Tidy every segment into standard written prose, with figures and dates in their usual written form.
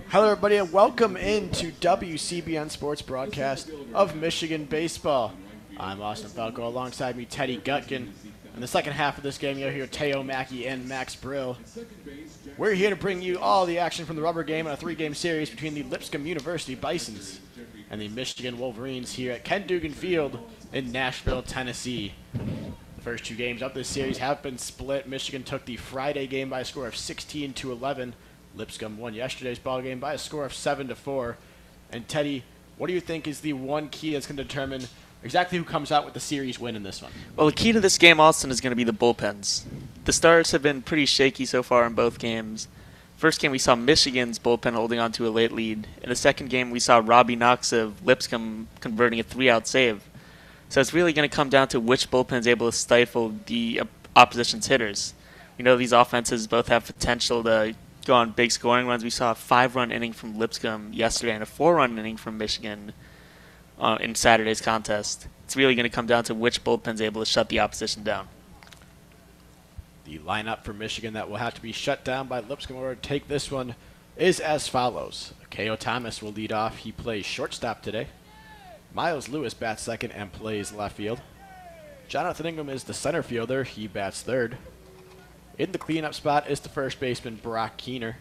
Hello, everybody, and welcome into WCBN Sports broadcast of Michigan baseball. I'm Austin Falco. Alongside me, Teddy Gutkin. In the second half of this game, you'll hear Teo Mackey and Max Brill. We're here to bring you all the action from the rubber game in a three-game series between the Lipscomb University Bisons and the Michigan Wolverines here at Ken Dugan Field in Nashville, Tennessee. The first two games of this series have been split. Michigan took the Friday game by a score of 16-11. Lipscomb won yesterday's ball game by a score of 7-4. And Teddy, what do you think is the one key that's going to determine exactly who comes out with the series win in this one? Well, the key to this game, Austin, is going to be the bullpens. The starters have been pretty shaky so far in both games. First game, we saw Michigan's bullpen holding on to a late lead. In the second game, we saw Robbie Knox of Lipscomb converting a 3-out save. So it's really going to come down to which bullpen is able to stifle the opposition's hitters. We know these offenses both have potential to go on big scoring runs. We saw a 5-run inning from Lipscomb yesterday and a 4-run inning from Michigan in Saturday's contest. It's really going to come down to which bullpen's able to shut the opposition down. The lineup for Michigan that will have to be shut down by Lipscomb in order to take this one is as follows. K.O. Thomas will lead off. He plays shortstop today. Miles Lewis bats second and plays left field. Jonathan Ingram is the center fielder. He bats third. In the cleanup spot is the first baseman, Brock Keener.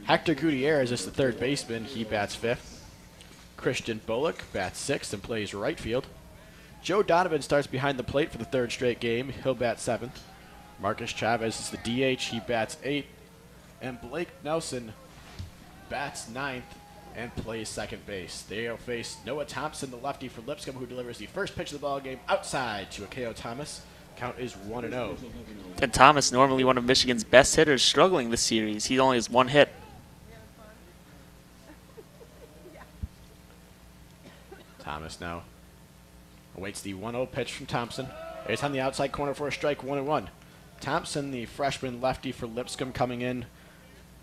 Hector Gutierrez is the third baseman. He bats fifth. Christian Bullock bats sixth and plays right field. Joe Donovan starts behind the plate for the third straight game. He'll bat seventh. Marcus Chavez is the DH. He bats eighth. And Blake Nelson bats ninth and plays second base. They'll face Noah Thompson, the lefty for Lipscomb, who delivers the first pitch of the ball game outside to a K.O. Thomas. Count is 1-0. And Thomas, normally one of Michigan's best hitters, struggling this series. He only has one hit. Thomas now awaits the 1-0 pitch from Thompson. It's on the outside corner for a strike, 1-1. Thompson, the freshman lefty for Lipscomb, coming in.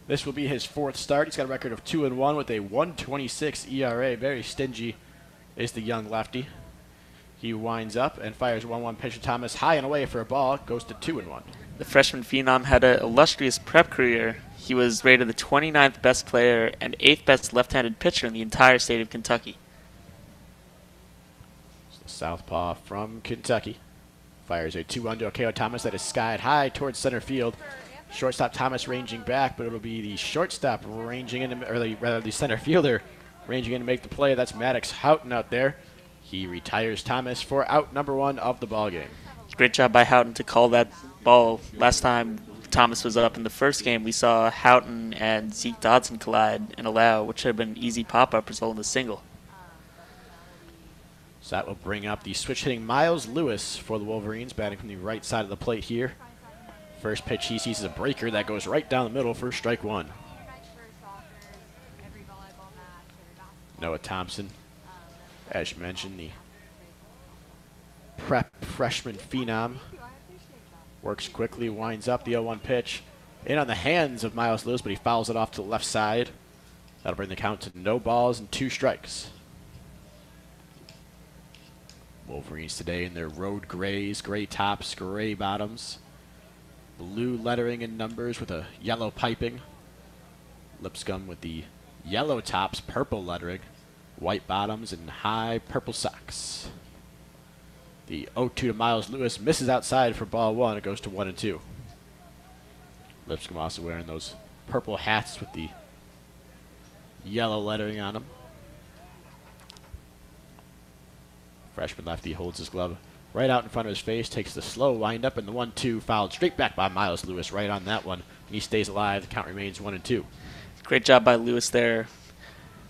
This will be his fourth start. He's got a record of 2-1 with a 1.26 ERA. Very stingy is the young lefty. He winds up and fires a 1-1 pitch to Thomas, high and away for a ball. Goes to 2-1. The freshman phenom had an illustrious prep career. He was rated the 29th best player and 8th best left-handed pitcher in the entire state of Kentucky. So southpaw from Kentucky fires a 2-1 to K.O. Thomas that is skied high towards center field. Shortstop Thomas ranging back, but it'll be the shortstop ranging in, or rather the center fielder ranging in to make the play. That's Maddox Houghton out there. He retires Thomas for out number one of the ball game. Great job by Houghton to call that ball. Last time Thomas was up in the first game, we saw Houghton and Zeke Dodson collide and allow, which had been an easy pop-up result in the single. So that will bring up the switch-hitting Miles Lewis for the Wolverines, batting from the right side of the plate here. First pitch he sees is a breaker that goes right down the middle for strike one. Noah Thompson, as you mentioned, the prep freshman phenom, works quickly, winds up the 0-1 pitch. In on the hands of Miles Lewis, but he fouls it off to the left side. That'll bring the count to no balls and 2 strikes. Wolverines today in their road grays, gray tops, gray bottoms. Blue lettering and numbers with a yellow piping. Lipscomb with the yellow tops, purple lettering, white bottoms, and high purple socks. The 0-2 to Miles Lewis misses outside for ball one. It goes to 1-2. Lipscomb also wearing those purple hats with the yellow lettering on them. Freshman lefty holds his glove right out in front of his face, takes the slow windup, and the 1-2 fouled straight back by Miles Lewis right on that one. He stays alive. The count remains 1-2. Great job by Lewis there,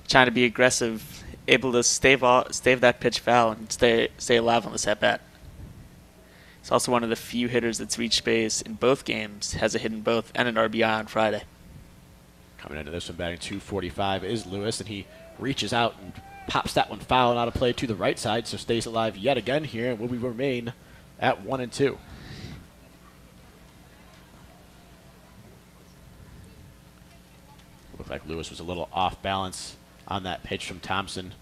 trying to be aggressive, able to stave that pitch foul and stay alive on this at-bat. He's also one of the few hitters that's reached base in both games, has a hit in both, and an RBI on Friday. Coming into this one batting .245 is Lewis, and he reaches out and pops that one foul and out of play to the right side, so stays alive yet again here and will remain at 1-2. Looked like Lewis was a little off balance on that pitch from Thompson.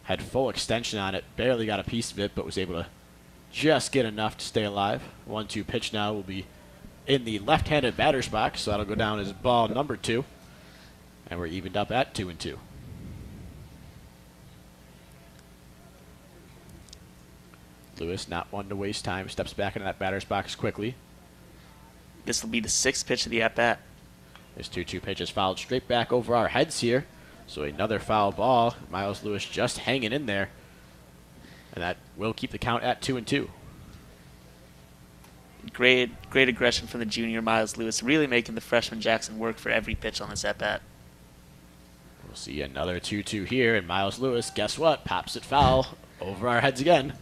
Had full extension on it, barely got a piece of it, but was able to just get enough to stay alive. 1-2 pitch now will be in the left-handed batter's box, so that'll go down as ball number 2. And we're evened up at 2-2. Lewis, not one to waste time, steps back into that batter's box quickly. This will be the 6th pitch of the at-bat. This 2-2 pitch is fouled straight back over our heads here. So another foul ball. Miles Lewis just hanging in there. And that will keep the count at 2-2. Great aggression from the junior Miles Lewis, really making the freshman Jackson work for every pitch on this at-bat. We'll see another 2-2 here, and Miles Lewis, guess what? Pops it foul over our heads again.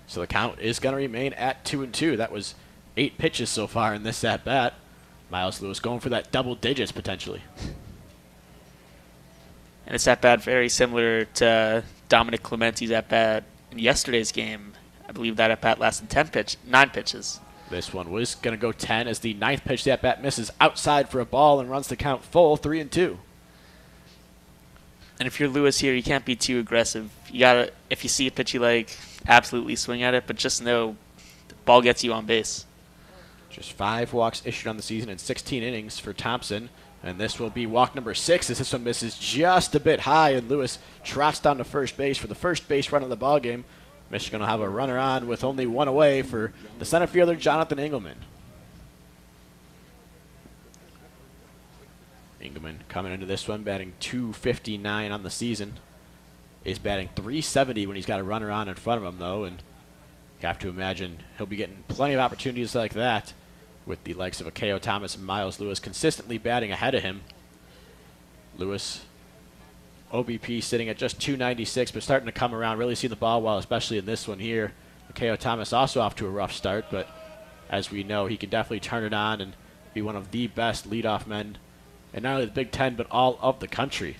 So the count is going to remain at 2-2. That was 8 pitches so far in this at-bat. Miles Lewis going for that double digits potentially. And it's at-bat very similar to Dominic Clementi's at-bat in yesterday's game. I believe that at-bat lasted 9 pitches. This one was going to go 10 as the 9th pitch the at-bat misses outside for a ball and runs the count full 3-2. And if you're Lewis here, you can't be too aggressive. You gotta, if you see a pitch you like, absolutely swing at it, but just know the ball gets you on base. Just 5 walks issued on the season in 16 innings for Thompson. And this will be walk number 6 as this one misses just a bit high, and Lewis trots down to first base for the first base run of the ball game. Michigan will have a runner on with only 1 away for the center fielder, Jonathan Engelman. Engelman coming into this one, batting .259 on the season. Is batting .370 when he's got a runner on in front of him, though, and you have to imagine he'll be getting plenty of opportunities like that with the likes of Akeo Thomas and Miles Lewis consistently batting ahead of him. Lewis, OBP sitting at just .296, but starting to come around, really see the ball well, especially in this one here. Akeo Thomas also off to a rough start, but as we know, he can definitely turn it on and be one of the best leadoff men in not only the Big Ten, but all of the country.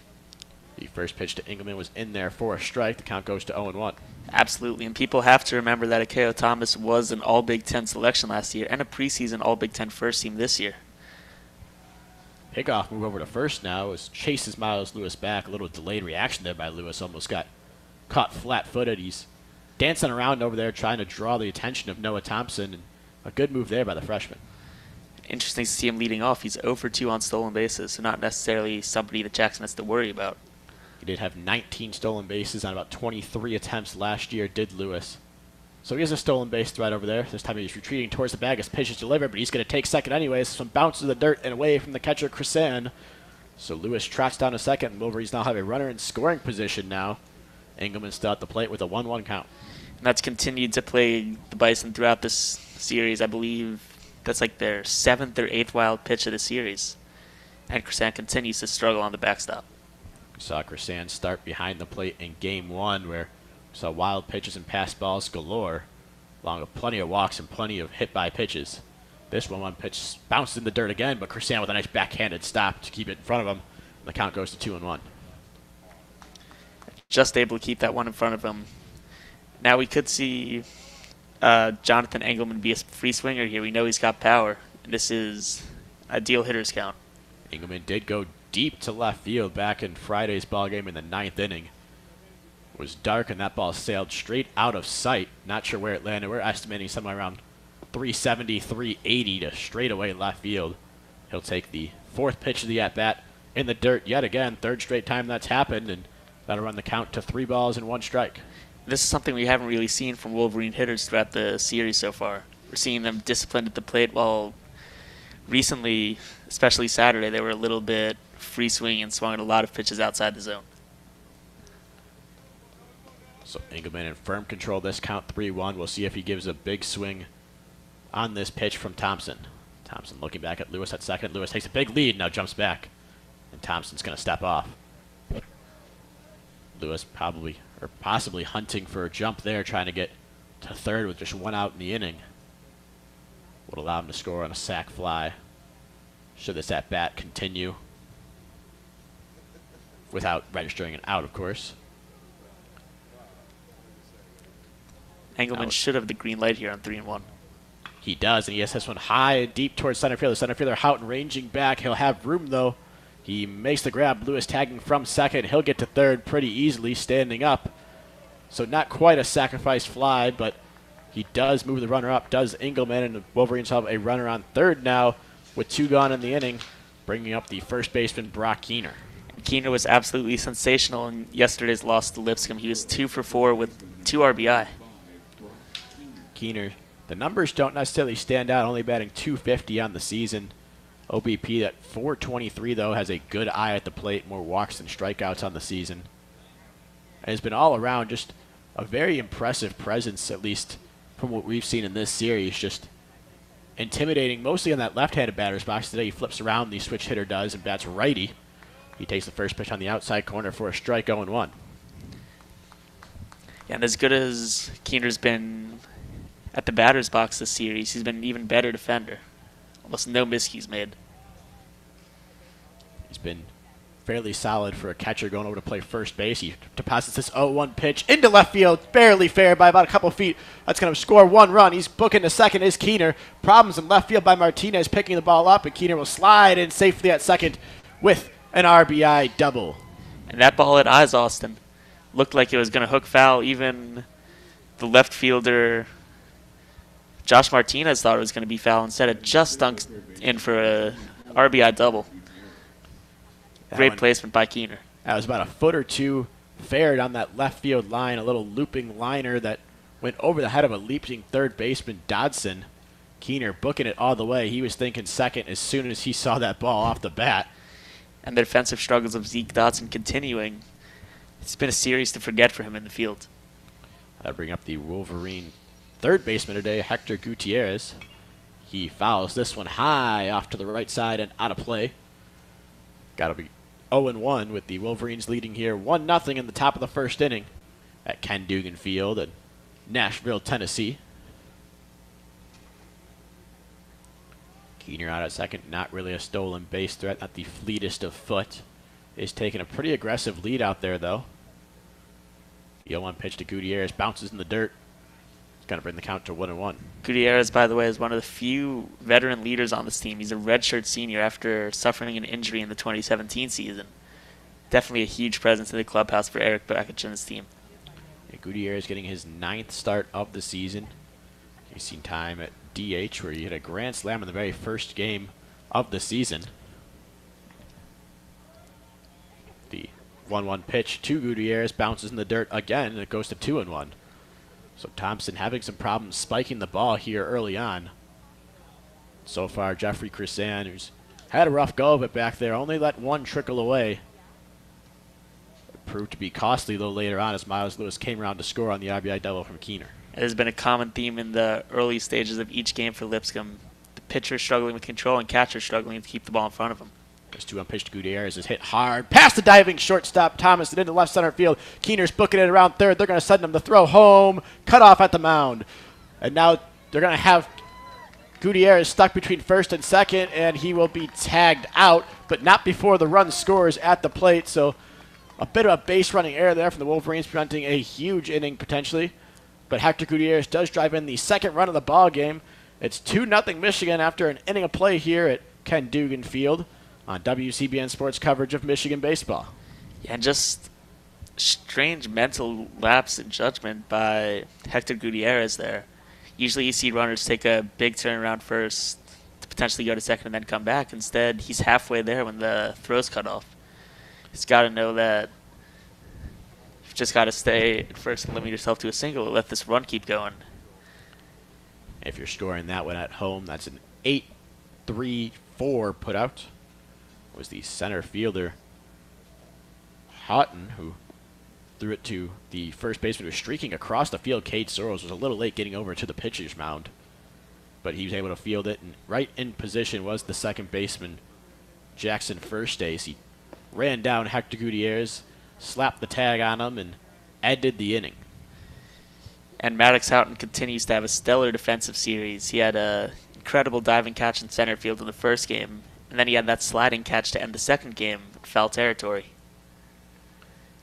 The first pitch to Engelman was in there for a strike. The count goes to 0-1. Absolutely, and people have to remember that Akeo Thomas was an All-Big Ten selection last year and a preseason All-Big Ten first team this year. Pickoff move over to first now as chases Miles Lewis back. A little delayed reaction there by Lewis. Almost got caught flat-footed. He's dancing around over there trying to draw the attention of Noah Thompson. And a good move there by the freshman. Interesting to see him leading off. He's 0 for 2 on stolen bases, so not necessarily somebody that Jackson has to worry about. He did have 19 stolen bases on about 23 attempts last year, did Lewis. So he has a stolen base threat over there. This time he's retreating towards the bag as pitch is delivered, but he's going to take second anyways. This one bounces to the dirt and away from the catcher, Chrisan. So Lewis trots down to second, and Wolverines now have a runner in scoring position now. Engelman still at the plate with a 1-1 count. And that's continued to plague the Bison throughout this series. I believe that's like their 7th or 8th wild pitch of the series. And Chrisan continues to struggle on the backstop. We saw Chrisan start behind the plate in Game 1 where we saw wild pitches and pass balls galore, along with plenty of walks and plenty of hit-by pitches. This 1-1 pitch bounced in the dirt again, but Chrisan with a nice backhanded stop to keep it in front of him. And the count goes to 2-1. Just able to keep that one in front of him. Now we could see Jonathan Engelman be a free swinger here. We know he's got power, and this is a deal hitter's count. Engelman did go deep to left field back in Friday's ball game in the 9th inning. It was dark, and that ball sailed straight out of sight. Not sure where it landed. We're estimating somewhere around 370, 380 to straightaway left field. He'll take the 4th pitch of the at-bat in the dirt yet again. 3rd straight time that's happened, and that'll run the count to 3 balls and 1 strike. This is something we haven't really seen from Wolverine hitters throughout the series so far. We're seeing them disciplined at the plate, while recently, especially Saturday, they were a little bit free swinging and swung at a lot of pitches outside the zone. So Engelman in firm control. This count 3-1. We'll see if he gives a big swing on this pitch from Thompson. Thompson looking back at Lewis at second. Lewis takes a big lead, now jumps back. And Thompson's going to step off. Lewis probably, or possibly hunting for a jump there, trying to get to third with just 1 out in the inning. Would allow him to score on a sac fly. Should this at-bat continue. Without registering an out, of course. Engelman should have the green light here on 3-1. He does, and he has this one high and deep towards center field. The center fielder Houghton ranging back. He'll have room, though. He makes the grab. Lewis tagging from second. He'll get to third pretty easily, standing up. So not quite a sacrifice fly, but he does move the runner up, does Engelman, and the Wolverines have a runner on third now with 2 gone in the inning, bringing up the first baseman, Brock Keener. Keener was absolutely sensational in yesterday's loss to Lipscomb. He was 2 for 4 with 2 RBI. Keener, the numbers don't necessarily stand out, only batting .250 on the season. OBP at .423, though, has a good eye at the plate, more walks than strikeouts on the season. And has been all around just a very impressive presence, at least from what we've seen in this series. Just intimidating, mostly on that left-handed batter's box. Today he flips around, the switch hitter does, and bats righty. He takes the first pitch on the outside corner for a strike, 0-1. Yeah, and as good as Keener's been at the batter's box this series, he's been an even better defender. Almost no miscues made. He's been fairly solid for a catcher going over to play first base. He deposits this 0-1 pitch into left field, barely fair by about a couple feet. That's going to score 1 run. He's booking to second is Keener. Problems in left field by Martinez picking the ball up, and Keener will slide in safely at second with an RBI double. And that ball at eyes, Austin, looked like it was going to hook foul. Even the left fielder, Josh Martinez, thought it was going to be foul. Instead, it just dunked in for a RBI double. Great placement by Keener. That was about a foot or two fair on that left field line, a little looping liner that went over the head of a leaping third baseman, Dodson. Keener booking it all the way. He was thinking second as soon as he saw that ball off the bat. And the defensive struggles of Zeke Dodson continuing. It's been a series to forget for him in the field. I'll bring up the Wolverine third baseman today, Hector Gutierrez. He fouls this one high off to the right side and out of play. Got to be 0-1 with the Wolverines leading here 1-0 in the top of the first inning at Ken Dugan Field in Nashville, Tennessee. Keener out at second, not really a stolen base threat, not the fleetest of foot. Is taking a pretty aggressive lead out there, though. The 0-1 pitch to Gutierrez bounces in the dirt. It's going to bring the count to 1-1. Gutierrez, by the way, is one of the few veteran leaders on this team. He's a redshirt senior after suffering an injury in the 2017 season. Definitely a huge presence in the clubhouse for Eric Bakich and his team. Yeah, Gutierrez getting his 9th start of the season. He's seen time at DH where he hit a grand slam in the very first game of the season. The 1-1 pitch to Gutierrez bounces in the dirt again, and it goes to 2-1. So Thompson having some problems spiking the ball here early on. So far, Jeffrey Crisan, who's had a rough go of it back there, only let one trickle away. It proved to be costly, though, later on as Miles Lewis came around to score on the RBI double from Keener. It has been a common theme in the early stages of each game for Lipscomb. The pitcher struggling with control and catcher struggling to keep the ball in front of him. This 2-1 pitch to Gutierrez is hit hard. Past the diving shortstop Thomas and into left center field. Keener's booking it around third. They're going to send him to throw home. Cut off at the mound. And now they're going to have Gutierrez stuck between first and second, and he will be tagged out, but not before the run scores at the plate. So a bit of a base running error there from the Wolverines, preventing a huge inning potentially. But Hector Gutierrez does drive in the second run of the ball game. It's 2-0 Michigan after an inning of play here at Ken Dugan Field on WCBN Sports coverage of Michigan baseball. Yeah, and just strange mental lapse in judgment by Hector Gutierrez there. Usually you see runners take a big turn around first to potentially go to second and then come back. Instead, he's halfway there when the throw's cut off. He's got to know that you've just got to stay at first and limit yourself to a single and let this run keep going. If you're scoring that one at home, that's an 8-3-4 put out. Was the center fielder Houghton, who threw it to the first baseman who was streaking across the field. Cade Soros was a little late getting over to the pitcher's mound, but he was able to field it, and right in position was the second baseman, Jackson Firstace. He ran down Hector Gutierrez, slapped the tag on him, and ended the inning. And Maddox Houghton continues to have a stellar defensive series. He had an incredible diving catch in center field in the first game, and then he had that sliding catch to end the second game in foul territory.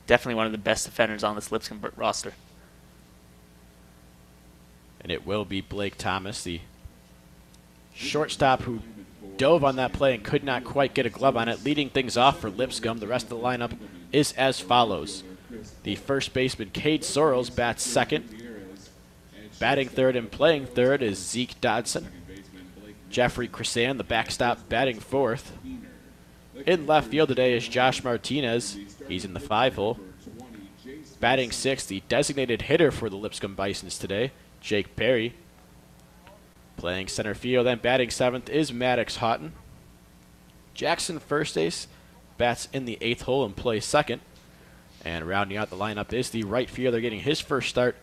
Definitely one of the best defenders on this Lipscomb roster. And it will be Blake Thomas, the shortstop who dove on that play and could not quite get a glove on it, leading things off for Lipscomb. The rest of the lineup is as follows. The first baseman, Cade Soros, bats second. Batting third and playing third is Zeke Dodson. Jeffrey Crisan, the backstop, batting fourth. In left field today is Josh Martinez. He's in the 5-hole. Batting 6th, the designated hitter for the Lipscomb Bisons today, Jake Perry. Playing center field and batting 7th is Maddox Houghton. Jackson, first ace, bats in the 8th hole and plays 2nd. And rounding out the lineup is the right fielder getting his first start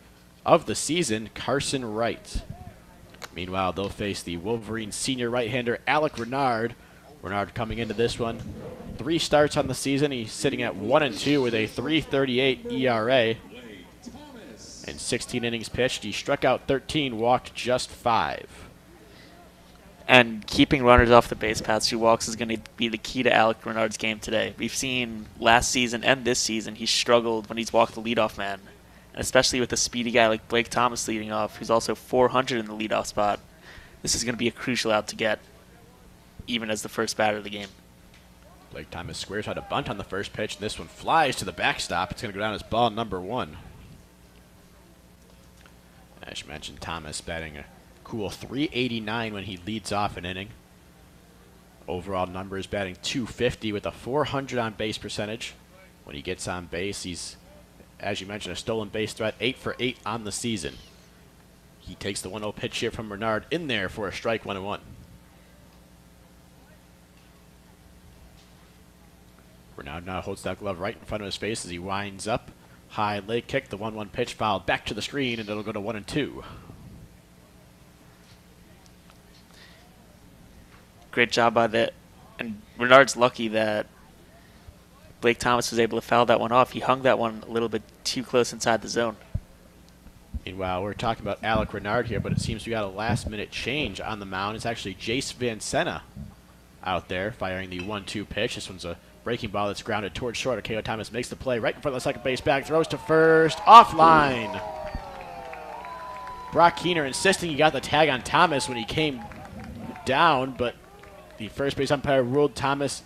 of the season, Carson Wright. Meanwhile, they'll face the Wolverines senior right-hander Alec Renard. Renard coming into this one, 3 starts on the season. He's sitting at 1-2 with a 3.38 ERA. In 16 innings pitched, he struck out 13, walked just 5. And keeping runners off the base paths through walks is going to be the key to Alec Renard's game today. We've seen last season and this season he struggled when he's walked the leadoff man. And especially with a speedy guy like Blake Thomas leading off, who's also 400 in the leadoff spot. This is going to be a crucial out to get, even as the first batter of the game. Blake Thomas squares out a bunt on the first pitch, and this one flies to the backstop. It's going to go down as ball number 1. As you mentioned, Thomas batting a cool 389 when he leads off an inning. Overall numbers batting 250 with a 400 on base percentage. When he gets on base, he's, as you mentioned, a stolen base threat, 8 for 8 on the season. He takes the 1-0 pitch here from Renard in there for a strike, 1-1. Renard now holds that glove right in front of his face as he winds up. High leg kick, the 1-1 pitch fouled back to the screen, and it'll go to 1-2. Great job by that. And Renard's lucky that Blake Thomas was able to foul that one off. He hung that one a little bit too close inside the zone. Meanwhile, we're talking about Alec Renard here, but it seems we got a last-minute change on the mound. It's actually Jace Van Senna out there firing the 1-2 pitch. This one's a breaking ball that's grounded towards short. Akeo Thomas makes the play right in front of the second base bag, throws to first, offline. Brock Keener insisting he got the tag on Thomas when he came down, but the first base umpire ruled Thomas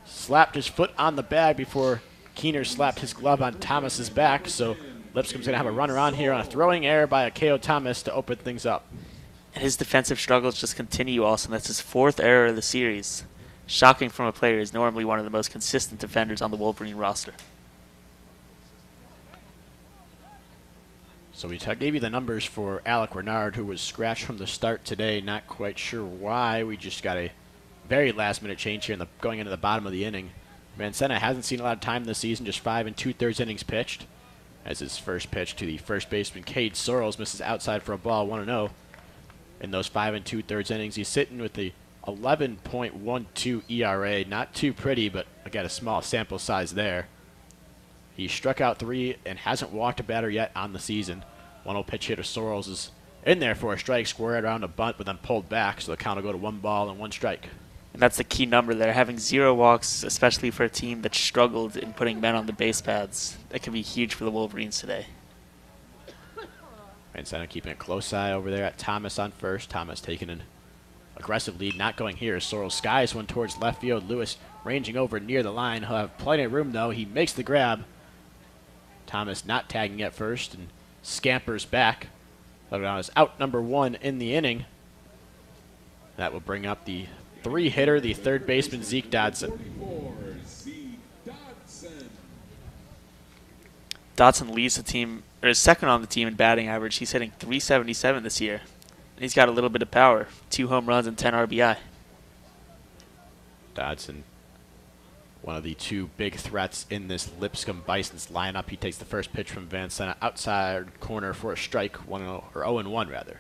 slapped his foot on the bag before Keener slapped his glove on Thomas's back, so Lipscomb's going to have a runner on here on a throwing error by Akeo Thomas to open things up. And his defensive struggles just continue also. That's his 4th error of the series. Shocking from a player who's normally one of the most consistent defenders on the Wolverine roster. So we gave you the numbers for Alec Renard, who was scratched from the start today. Not quite sure why. We just got a very last-minute change here going into the bottom of the inning. Van Senna hasn't seen a lot of time this season, just 5 2/3 innings pitched. As his first pitch to the first baseman, Cade Sorrells, misses outside for a ball, 1-0. In those 5 2/3 innings, he's sitting with the 11.12 ERA. Not too pretty, but again, a small sample size there. He struck out 3 and hasn't walked a batter yet on the season. 1-0 pitch hit to Sorrells is in there for a strike, squared around a bunt, but then pulled back, so the count will go to 1 ball and 1 strike. And that's the key number there. Having 0 walks, especially for a team that struggled in putting men on the base paths, that can be huge for the Wolverines today. Van Senna keeping a close eye over there at Thomas on first. Thomas taking an aggressive lead, not going here. Sorrells skies one towards left field. Lewis ranging over near the line. He'll have plenty of room, though. He makes the grab. Thomas not tagging at first and scampers back. Down is out number 1 in the inning. That will bring up the 3-hitter, the third baseman, Zeke Dodson. Dodson leads the team, or is second on the team in batting average. He's hitting .377 this year. And he's got a little bit of power, 2 home runs and 10 RBI. Dodson, one of the 2 big threats in this Lipscomb Bisons lineup. He takes the first pitch from Van Senna outside corner for a strike, 0-1 rather.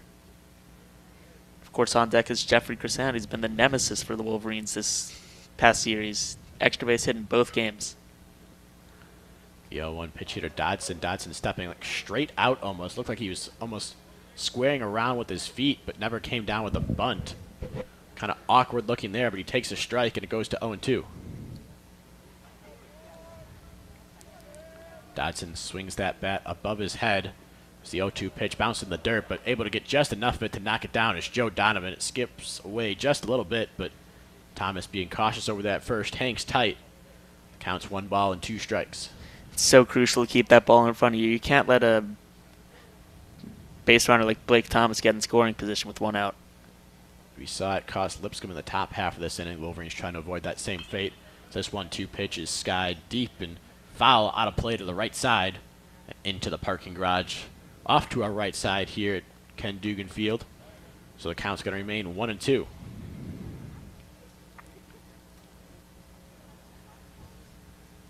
Of course, on deck is Jeffrey Crescent. He's been the nemesis for the Wolverines this past series. Extra base hit in both games. The 0-1 pitch hitter Dodson. Dodson stepping like straight out almost. Looked like he was almost squaring around with his feet, but never came down with a bunt. Kind of awkward looking there, but he takes a strike and it goes to 0-2. Dodson swings that bat above his head. It's the 0-2 pitch, bounced in the dirt, but able to get just enough of it to knock it down. It's Joe Donovan. It skips away just a little bit, but Thomas being cautious over that first, hangs tight. Counts 1 ball and 2 strikes. It's so crucial to keep that ball in front of you. You can't let a base runner like Blake Thomas get in scoring position with 1 out. We saw it cost Lipscomb in the top half of this inning. Wolverines trying to avoid that same fate. This 1-2 pitch is skied deep and foul out of play to the right side into the parking garage off to our right side here at Ken Dugan Field. So the count's going to remain 1-2.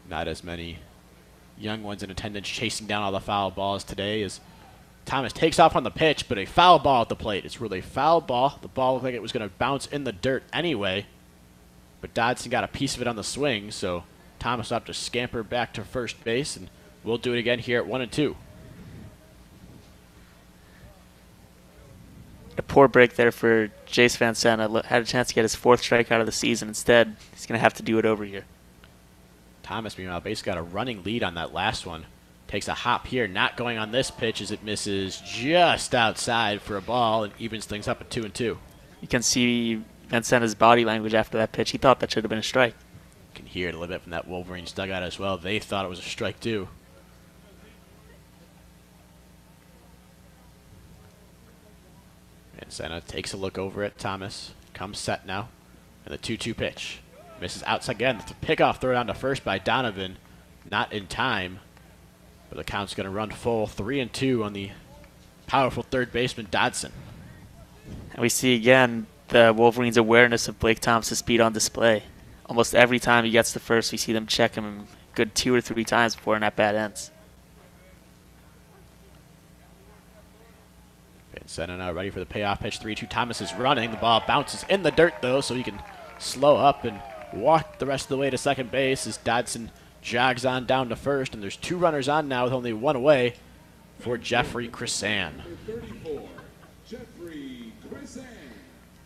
Not as many young ones in attendance chasing down all the foul balls today as Thomas takes off on the pitch, but a foul ball at the plate. It's really a foul ball. The ball looked like it was going to bounce in the dirt anyway, but Dodson got a piece of it on the swing, so Thomas will have to scamper back to first base, and we'll do it again here at 1-2. A poor break there for Jace Van Sena. Had a chance to get his 4th strikeout of the season. Instead, he's going to have to do it over here. Thomas, meanwhile, basically got a running lead on that last one. Takes a hop here, not going on this pitch as it misses just outside for a ball and evens things up at 2-2. You can see Van Sena's body language after that pitch. He thought that should have been a strike. You can hear it a little bit from that Wolverines dugout as well. They thought it was a strike too. Van Sena takes a look over at Thomas. Comes set now. And the 2-2 pitch. Misses outside again. The pickoff throw down to first by Donovan. Not in time. But the count's going to run full 3-2 on the powerful third baseman Dodson. And we see again the Wolverines' awareness of Blake Thomas' speed on display. Almost every time he gets to first, we see them check him a good 2 or 3 times before an at-bat ends. Van Sena now ready for the payoff pitch. 3-2. Thomas is running. The ball bounces in the dirt, though, so he can slow up and walk the rest of the way to second base as Dodson jogs on down to first. And there's 2 runners on now with only 1 away for Jeffrey Crisan.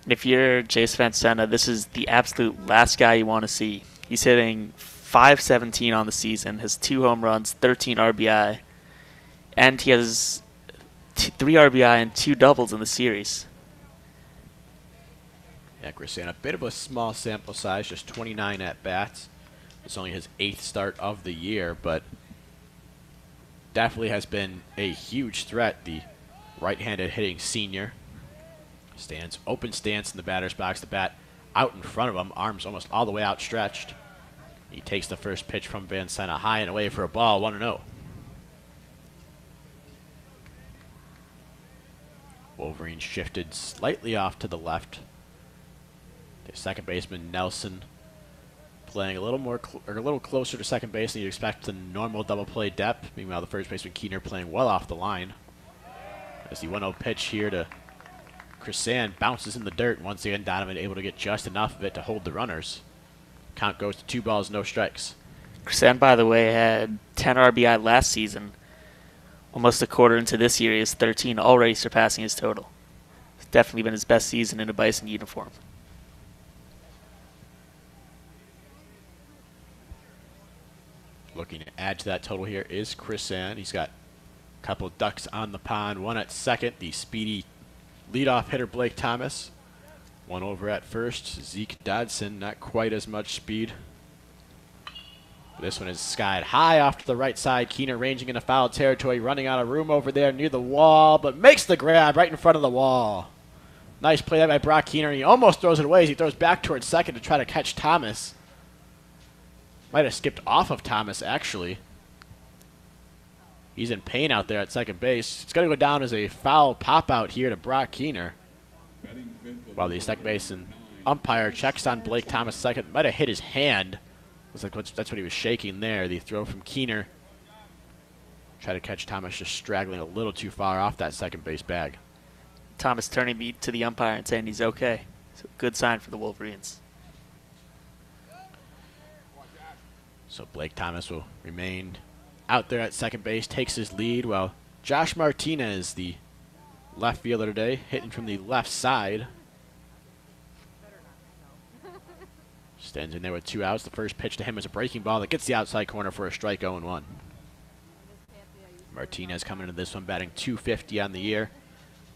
If you're Jace Van Sena, this is the absolute last guy you want to see. He's hitting .517 on the season, has 2 home runs, 13 RBI, and he has 3 RBI and 2 doubles in the series. Yeah, Crisan, a bit of a small sample size, just 29 at-bats. It's only his 8th start of the year, but definitely has been a huge threat, the right-handed hitting senior. Stands open stance in the batter's box, the bat out in front of him, arms almost all the way outstretched. He takes the first pitch from Van Sena high and away for a ball, 1-0. Wolverines shifted slightly off to the left. Their second baseman Nelson playing a little closer to second base than you'd expect the normal double play depth. Meanwhile, the first baseman Keener playing well off the line. As the 1-0 pitch here to Crisan bounces in the dirt. Once again, Donovan able to get just enough of it to hold the runners. Count goes to 2 balls, no strikes. Crisan, by the way, had 10 RBI last season. Almost a quarter into this year, he has 13, already surpassing his total. It's definitely been his best season in a Bison uniform. Looking to add to that total here is Crisan. He's got a couple ducks on the pond. One at second, the speedy leadoff hitter Blake Thomas. One over at first, Zeke Dodson, not quite as much speed. This one is skied high off to the right side. Keener ranging into foul territory, running out of room over there near the wall, but makes the grab right in front of the wall. Nice play there by Brock Keener. He almost throws it away as he throws back towards second to try to catch Thomas. Might have skipped off of Thomas, actually. He's in pain out there at second base. It's going to go down as a foul pop-out here to Brock Keener. While the second base and umpire checks on Blake Thomas second. Might have hit his hand. Looks like that's what he was shaking there. The throw from Keener. Try to catch Thomas just straggling a little too far off that second base bag. Thomas turning to the umpire and saying he's okay. So good sign for the Wolverines. So Blake Thomas will remain out there at second base, takes his lead, while Josh Martinez, the left fielder today, hitting from the left side. Stands in there with 2 outs. The first pitch to him is a breaking ball that gets the outside corner for a strike, 0-1. Martinez coming into this one batting .250 on the year,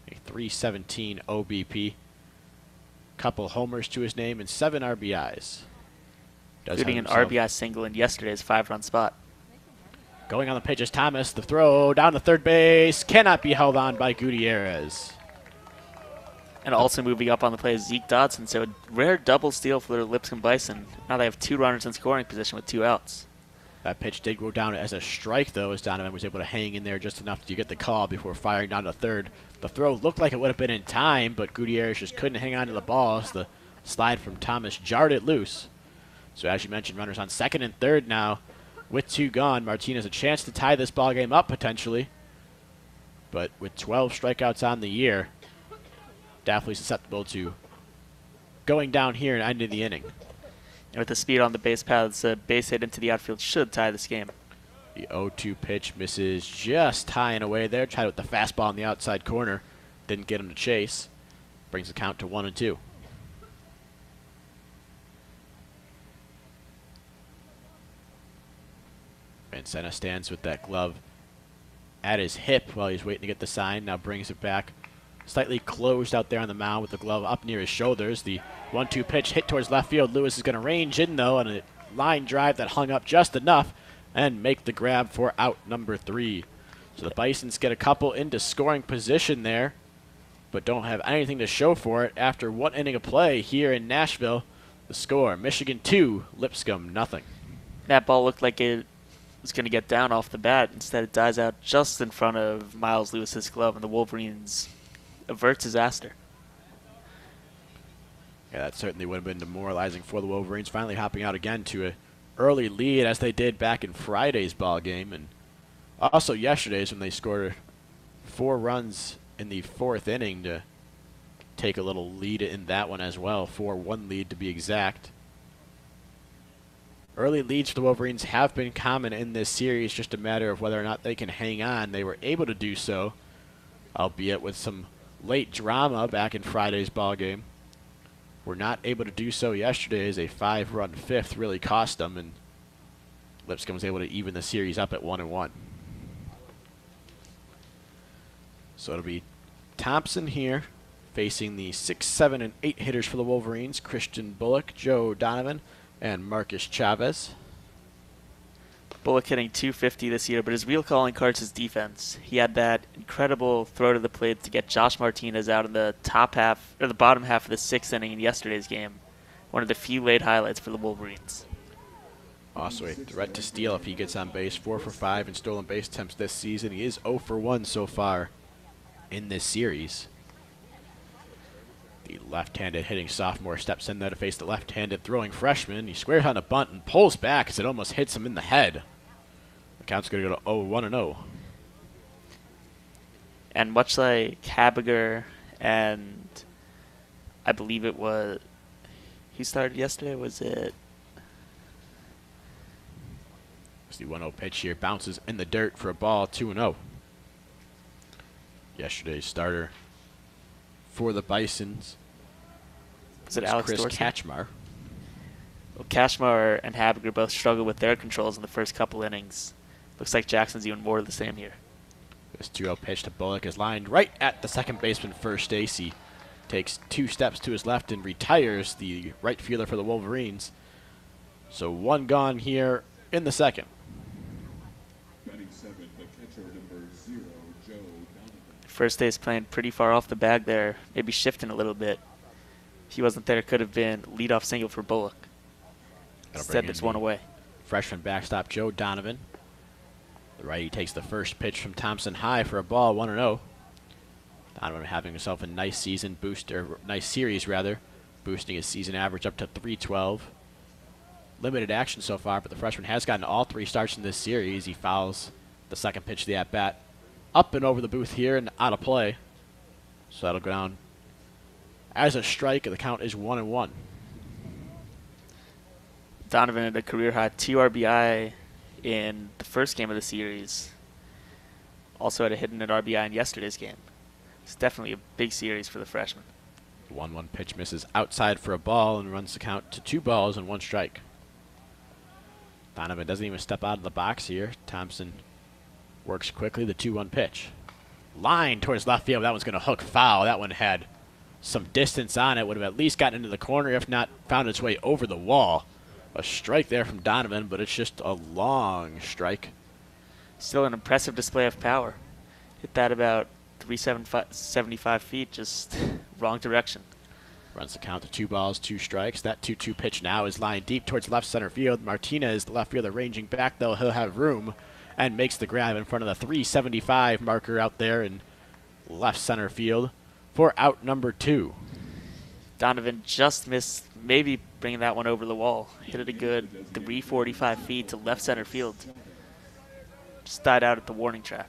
a .317 OBP. Couple homers to his name and 7 RBIs. Including an RBI single in yesterday's 5-run spot. Going on the pitch is Thomas. The throw down to third base cannot be held on by Gutierrez. And also moving up on the play is Zeke Dodson. So a rare double steal for the Lipscomb Bison. Now they have 2 runners in scoring position with 2 outs. That pitch did go down as a strike, though, as Donovan was able to hang in there just enough to get the call before firing down to third. The throw looked like it would have been in time, but Gutierrez just couldn't hang on to the ball as the slide from Thomas jarred it loose. So as you mentioned, runners on second and third now. With 2 gone, Martinez a chance to tie this ball game up potentially. But with 12 strikeouts on the year, definitely susceptible to going down here and ending the inning. And with the speed on the base paths, a base hit into the outfield should tie this game. The 0-2 pitch misses just high and away there. Tried with the fastball in the outside corner. Didn't get him to chase. Brings the count to 1-2. Vincena stands with that glove at his hip while he's waiting to get the sign. Now brings it back. Slightly closed out there on the mound with the glove up near his shoulders. The 1-2 pitch hit towards left field. Lewis is going to range in, though, on a line drive that hung up just enough and make the grab for out number 3. So the Bisons get a couple into scoring position there, but don't have anything to show for it after 1 inning of play here in Nashville. The score, Michigan 2, Lipscomb nothing. That ball looked like it was going to get down off the bat. Instead, it dies out just in front of Miles Lewis's glove, and the Wolverines avert disaster. Yeah, that certainly would have been demoralizing for the Wolverines, finally hopping out again to an early lead as they did back in Friday's ball game, and also yesterday's when they scored 4 runs in the 4th inning to take a little lead in that one as well, 4-1 lead to be exact. Early leads for the Wolverines have been common in this series, just a matter of whether or not they can hang on. They were able to do so, albeit with some late drama back in Friday's ball game. Were not able to do so yesterday as a 5-run 5th really cost them, and Lipscomb was able to even the series up at 1-1. So it'll be Thompson here facing the 6, 7, and 8 hitters for the Wolverines: Christian Bullock, Joe Donovan, and Marcus Chavez. Bullock hitting .250 this year, but his real calling card's his defense. He had that incredible throw to the plate to get Josh Martinez out in the top half or the bottom half of the 6th inning in yesterday's game. One of the few late highlights for the Wolverines. Also a threat to steal if he gets on base. 4 for 5 in stolen base attempts this season. He is 0 for 1 so far in this series. The left-handed hitting sophomore steps in there to face the left-handed throwing freshman. He squares on a bunt and pulls back as it almost hits him in the head. The count's going to go to 0-1-0. And much like Habiger and I believe it was, he started yesterday, was it? It's the 1-0 pitch here. Bounces in the dirt for a ball, 2-0. Yesterday's starter for the Bisons. Was it Alex Chris Dorsey? Kachmar. Well, Kachmar and Habiger both struggled with their controls in the first couple innings. Looks like Jackson's even more of the same here. This 2-0 pitch to Bullock is lined right at the second baseman first base. He takes 2 steps to his left and retires the right fielder for the Wolverines. So 1 gone here in the second. Batting 7, the catcher number 0, Joe Donovan. First base playing pretty far off the bag there, maybe shifting a little bit. If he wasn't there, it could have been leadoff single for Bullock. Instead, there's 1 away. Freshman backstop Joe Donovan. The righty takes the first pitch from Thompson high for a ball, 1-0. Donovan having himself a nice season nice series rather, boosting his season average up to .312. Limited action so far, but the freshman has gotten all 3 starts in this series. He fouls the second pitch of the at-bat up and over the booth here and out of play. So that'll go down as a strike, and the count is 1-1. Donovan had a career high 2 RBI in the first game of the series. Also had a hit and an RBI in yesterday's game. It's definitely a big series for the freshman. 1-1 pitch misses outside for a ball and runs the count to 2 balls and 1 strike. Donovan doesn't even step out of the box here. Thompson works quickly. The 2-1 pitch. Line towards left field. That one's going to hook foul. That one had some distance on it. Would have at least gotten into the corner, if not found its way over the wall. A strike there from Donovan, but it's just a long strike. Still an impressive display of power. Hit that about 375 feet, just wrong direction. Runs the count to 2 balls, 2 strikes. That 2-2 pitch now is lined deep towards left center field. Martinez, the left fielder, ranging back, though. He'll have room and makes the grab in front of the 375 marker out there in left center field for out number 2. Donovan just missed, maybe bringing that one over the wall. Hit it a good 345 feet to left center field. Just died out at the warning track.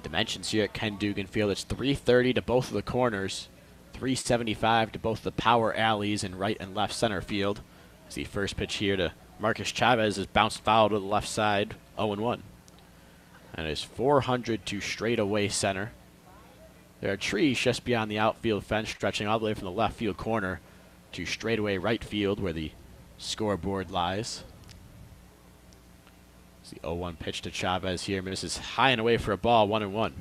Dimensions here at Ken Dugan Field. It's 330 to both of the corners. 375 to both the power alleys in right and left center field. As the first pitch here to Marcus Chavez is bounced foul to the left side, 0-1. And it's 400 to straightaway center. There are trees just beyond the outfield fence stretching all the way from the left field corner to straightaway right field where the scoreboard lies. It's the 0-1 pitch to Chavez here. Misses high and away for a ball, 1-1.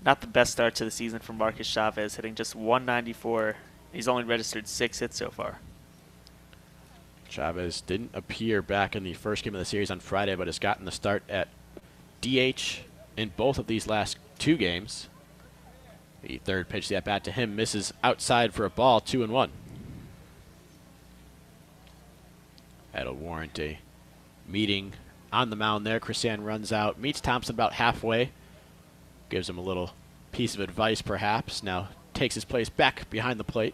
Not the best start to the season for Marcus Chavez, hitting just 194. He's only registered 6 hits so far. Chavez didn't appear back in the first game of the series on Friday, but has gotten the start at DH in both of these last 2 games. The third pitch, the at-bat to him, misses outside for a ball, 2-1. That'll warrant a meeting on the mound there. Chrisan runs out, meets Thompson about halfway. Gives him a little piece of advice, perhaps. Now takes his place back behind the plate.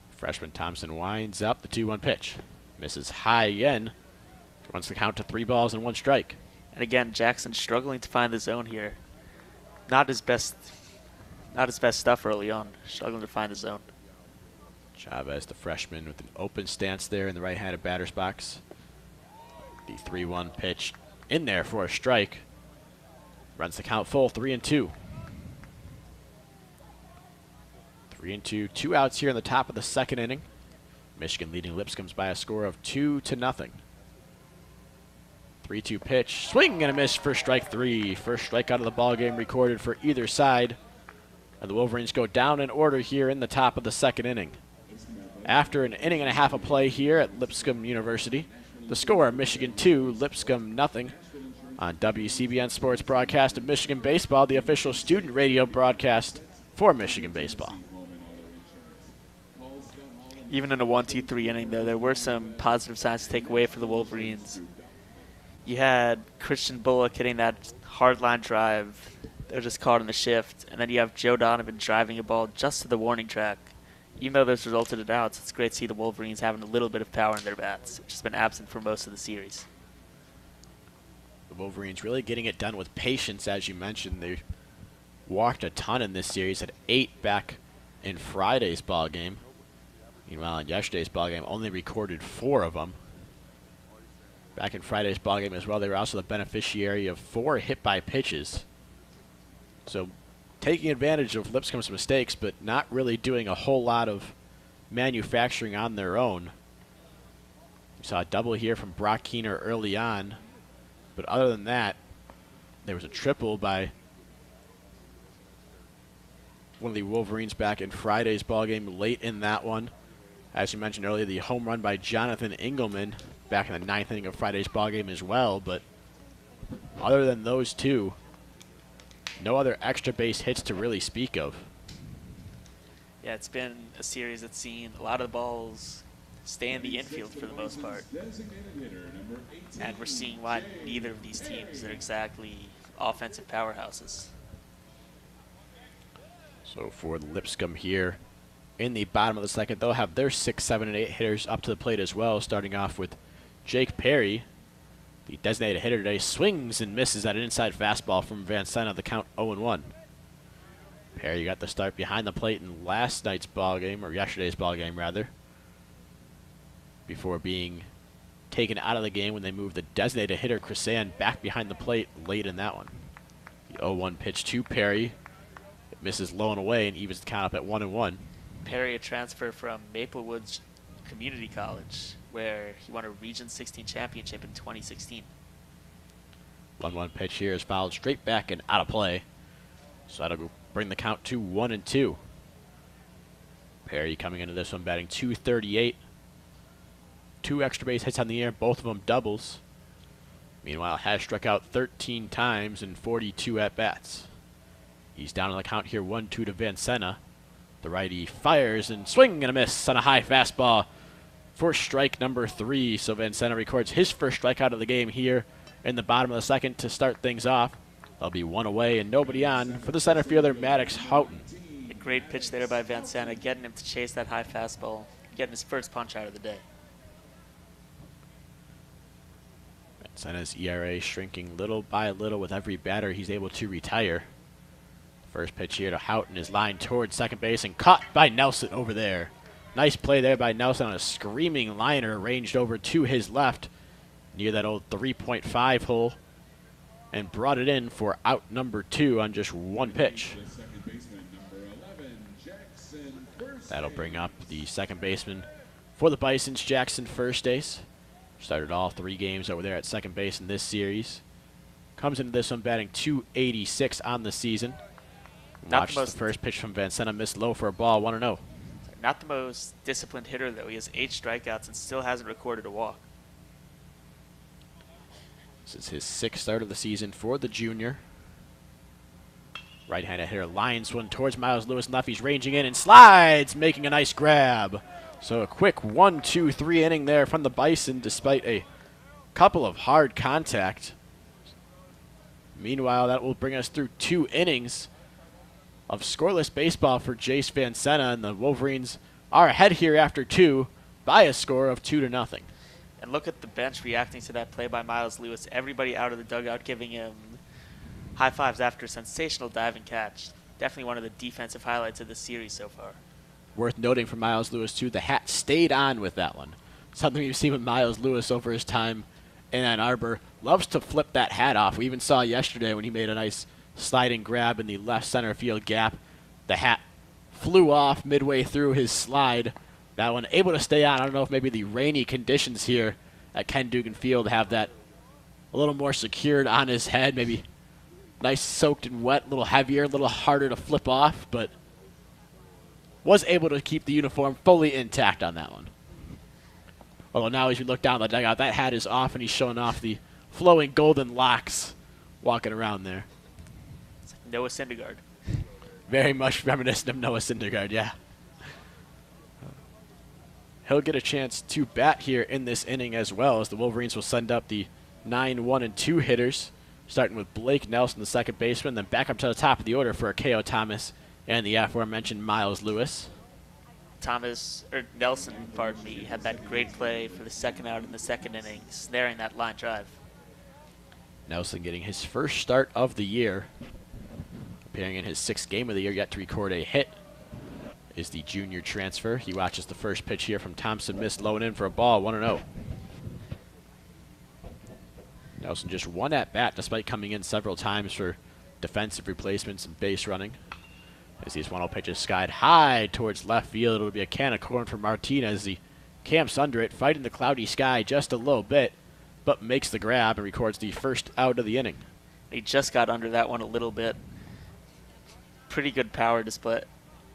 Freshman Thompson winds up the 2-1 pitch. Misses high again. Wants to count to 3 balls and 1 strike. And again, Jackson struggling to find the zone here. Not his best stuff early on. Struggling to find the zone. Chavez, the freshman, with an open stance there in the right-handed batter's box. The 3-1 pitch in there for a strike. Runs the count full, 3-2. 3-2, 2 outs here in the top of the second inning. Michigan leading Lipscomb by a score of 2-0. 3-2 pitch, swing and a miss for strike 3. First strikeout of the ball game recorded for either side. And the Wolverines go down in order here in the top of the second inning. After an inning and a half of play here at Lipscomb University, the score, Michigan 2, Lipscomb 0. On WCBN Sports broadcast of Michigan Baseball, the official student radio broadcast for Michigan Baseball. Even in a 1-2-3 inning, though, there were some positive signs to take away for the Wolverines. You had Christian Bullock hitting that hard line drive. They're just caught in the shift. And then you have Joe Donovan driving a ball just to the warning track. Even though this resulted in outs, it's great to see the Wolverines having a little bit of power in their bats, which has been absent for most of the series. The Wolverines really getting it done with patience, as you mentioned. They walked a ton in this series, had 8 back in Friday's ball game. Meanwhile, in yesterday's ball game, only recorded 4 of them. Back in Friday's ball game as well, they were also the beneficiary of 4 hit-by pitches. So taking advantage of Lipscomb's mistakes, but not really doing a whole lot of manufacturing on their own. We saw a double here from Brock Keener early on, but other than that, there was a triple by one of the Wolverines back in Friday's ball game late in that one. As you mentioned earlier, the home run by Jonathan Engelman back in the 9th inning of Friday's ball game as well, but other than those 2, no other extra base hits to really speak of. Yeah, it's been a series that's seen a lot of the balls stay in the infield for the most part. And we're seeing why neither of these teams are exactly offensive powerhouses. So for Lipscomb here, in the bottom of the second, they'll have their 6, 7, and 8 hitters up to the plate as well, starting off with Jake Perry. The designated hitter today swings and misses at an inside fastball from Van Senna, the count 0-1. Perry got the start behind the plate in last night's ball game, or yesterday's ball game rather, before being taken out of the game when they moved the designated hitter Chrisan back behind the plate late in that one. The 0-1 pitch to Perry. It misses low and away and evens the count up at 1-1. Perry, a transfer from Maplewoods Community College, where he won a Region 16 championship in 2016. 1-1 pitch here is fouled straight back and out of play. So that'll bring the count to 1-2. Perry coming into this one batting .238. 2 extra base hits on the year, both of them doubles. Meanwhile, has struck out 13 times in 42 at-bats. He's down on the count here, 1-2 to Vancena. The righty fires and swing and a miss on a high fastball for strike number 3. So Vancena records his first strikeout of the game here in the bottom of the second to start things off. There'll be one away and nobody on for the center fielder, Maddox Houghton. A great pitch there by Vancena, getting him to chase that high fastball, getting his first punch out of the day. Vancena's ERA shrinking little by little with every batter he's able to retire. First pitch here to Houghton is lined towards second base and caught by Nelson over there. Nice play there by Nelson on a screaming liner ranged over to his left near that old 3.5 hole and brought it in for out number 2 on just one pitch. That'll bring up the second baseman for the Bisons, Jackson Firstace. Started all 3 games over there at second base in this series. Comes into this one batting .286 on the season. Watch the first pitch from Vancena, missed low for a ball, 1-0. Not the most disciplined hitter, though. He has 8 strikeouts and still hasn't recorded a walk. This is his 6th start of the season for the junior. Right-handed hitter lines one towards Miles Lewis left. He's ranging in and slides, making a nice grab. So a quick 1-2-3 inning there from the Bison despite a couple of hard contact. Meanwhile, that will bring us through 2 innings of scoreless baseball for Jace Vancena, and the Wolverines are ahead here after 2 by a score of 2-0. And look at the bench reacting to that play by Miles Lewis. Everybody out of the dugout giving him high fives after a sensational diving catch. Definitely one of the defensive highlights of the series so far. Worth noting for Miles Lewis, too, the hat stayed on with that one. Something you've seen with Miles Lewis over his time in Ann Arbor. Loves to flip that hat off. We even saw yesterday when he made a nice sliding grab in the left center field gap. The hat flew off midway through his slide. That one able to stay on. I don't know if maybe the rainy conditions here at Ken Dugan Field have that a little more secured on his head. Maybe nice soaked and wet, a little heavier, a little harder to flip off, but was able to keep the uniform fully intact on that one. Although now as you look down the dugout, that hat is off and he's showing off the flowing golden locks walking around there. It's like Noah Syndergaard. Very much reminiscent of Noah Syndergaard, yeah. He'll get a chance to bat here in this inning as well, as the Wolverines will send up the 9-1-2 hitters, starting with Blake Nelson, the second baseman, then back up to the top of the order for Akeo Thomas and the aforementioned Miles Lewis. Nelson, pardon me, had that great play for the second out in the second inning, snaring that line drive. Nelson getting his first start of the year, appearing in his 6th game of the year, yet to record a hit, is the junior transfer. He watches the first pitch here from Thompson, missed low and in for a ball, 1-0. Nelson just one at bat despite coming in several times for defensive replacements and base running. As these 1-0 pitches skied high towards left field, it'll be a can of corn for Martinez. He camps under it, fighting the cloudy sky just a little bit, but makes the grab and records the first out of the inning. He just got under that one a little bit. Pretty good power display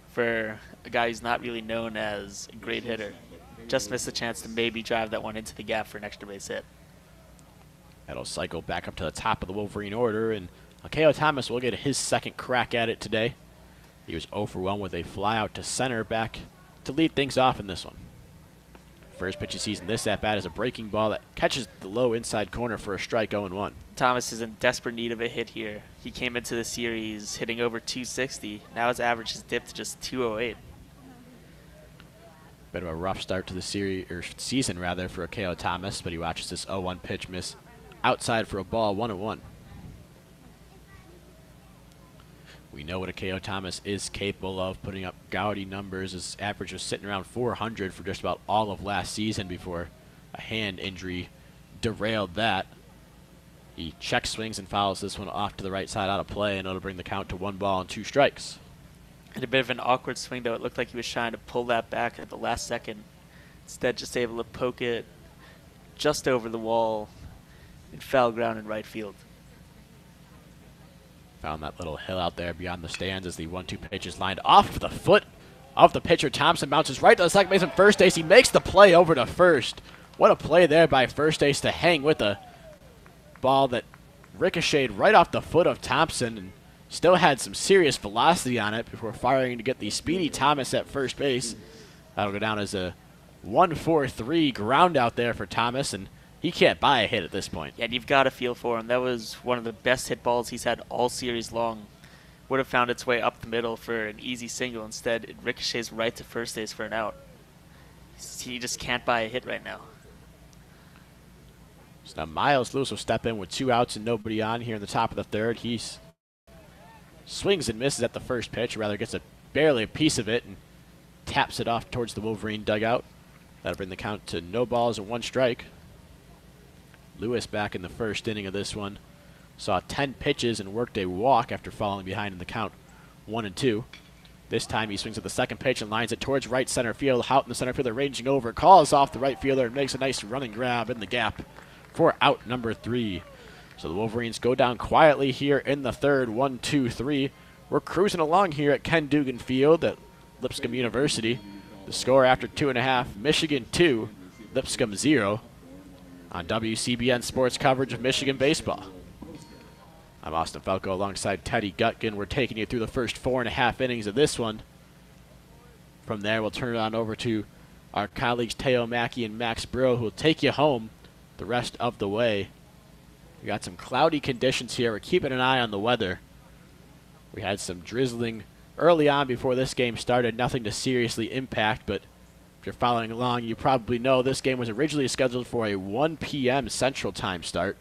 for a guy who's not really known as a great hitter. Just missed the chance to maybe drive that one into the gap for an extra base hit. That'll cycle back up to the top of the Wolverine order, and Akeo Thomas will get his second crack at it today. He was 0 for 1 with a fly out to center back to lead things off in this one. First pitch of season, this at bat is a breaking ball that catches the low inside corner for a strike, 0-1. Thomas is in desperate need of a hit here. He came into the series hitting over 260. Now his average has dipped to just 208. Bit of a rough start to the season for Akeo Thomas, but he watches this 0-1 pitch miss outside for a ball, 1-1. We know what Akeo Thomas is capable of, putting up gaudy numbers. His average was sitting around 400 for just about all of last season before a hand injury derailed that. He check swings and fouls this one off to the right side out of play, and it'll bring the count to 1 ball and 2 strikes. And a bit of an awkward swing, though. It looked like he was trying to pull that back at the last second. Instead, just able to poke it just over the wall in foul ground in right field. Found that little hill out there beyond the stands as the 1-2 pitch is lined off the foot of the pitcher. Thompson bounces right to the second baseman, first base. He makes the play over to first. What a play there by first base to hang with a ball that ricocheted right off the foot of Thompson and Still had some serious velocity on it before firing to get the speedy Thomas at first base. That'll go down as a 1-4-3 ground out there for Thomas, and he can't buy a hit at this point. Yeah, and you've got to feel for him. That was one of the best hit balls he's had all series long. Would have found its way up the middle for an easy single. Instead, it ricochets right to first base for an out. He just can't buy a hit right now. So now Miles Lewis will step in with 2 outs and nobody on here in the top of the third. He swings and misses at the first pitch, or rather gets barely a piece of it and taps it off towards the Wolverine dugout. That'll bring the count to no balls and 1 strike. Lewis back in the first inning of this one. Saw 10 pitches and worked a walk after falling behind in the count 1-2. This time he swings at the second pitch and lines it towards right center field. Houghton, the center fielder, ranging over, calls off the right fielder and makes a nice running grab in the gap for out number 3. So the Wolverines go down quietly here in the third, 1-2-3. We're cruising along here at Ken Dugan Field at Lipscomb University. The score after 2.5, Michigan 2, Lipscomb 0 on WCBN Sports coverage of Michigan baseball. I'm Austin Falco alongside Teddy Gutkin. We're taking you through the first 4.5 innings of this one. From there, we'll turn it on over to our colleagues Teo Mackey and Max Brill, who will take you home the rest of the way. We got some cloudy conditions here. We're keeping an eye on the weather. We had some drizzling early on before this game started. Nothing to seriously impact, but if you're following along, you probably know this game was originally scheduled for a 1 p.m. Central Time start.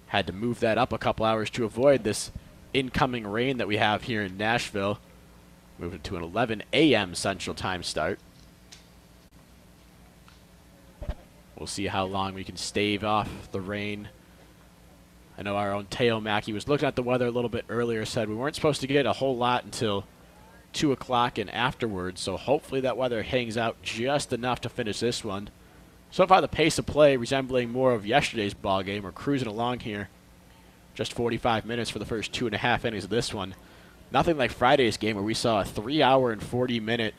Had to move that up a couple hours to avoid this incoming rain that we have here in Nashville. Moved it to an 11 a.m. Central Time start. We'll see how long we can stave off the rain. I know our own Teo Mackey was looking at the weather a little bit earlier, said we weren't supposed to get a whole lot until 2 o'clock and afterwards, so hopefully that weather hangs out just enough to finish this one. So far, the pace of play resembling more of yesterday's ball game. We're cruising along here. Just 45 minutes for the first 2.5 innings of this one. Nothing like Friday's game where we saw a 3-hour and 40-minute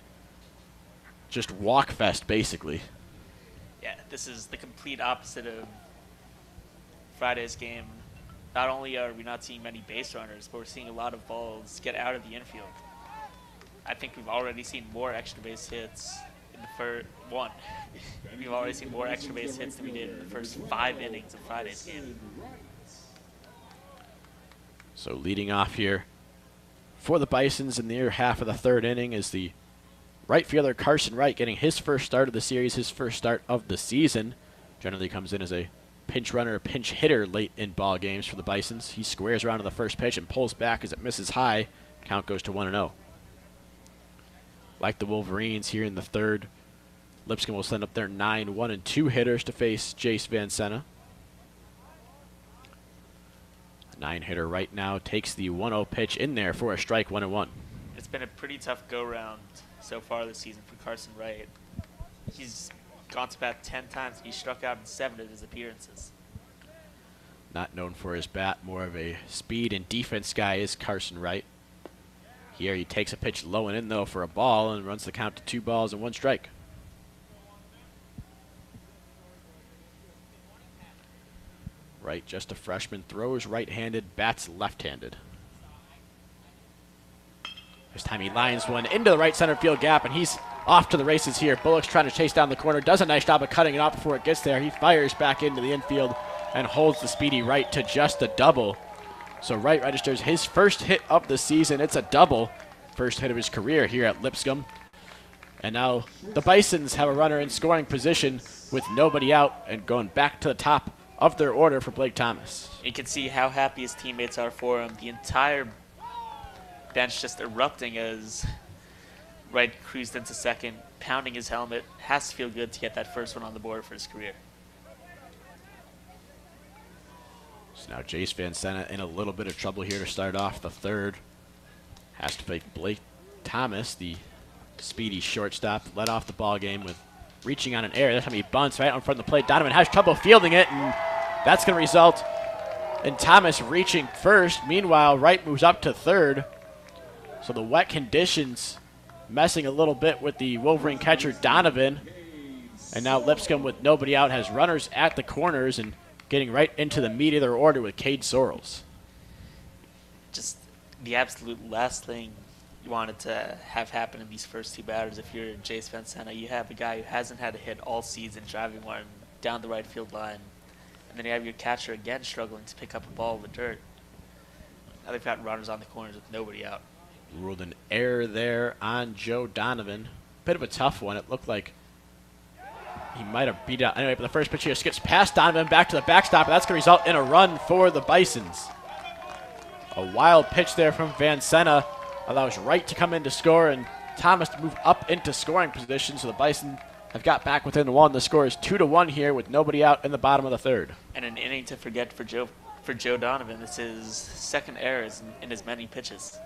just walk fest, basically. Yeah, this is the complete opposite of Friday's game. Not only are we not seeing many base runners, but we're seeing a lot of balls get out of the infield. I think we've already seen more extra base hits in the first one. We've already seen more extra base hits than we did in the first 5 innings of Friday's game. So leading off here for the Bisons in the near half of the third inning is the right fielder Carson Wright, getting his first start of the series, his first start of the season. Generally comes in as a pinch runner, pinch hitter late in ball games for the Bisons. He squares around to the first pitch and pulls back as it misses high. Count goes to 1-0. Like the Wolverines here in the third, Lipscomb will send up their 9 1-2 hitters to face Jace Van Senna. A 9-hitter right now takes the 1-0 pitch in there for a strike, 1-1. It's been a pretty tough go-round so far this season for Carson Wright. He's gone to bat 10 times. He struck out in 7 of his appearances. Not known for his bat, more of a speed and defense guy is Carson Wright. Here he takes a pitch low and in, though, for a ball and runs the count to 2 balls and 1 strike. Wright, just a freshman, throws right-handed, bats left-handed. This time he lines one into the right center field gap, and he's off to the races here. Bullock's trying to chase down the corner, does a nice job of cutting it off before it gets there. He fires back into the infield and holds the speedy Wright to just a double. So Wright registers his first hit of the season. It's a double. First hit of his career here at Lipscomb. And now the Bisons have a runner in scoring position with nobody out and going back to the top of their order for Blake Thomas. You can see how happy his teammates are for him. The entire bench just erupting as Wright cruised into second, pounding his helmet. Has to feel good to get that first one on the board for his career. So now Jace Van Senna in a little bit of trouble here to start off the third. Has to fake Blake Thomas, the speedy shortstop, led off the ball game with reaching on an error. This time he bunts right in front of the plate. Donovan has trouble fielding it, and that's going to result in Thomas reaching first. Meanwhile, Wright moves up to third. So the wet conditions messing a little bit with the Wolverine catcher Donovan. And now Lipscomb, with nobody out, has runners at the corners and getting right into the meat of their order with Cade Sorrells. Just the absolute last thing you wanted to have happen in these first two batters, if you're Jace Vancena, you have a guy who hasn't had a hit all season driving one down the right field line. And then you have your catcher again struggling to pick up a ball in the dirt. Now they've got runners on the corners with nobody out. Ruled an error there on Joe Donovan. Bit of a tough one. It looked like he might have beat out. Anyway, but the first pitch here skips past Donovan back to the backstop, and that's going to result in a run for the Bisons. A wild pitch there from Vancena allows Wright to come in to score and Thomas to move up into scoring position, so the Bison have got back within one. The score is 2-1 here with nobody out in the bottom of the third. And an inning to forget for Joe Donovan. This is second error in as many pitches.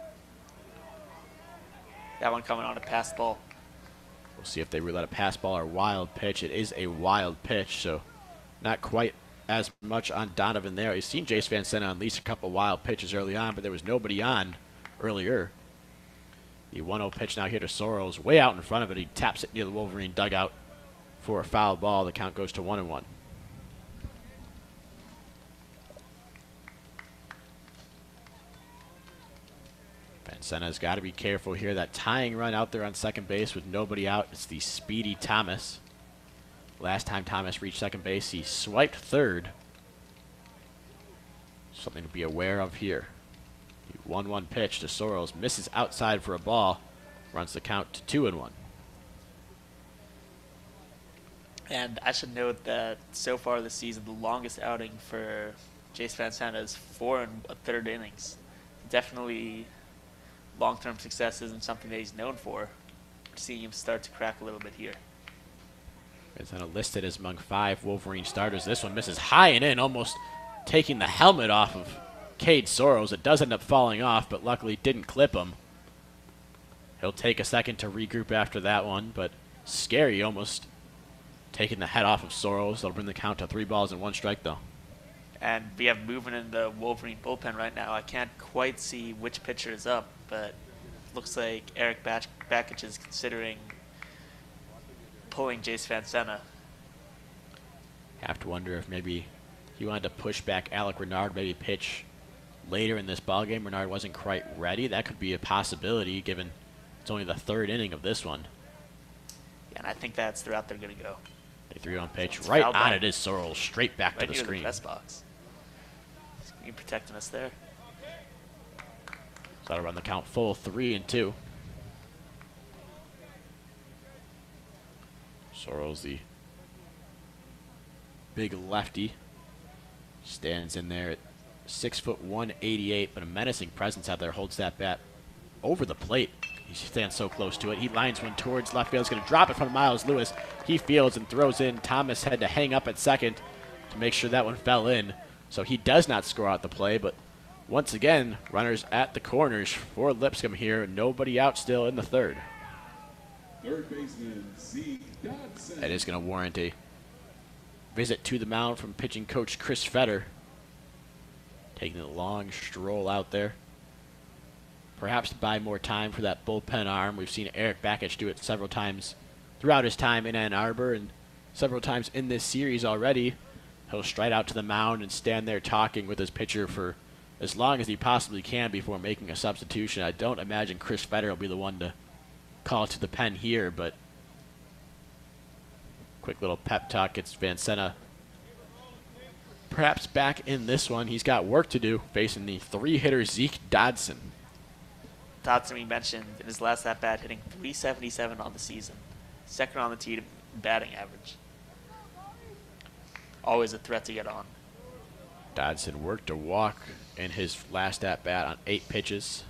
That one coming on a pass ball. We'll see if they rule out a pass ball or wild pitch. It is a wild pitch, so not quite as much on Donovan there. He's seen Jace Vancena on at least a couple wild pitches early on, but there was nobody on earlier. The 1-0 pitch now here to Sorrells, way out in front of it. He taps it near the Wolverine dugout for a foul ball. The count goes to 1-1. Vancena's got to be careful here. That tying run out there on second base with nobody out. It's the speedy Thomas. Last time Thomas reached second base, he swiped third. Something to be aware of here. The 1-1 pitch to Sorrells misses outside for a ball. Runs the count to 2-1. And I should note that so far this season, the longest outing for Jace Vancena is 4 1/3 innings. Definitely long-term success isn't something that he's known for. We're seeing him start to crack a little bit here. Vancena listed as among 5 Wolverine starters. This one misses high and in, almost taking the helmet off of Cade Sorrells. It does end up falling off, but luckily didn't clip him. He'll take a second to regroup after that one, but scary, almost taking the head off of Sorrells. That'll bring the count to 3 balls and 1 strike, though. And we have movement in the Wolverine bullpen right now. I can't quite see which pitcher is up, but looks like Eric Bakich is considering pulling Jace Vancena. Have to wonder if maybe he wanted to push back Alec Renard, maybe pitch later in this ballgame. Renard wasn't quite ready. That could be a possibility, given it's only the 3rd inning of this one. Yeah, and I think that's the route they're going to go. The 3-1 pitch. It's Right fouled on back. it is Sorrells, straight back to the Near screen. press box. He's protecting us there. So that'll run the count full 3-2. Sorrells, the big lefty, stands in there at 6'1", 188, but a menacing presence out there. Holds that bat over the plate. He stands so close to it. He lines one towards left field. He's going to drop it from Miles Lewis. He fields and throws in. Thomas had to hang up at second to make sure that one fell in. So he does not score out the play, but once again, runners at the corners for Lipscomb here. Nobody out still in the 3rd. Third baseman, Zeke Dodson. That is going to warrant a visit to the mound from pitching coach Chris Fetter. Taking a long stroll out there. Perhaps to buy more time for that bullpen arm. We've seen Eric Bakich do it several times throughout his time in Ann Arbor and several times in this series already. He'll stride out to the mound and stand there talking with his pitcher for as long as he possibly can before making a substitution. I don't imagine Chris Fetter will be the one to call it to the pen here, but quick little pep talk gets Vancena perhaps back in this one. He's got work to do facing the 3-hitter Zeke Dodson. Dodson, we mentioned, in his last at-bat, hitting .377 on the season. 2nd on the team in batting average. Always a threat to get on. Dodson worked a walk in his last at-bat on 8 pitches.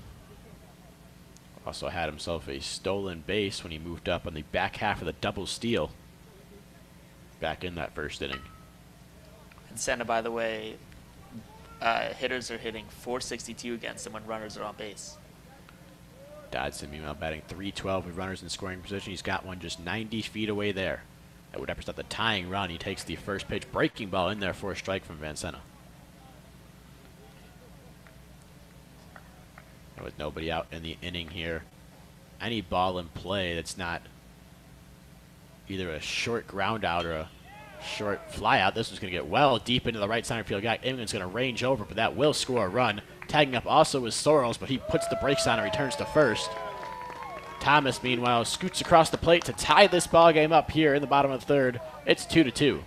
Also had himself a stolen base when he moved up on the back half of the double steal back in that 1st inning. And Senna, by the way, hitters are hitting .462 against him when runners are on base. Dodson, meanwhile, batting .312 with runners in scoring position. He's got one just 90 feet away there. That would represent the tying run. He takes the first pitch, breaking ball in there for a strike from Vancena. And with nobody out in the inning here, any ball in play that's not either a short ground out or a Short fly out. This was going to get well deep into the right center field. Guy Immon's going to range over, but that will score a run. Tagging up also is Sorrells, but he puts the brakes on and returns to first. Thomas, meanwhile, scoots across the plate to tie this ball game up here in the bottom of the third. It's 2-2.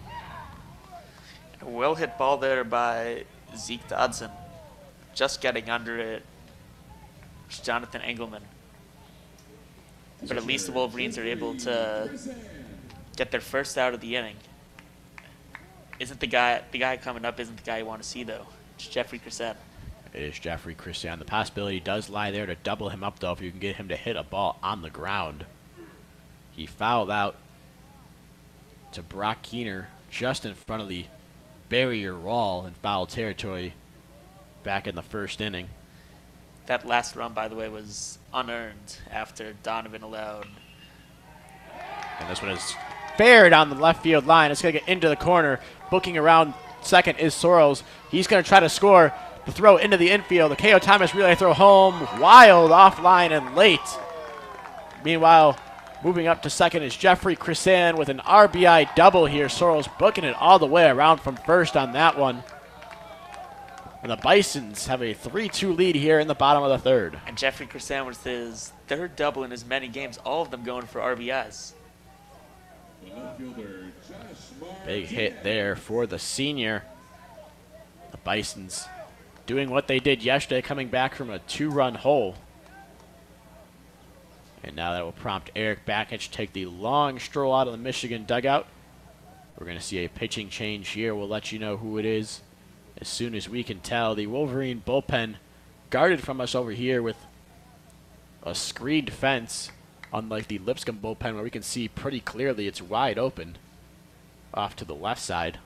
A well-hit ball there by Zeke Dodson. Just getting under it. It's Jonathan Engelman. But at least the Wolverines are able to get their first out of the inning. Isn't the guy coming up isn't the guy you want to see, though. It's Jeffrey Crescent. It is Jeffrey Christian. The possibility does lie there to double him up, though, if you can get him to hit a ball on the ground. He fouled out to Brock Keener just in front of the barrier wall in foul territory back in the first inning. That last run, by the way, was unearned after Donovan allowed. And this one is fair down the left field line. It's going to get into the corner. Booking around second is Sorrells. He's going to try to score. The throw into the infield. The K.O. Thomas relay throw home. Wild offline and late. Meanwhile, moving up to second is Jeffrey Crescent with an RBI double here. Sorrells booking it all the way around from first on that one. And the Bisons have a 3-2 lead here in the bottom of the third. And Jeffrey Crescent was his third double in as many games, all of them going for RBIs. Big hit there for the senior. The Bisons doing what they did yesterday, coming back from a 2-run hole. And now that will prompt Eric Bakich to take the long stroll out of the Michigan dugout. We're going to see a pitching change here. We'll let you know who it is as soon as we can tell. The Wolverine bullpen guarded from us over here with a screened fence, unlike the Lipscomb bullpen where we can see pretty clearly it's wide open off to the left side.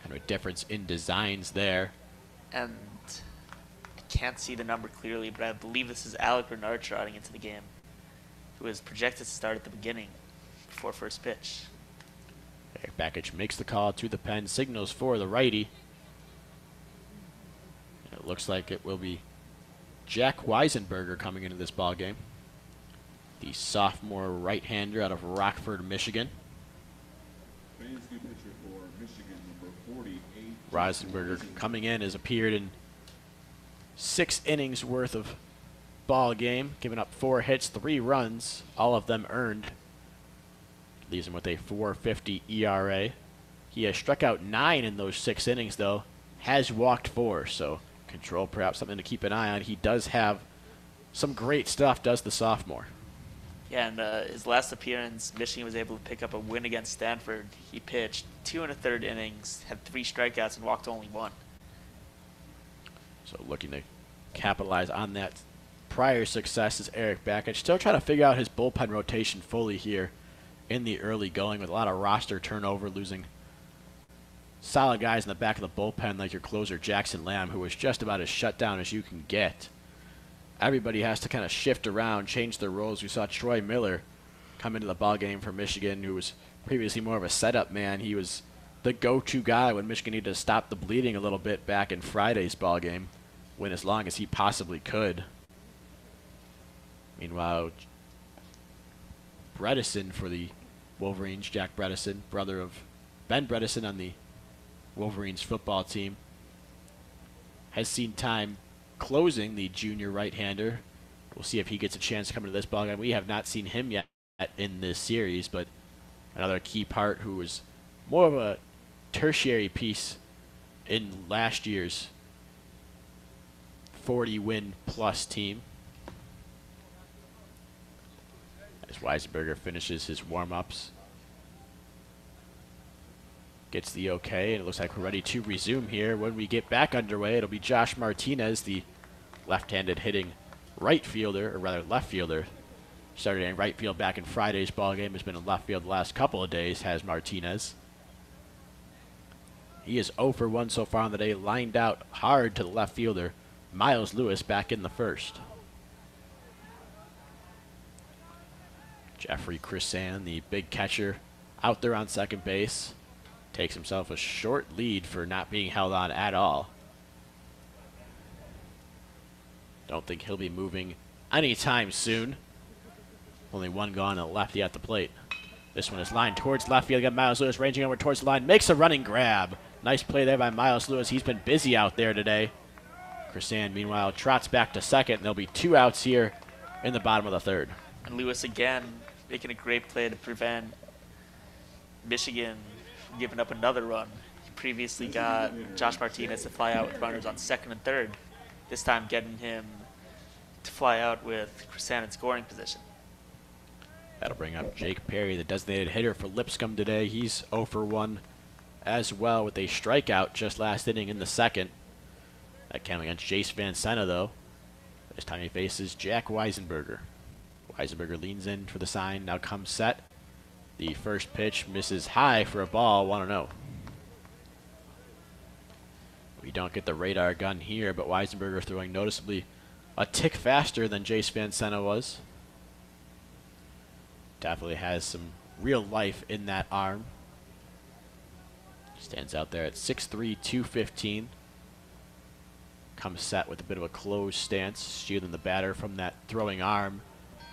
Kind of a difference in designs there. And I can't see the number clearly, but I believe this is Alec Bernard trotting into the game, who is projected to start at the beginning before first pitch. Eric Bakich makes the call to the pen, signals for the righty. And it looks like it will be Jack Weisenberger coming into this ball game, the sophomore right-hander out of Rockford, Michigan. Weisenberger coming in has appeared in 6 innings worth of ball game, giving up 4 hits, 3 runs, all of them earned. Leaves him with a 4.50 ERA. He has struck out 9 in those 6 innings, though. Has walked 4, so control perhaps something to keep an eye on. He does have some great stuff, does the sophomore. Yeah, and his last appearance, Michigan was able to pick up a win against Stanford. He pitched 2 1/3 innings, had 3 strikeouts, and walked only 1. So looking to capitalize on that prior success is Eric Bakich. Still trying to figure out his bullpen rotation fully here in the early going, with a lot of roster turnover, losing solid guys in the back of the bullpen like your closer Jackson Lamb, who was just about as shut down as you can get. Everybody has to kind of shift around, change their roles. We saw Troy Miller come into the ballgame for Michigan, who was previously more of a setup man. He was the go-to guy when Michigan needed to stop the bleeding a little bit back in Friday's ballgame, win as long as he possibly could. Meanwhile, Bredesen for the Wolverines, Jack Bredesen, brother of Ben Bredesen on the Wolverines football team, has seen time closing the junior right-hander. We'll see if he gets a chance to come into this ballgame. We have not seen him yet in this series, but another key part who was more of a tertiary piece in last year's 40-win-plus team. As Weisenberger finishes his warm-ups, gets the okay, and it looks like we're ready to resume here. When we get back underway, it'll be Josh Martinez, the left-handed hitting right fielder, or rather left fielder. Started in right field back in Friday's ball game. Has been in left field the last couple of days, has Martinez. He is 0 for 1 so far on the day, lined out hard to the left fielder. Miles Lewis back in the first. Jeffrey Crescent, the big catcher, out there on second base. Takes himself a short lead for not being held on at all. Don't think he'll be moving anytime soon. Only one gone and a lefty at the plate. This one is lined towards left field. Got Miles Lewis ranging over towards the line. Makes a running grab. Nice play there by Miles Lewis. He's been busy out there today. Chrisan, meanwhile, trots back to second. And there'll be 2 outs here in the bottom of the third. And Lewis again making a great play to prevent Michigan from giving up another run. He previously got Josh Martinez to fly out with runners on second and third. This time getting him to fly out with Chrisan in scoring position. That'll bring up Jake Perry, the designated hitter for Lipscomb today. He's 0 for 1 as well with a strikeout just last inning in the second. That came against Jace Van Senna, though. This time he faces Jack Weisenberger. Weisenberger leans in for the sign, now comes set. The first pitch misses high for a ball, 1-0. We don't get the radar gun here, but Weisenberger throwing noticeably a tick faster than Jace Van Senna was. Definitely has some real life in that arm. Stands out there at 6'3", 215. Comes set with a bit of a closed stance, shielding the batter from that throwing arm.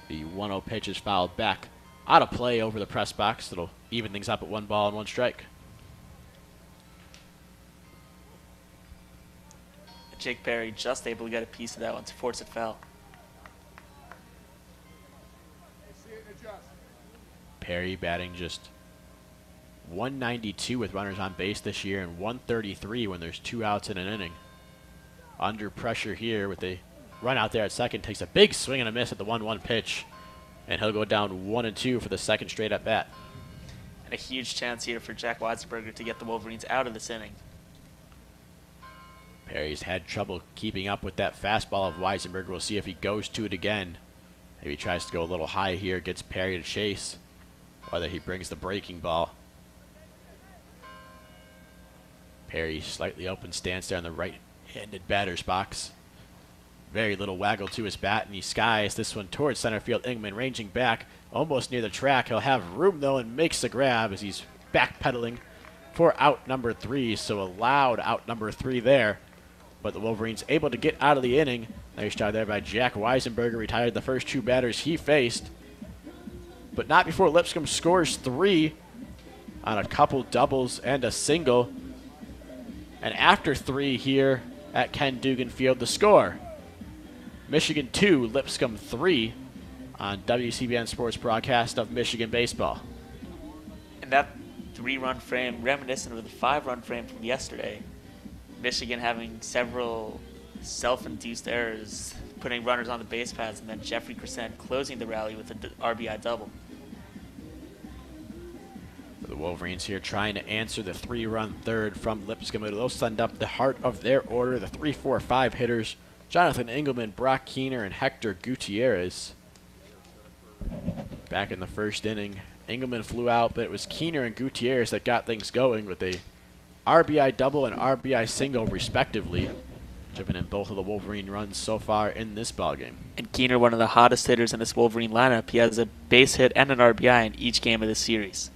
The 1-0 pitch is fouled back out of play over the press box. It'll even things up at 1 ball and 1 strike. Jake Perry just able to get a piece of that one to force it foul. Perry batting just 192 with runners on base this year and 133 when there's 2 outs in an inning. Under pressure here with a run out there at second. Takes a big swing and a miss at the 1-1 pitch. And he'll go down 1-2 for the second straight at bat. And a huge chance here for Jack Weisenberger to get the Wolverines out of this inning. Perry's had trouble keeping up with that fastball of Weisenberger. We'll see if he goes to it again. Maybe tries to go a little high here, gets Perry to chase. Whether he brings the breaking ball. Perry slightly open stance there on the right-handed batter's box. Very little waggle to his bat, and he skies this one towards center field. Ingman ranging back almost near the track. He'll have room, though, and makes the grab as he's backpedaling for out number 3. So a loud out number 3 there. But the Wolverines able to get out of the inning. Nice job there by Jack Weisenberger. Retired the first 2 batters he faced. But not before Lipscomb scores 3 on a couple doubles and a single. And after 3 here at Ken Dugan Field, the score. Michigan 2, Lipscomb 3 on WCBN Sports broadcast of Michigan baseball. And that 3-run frame reminiscent of the 5-run frame from yesterday. Michigan having several self-induced errors, putting runners on the base paths, and then Jeffrey Chrisan closing the rally with an RBI double. The Wolverines here trying to answer the 3-run third from Lipscomb. They'll send up the heart of their order, the 3, 4, 5 hitters. Jonathan Engelman, Brock Keener, and Hector Gutierrez. Back in the first inning, Engelman flew out, but it was Keener and Gutierrez that got things going with a RBI double and RBI single, respectively, which have been in both of the Wolverine runs so far in this ballgame. And Keener, one of the hottest hitters in this Wolverine lineup. He has a base hit and an RBI in each game of this series.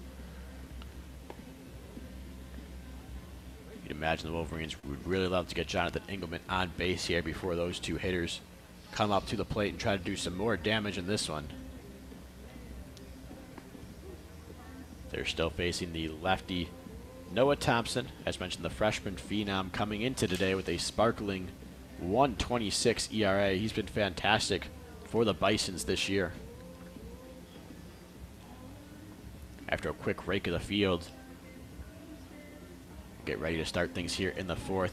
You'd imagine the Wolverines would really love to get Jonathan Engelman on base here before those 2 hitters come up to the plate and try to do some more damage in this one. They're still facing the lefty Noah Thompson. As mentioned, the freshman phenom coming into today with a sparkling 1.26 ERA. He's been fantastic for the Bisons this year. After a quick rake of the field, get ready to start things here in the 4th.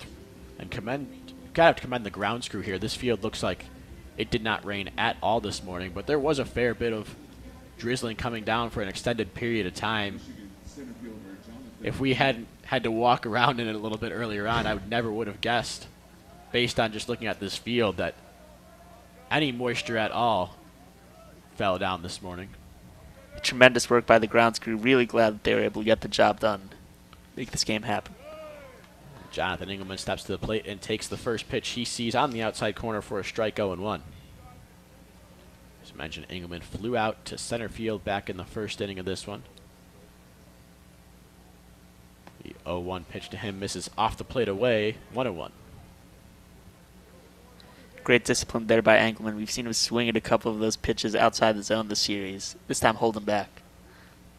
And gotta have to commend the grounds crew here. This field looks like it did not rain at all this morning, but there was a fair bit of drizzling coming down for an extended period of time. If we hadn't had to walk around in it a little bit earlier on, I never would have guessed, based on just looking at this field, that any moisture at all fell down this morning. Tremendous work by the grounds crew. Really glad that they were able to get the job done, make this game happen. Jonathan Engelman steps to the plate and takes the first pitch he sees on the outside corner for a strike, 0-1. As mentioned, Engelman flew out to center field back in the first inning of this one. The 0-1 pitch to him misses off the plate away, 1-1. Great discipline there by Engelman. We've seen him swing at a couple of those pitches outside the zone this series. This time holding back.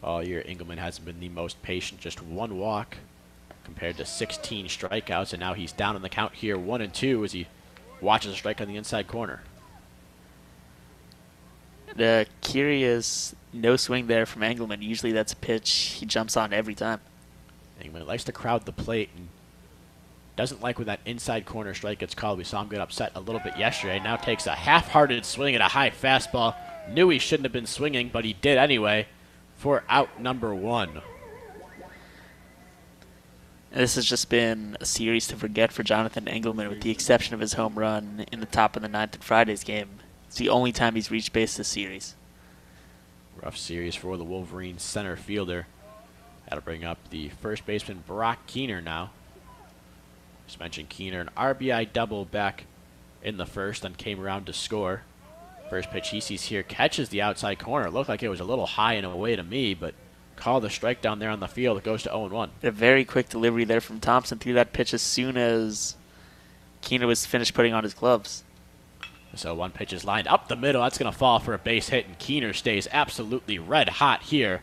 All year, Engelman hasn't been the most patient, just one walk compared to 16 strikeouts, and now he's down on the count here, 1-2, as he watches a strike on the inside corner. The curious no swing there from Engelman. Usually that's a pitch he jumps on every time. Engelman likes to crowd the plate and doesn't like when that inside corner strike gets called. We saw him get upset a little bit yesterday. Now takes a half-hearted swing at a high fastball. Knew he shouldn't have been swinging, but he did anyway for out number 1. And this has just been a series to forget for Jonathan Engelman, with the exception of his home run in the top of the 9th in Friday's game. It's the only time he's reached base this series. Rough series for the Wolverines center fielder. That'll bring up the first baseman, Brock Keener, now. Just mentioned Keener, an RBI double back in the first, then came around to score. First pitch he sees here catches the outside corner. It looked like it was a little high and away to me, but called a strike down there on the field. It goes to 0-1. A very quick delivery there from Thompson. Threw that pitch as soon as Keener was finished putting on his gloves. So one pitch is lined up the middle. That's going to fall for a base hit, and Keener stays absolutely red hot here.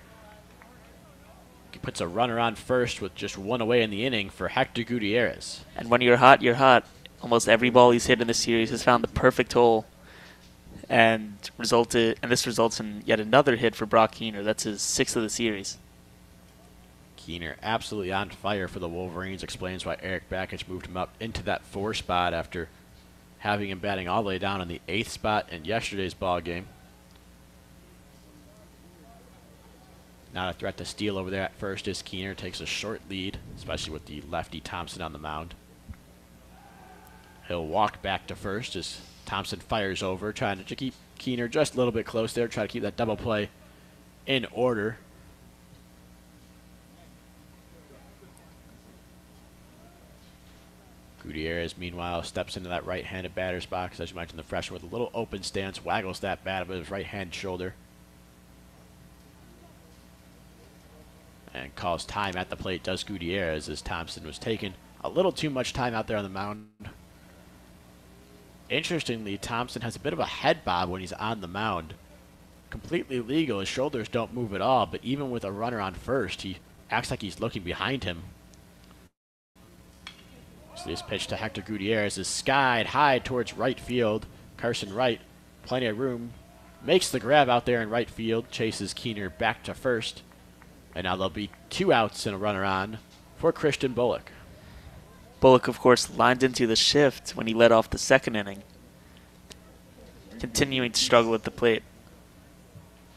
He puts a runner on first with just one away in the inning for Hector Gutierrez. And when you're hot, you're hot. Almost every ball he's hit in this series has found the perfect hole, and this results in yet another hit for Brock Keener. That's his 6th of the series. Keener absolutely on fire for the Wolverines. Explains why Eric Bakich moved him up into that 4 spot after having him batting all the way down in the 8th spot in yesterday's ball game. Not a threat to steal over there at first as Keener takes a short lead, especially with the lefty Thompson on the mound. He'll walk back to first as Thompson fires over, trying to keep Keener just a little bit close there, try to keep that double play in order. Gutierrez, meanwhile, steps into that right-handed batter's box. As you mentioned, the freshman with a little open stance, waggles that bat with his right-hand shoulder. And calls time at the plate, does Gutierrez, as Thompson was taking a little too much time out there on the mound. Interestingly, Thompson has a bit of a head bob when he's on the mound. Completely legal, his shoulders don't move at all, but even with a runner on first, he acts like he's looking behind him. So this pitch to Hector Gutierrez is skied high towards right field. Carson Wright, plenty of room, makes the grab out there in right field, chases Keener back to first. And now there'll be 2 outs and a runner on for Christian Bullock. Bullock, of course, lined into the shift when he led off the 2nd inning, continuing to struggle at the plate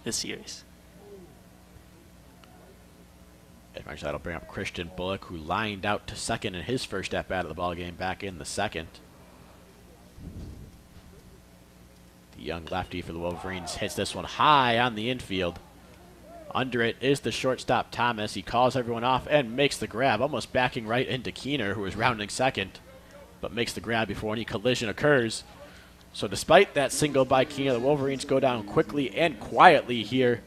this series. Eventually that'll bring up Christian Bullock, who lined out to second in his first at-bat of the ballgame back in the 2nd. The young lefty for the Wolverines hits this one high on the infield. Under it is the shortstop Thomas. He calls everyone off and makes the grab, almost backing right into Keener, who is rounding second, but makes the grab before any collision occurs. So despite that single by Keener, the Wolverines go down quickly and quietly here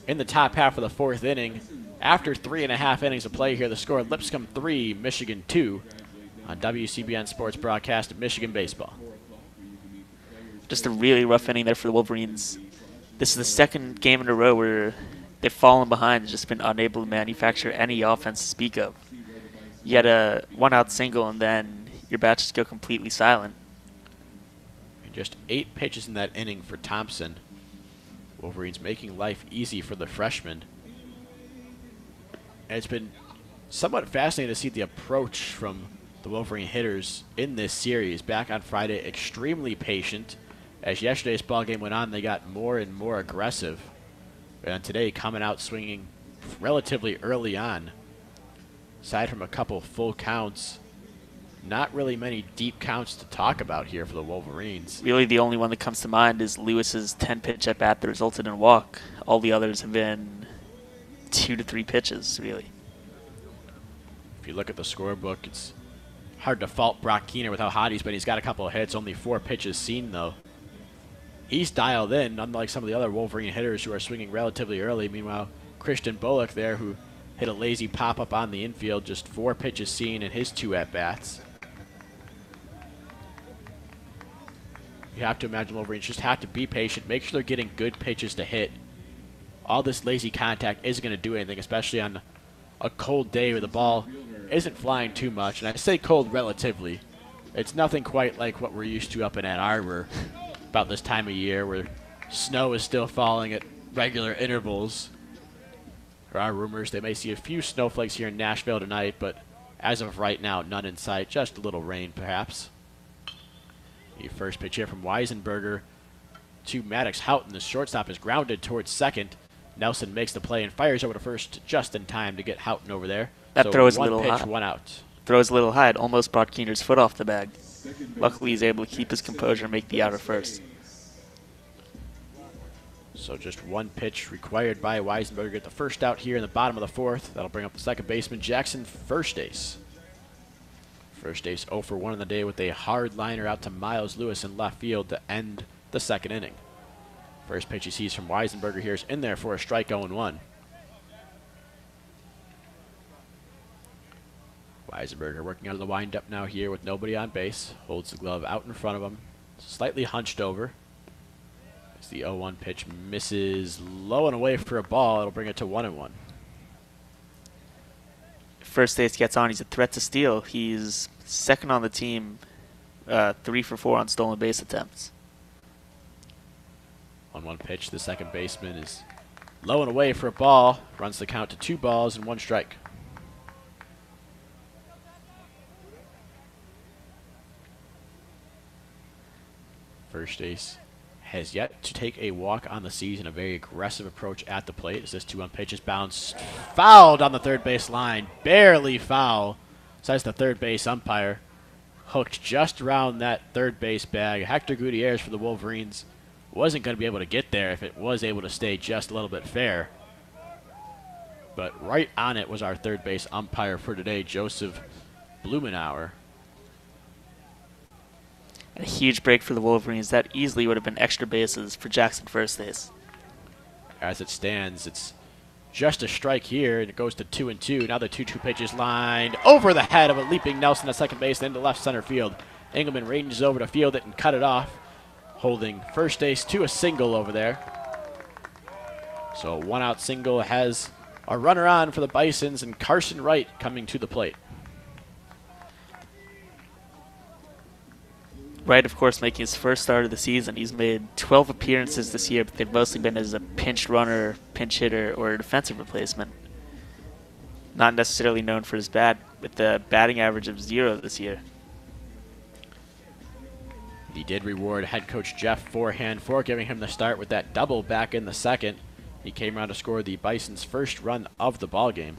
in the top half of the 4th inning. After 3.5 innings of play here, the score: Lipscomb 3, Michigan 2 on WCBN Sports broadcast of Michigan Baseball. Just a really rough inning there for the Wolverines. This is the 2nd game in a row where they've fallen behind and just been unable to manufacture any offense to speak of. You had a 1-out single, and then your bats just go completely silent. Just 8 pitches in that inning for Thompson. Wolverines making life easy for the freshman. And it's been somewhat fascinating to see the approach from the Wolverine hitters in this series. Back on Friday, extremely patient. As yesterday's ball game went on, they got more and more aggressive. And today, coming out swinging relatively early on. Aside from a couple full counts, not really many deep counts to talk about here for the Wolverines. Really, the only one that comes to mind is Lewis's 10-pitch at-bat that resulted in a walk. All the others have been 2 to 3 pitches, really. If you look at the scorebook, it's hard to fault Brock Keener with how hot he's been. He's got a couple of hits, only 4 pitches seen, though. He's dialed in, unlike some of the other Wolverine hitters who are swinging relatively early. Meanwhile, Christian Bullock there, who hit a lazy pop-up on the infield, just 4 pitches seen in his 2 at-bats. You have to imagine Wolverines just have to be patient, make sure they're getting good pitches to hit all this lazy contact isn't going to do anything, especially on a cold day where the ball isn't flying too much. And I say cold relatively. It's nothing quite like what we're used to up in Ann Arbor about this time of year where snow is still falling at regular intervals. There are rumors they may see a few snowflakes here in Nashville tonight, but as of right now, none in sight. Just a little rain, perhaps. The first pitch here from Weisenberger to Maddox Houghton. The shortstop is grounded towards second. Nelson makes the play and fires over to first just in time to get Houghton over there. That throw is a little high. One pitch, high. one out. Throws a little high. It almost brought Keener's foot off the bag. Luckily, he's able to keep his composure and make the out at first. So just one pitch required by Weisenberger. Get the first out here in the bottom of the fourth. That'll bring up the second baseman, Jackson first ace. First ace 0 for 1 in the day with a hard liner out to Miles Lewis in left field to end the second inning. First pitch he sees from Weisenberger here is in there for a strike 0-1. Weisenberger working out of the windup now here with nobody on base. Holds the glove out in front of him. Slightly hunched over. As the 0-1 pitch misses low and away for a ball. It'll bring it to 1-1. First ace gets on. He's a threat to steal. He's second on the team, 3 for 4 on stolen base attempts. 1-1 pitch. The second baseman is low and away for a ball. Runs the count to 2 balls and 1 strike. First ace has yet to take a walk on the season. A very aggressive approach at the plate as this 2-1 pitch is bounced fouled on the third base line. Barely foul. Says the third base umpire. Hooked just around that third base bag. Hector Gutierrez for the Wolverines wasn't going to be able to get there if it was able to stay just a little bit fair. But right on it was our third base umpire for today, Joseph Blumenauer. A huge break for the Wolverines. That easily would have been extra bases for Jackson first ace. As it stands, it's just a strike here, and it goes to 2-2. Now the 2-2 pitch is lined over the head of a leaping Nelson at second base, then to left center field. Engelman ranges over to field it and cut it off, holding first ace to a single over there. So a one-out single has a runner on for the Bisons, and Carson Wright coming to the plate. Wright, of course, making his first start of the season. He's made 12 appearances this year, but they've mostly been as a pinch runner, pinch hitter, or a defensive replacement. Not necessarily known for his bat, with a batting average of 0 this year. He did reward head coach Jeff Forehand for giving him the start with that double back in the second. He came around to score the Bisons' first run of the ball game.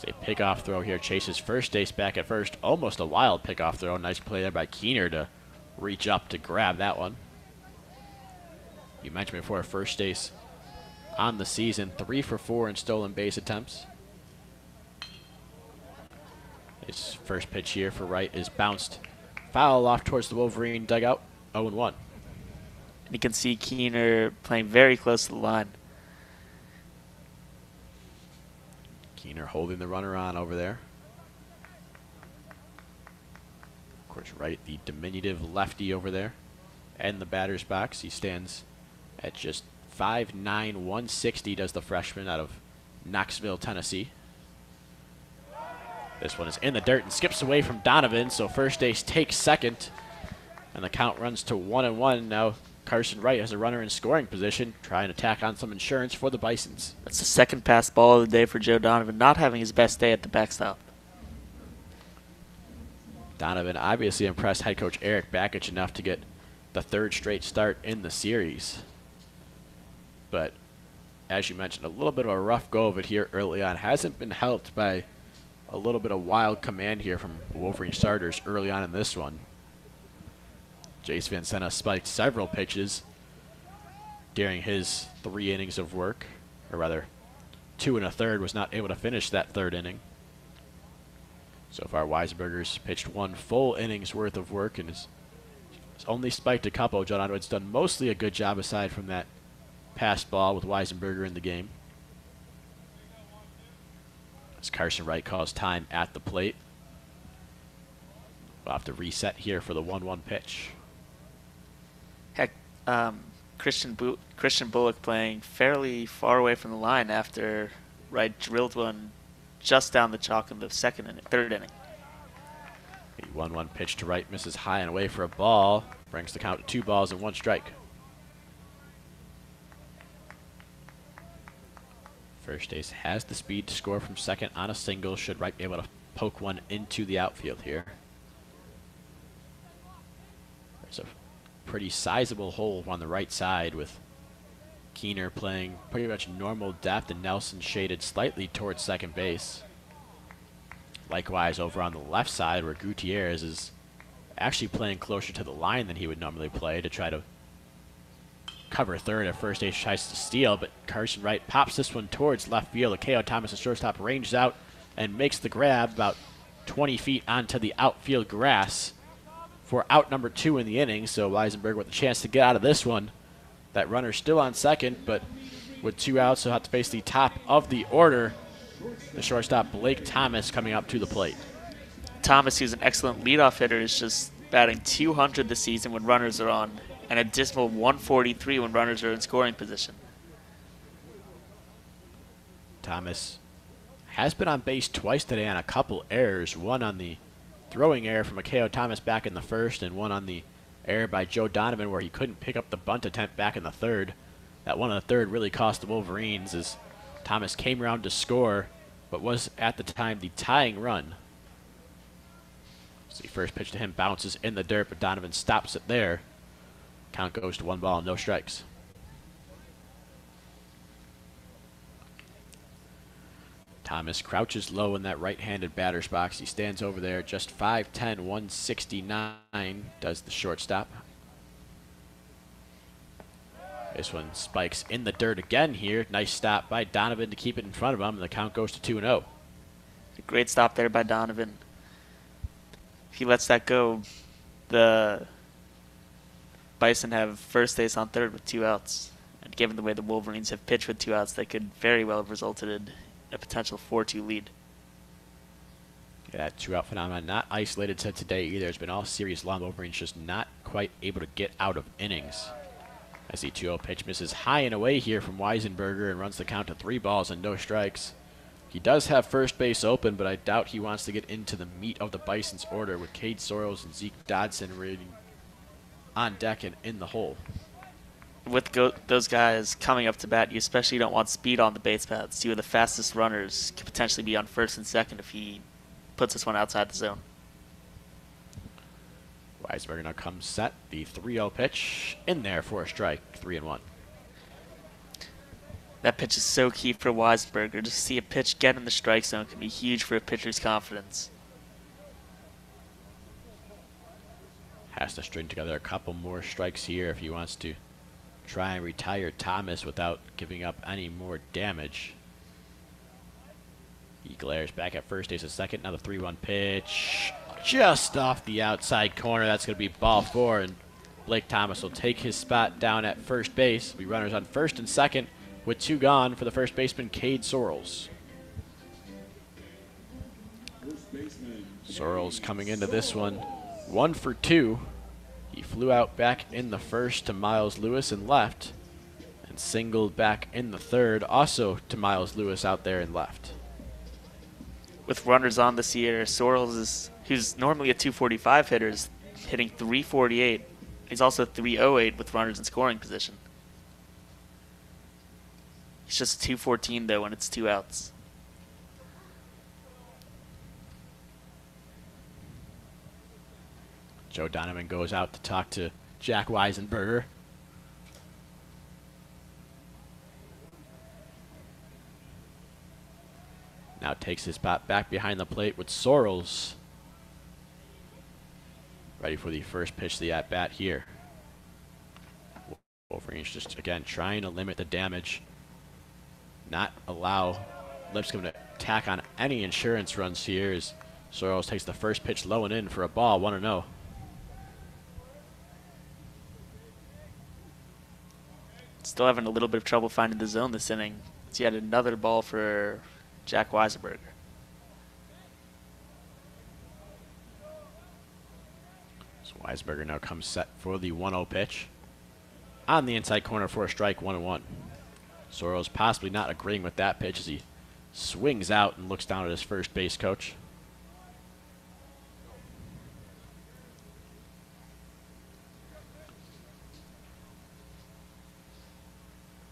A pickoff throw here chases first ace back at first. Almost a wild pickoff throw. Nice play there by Keener to reach up to grab that one. You mentioned before, first ace on the season. 3 for 4 in stolen base attempts. His first pitch here for Wright is bounced foul off towards the Wolverine dugout. 0-1. And you can see Keener playing very close to the line. Keener holding the runner on over there. Of course, Wright, the diminutive lefty over there. And the batter's box. He stands at just 5'9", 160, does the freshman out of Knoxville, Tennessee. This one is in the dirt and skips away from Donovan, so first ace takes second. And the count runs to 1-1. Now Carson Wright has a runner in scoring position, trying to tack on some insurance for the Bisons. That's the second pass ball of the day for Joe Donovan, not having his best day at the backstop. Donovan obviously impressed head coach Eric Bakich enough to get the 3rd straight start in the series. But as you mentioned, a little bit of a rough go of it here early on. Hasn't been helped by a little bit of wild command here from Wolverine starters early on in this one. Jace Vancena spiked several pitches during his 3 innings of work, or rather 2 1/3, was not able to finish that 3rd inning. So far, Weisenberger's pitched 1 full inning's worth of work and has only spiked a couple. John Otto's done mostly a good job aside from that pass ball with Weisenberger in the game. As Carson Wright calls time at the plate. We'll have to reset here for the 1-1 pitch. Christian Bullock playing fairly far away from the line after Wright drilled one just down the chalk in the third inning. A 1-1 pitch to Wright, misses high and away for a ball. Brings the count to 2-1 strike. First base has the speed to score from second on a single. Should Wright be able to poke one into the outfield here? There's a pretty sizable hole on the right side with Keener playing pretty much normal depth and Nelson shaded slightly towards second base. Likewise over on the left side where Gutierrez is actually playing closer to the line than he would normally play to try to cover third at first base, tries to steal, but Carson Wright pops this one towards left field. Akeo Thomas, the shortstop, ranges out and makes the grab about 20 feet onto the outfield grass for out number 2 in the inning. So Weisenberg with a chance to get out of this one. That runner still on second, but with 2 outs, he'll have to face the top of the order. The shortstop, Blake Thomas, coming up to the plate. Thomas, who's an excellent leadoff hitter, is just batting .200 this season when runners are on, and a dismal .143 when runners are in scoring position. Thomas has been on base twice today on a couple errors. One on the throwing error from Akeo Thomas back in the first, and one on the error by Joe Donovan where he couldn't pick up the bunt attempt back in the third. That one in the third really cost the Wolverines as Thomas came around to score, but was at the time the tying run. So the first pitch to him bounces in the dirt, but Donovan stops it there. Count goes to 1 ball, no strikes. Thomas crouches low in that right-handed batter's box. He stands over there just 5'10", 169, does the shortstop. This one spikes in the dirt again here. Nice stop by Donovan to keep it in front of him, and the count goes to 2-0. Great stop there by Donovan. If he lets that go, the Bison have first base on third with 2 outs. And given the way the Wolverines have pitched with 2 outs, that could very well have resulted in a potential 4-2 lead. Yeah, that 2-out phenomenon not isolated to today either. It's been all series long. Wolverines just not quite able to get out of innings. As the 2-0 pitch misses high and away here from Weisenberger and runs the count to 3 balls and no strikes. He does have first base open, but I doubt he wants to get into the meat of the Bison's order with Cade Sorrells and Zeke Dodson really on deck and in the hole. With those guys coming up to bat, you especially don't want speed on the base paths. 2 of the fastest runners could potentially be on first and second if he puts this one outside the zone. Weisberger now comes set. The 3-0 pitch in there for a strike, 3-1. That pitch is so key for Weisberger. Just to see a pitch get in the strike zone can be huge for a pitcher's confidence. Has to string together a couple more strikes here if he wants to try and retire Thomas without giving up any more damage. He glares back at first base a second. Now the 3-1 pitch just off the outside corner. That's going to be ball 4, and Blake Thomas will take his spot down at first base. We runners on first and second with 2 gone for the first baseman, Cade Sorrells. Sorrells coming into this one 1 for 2. He flew out back in the first to Miles Lewis and left, and singled back in the third also to Miles Lewis out there and left. With runners on this year, Sorrells, who's normally a .245 hitter, is hitting .348. He's also .308 with runners in scoring position. He's just .214 though when it's 2 outs. Joe Donovan goes out to talk to Jack Weisenberger. Now takes his spot back behind the plate with Sorrells. Ready for the first pitch of the at-bat here. Wolverines just, again, trying to limit the damage. Not allow Lipscomb to tack on any insurance runs here as Sorrells takes the first pitch low and in for a ball, 1-0. Still having a little bit of trouble finding the zone this inning. It's yet another ball for Jack Weisenberger. So Weisberger now comes set for the 1-0 pitch. on the inside corner for a strike, 1-1. Soros possibly not agreeing with that pitch as he swings out and looks down at his first base coach.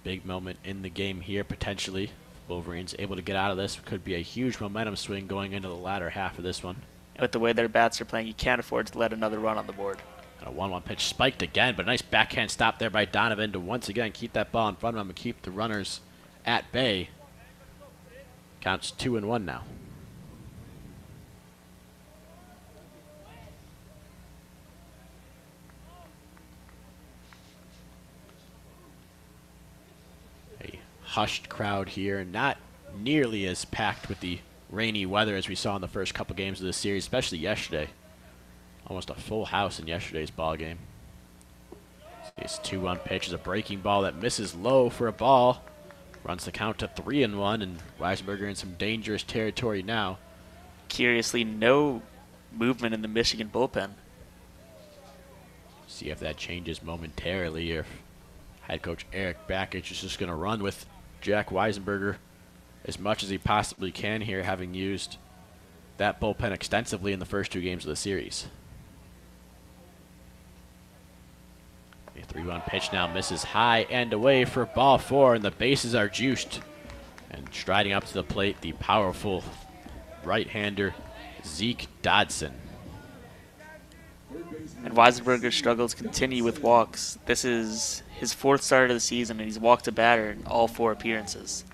Big moment in the game here, potentially. Wolverines able to get out of this. Could be a huge momentum swing going into the latter half of this one. With the way their bats are playing, you can't afford to let another run on the board. And a 1-1 pitch spiked again, but a nice backhand stop there by Donovan to once again keep that ball in front of him and keep the runners at bay. Counts 2-1 now. A hushed crowd here, not nearly as packed with the rainy weather as we saw in the first couple games of this series, especially yesterday. Almost a full house in yesterday's ball game. This 2-1 pitch is a breaking ball that misses low for a ball. Runs the count to 3-1, and Weisenberger in some dangerous territory now. Curiously, no movement in the Michigan bullpen. See if that changes momentarily, or if head coach Eric Bakich is just going to run with Jack Weisenberger as much as he possibly can here, having used that bullpen extensively in the first two games of the series. A 3-1 pitch now misses high and away for ball 4, and the bases are juiced. And striding up to the plate, the powerful right-hander Zeke Dodson. And Weisenberger's struggles continue with walks. This is his 4th start of the season, and he's walked a batter in all 4 appearances.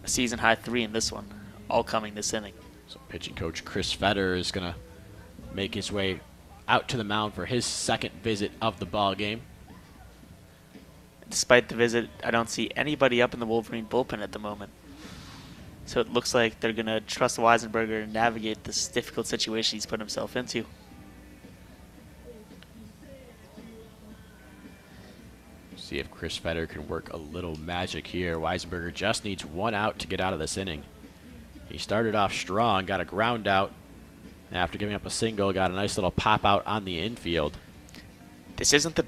A season-high 3 in this one, all coming this inning. So pitching coach Chris Fetter is going to make his way out to the mound for his second visit of the ball game. Despite the visit, I don't see anybody up in the Wolverine bullpen at the moment. So it looks like they're going to trust Weisenberger and navigate this difficult situation he's put himself into. See if Chris Fetter can work a little magic here. Weisenberger just needs 1 out to get out of this inning. He started off strong, got a ground out. After giving up a single, got a nice little pop out on the infield. This isn't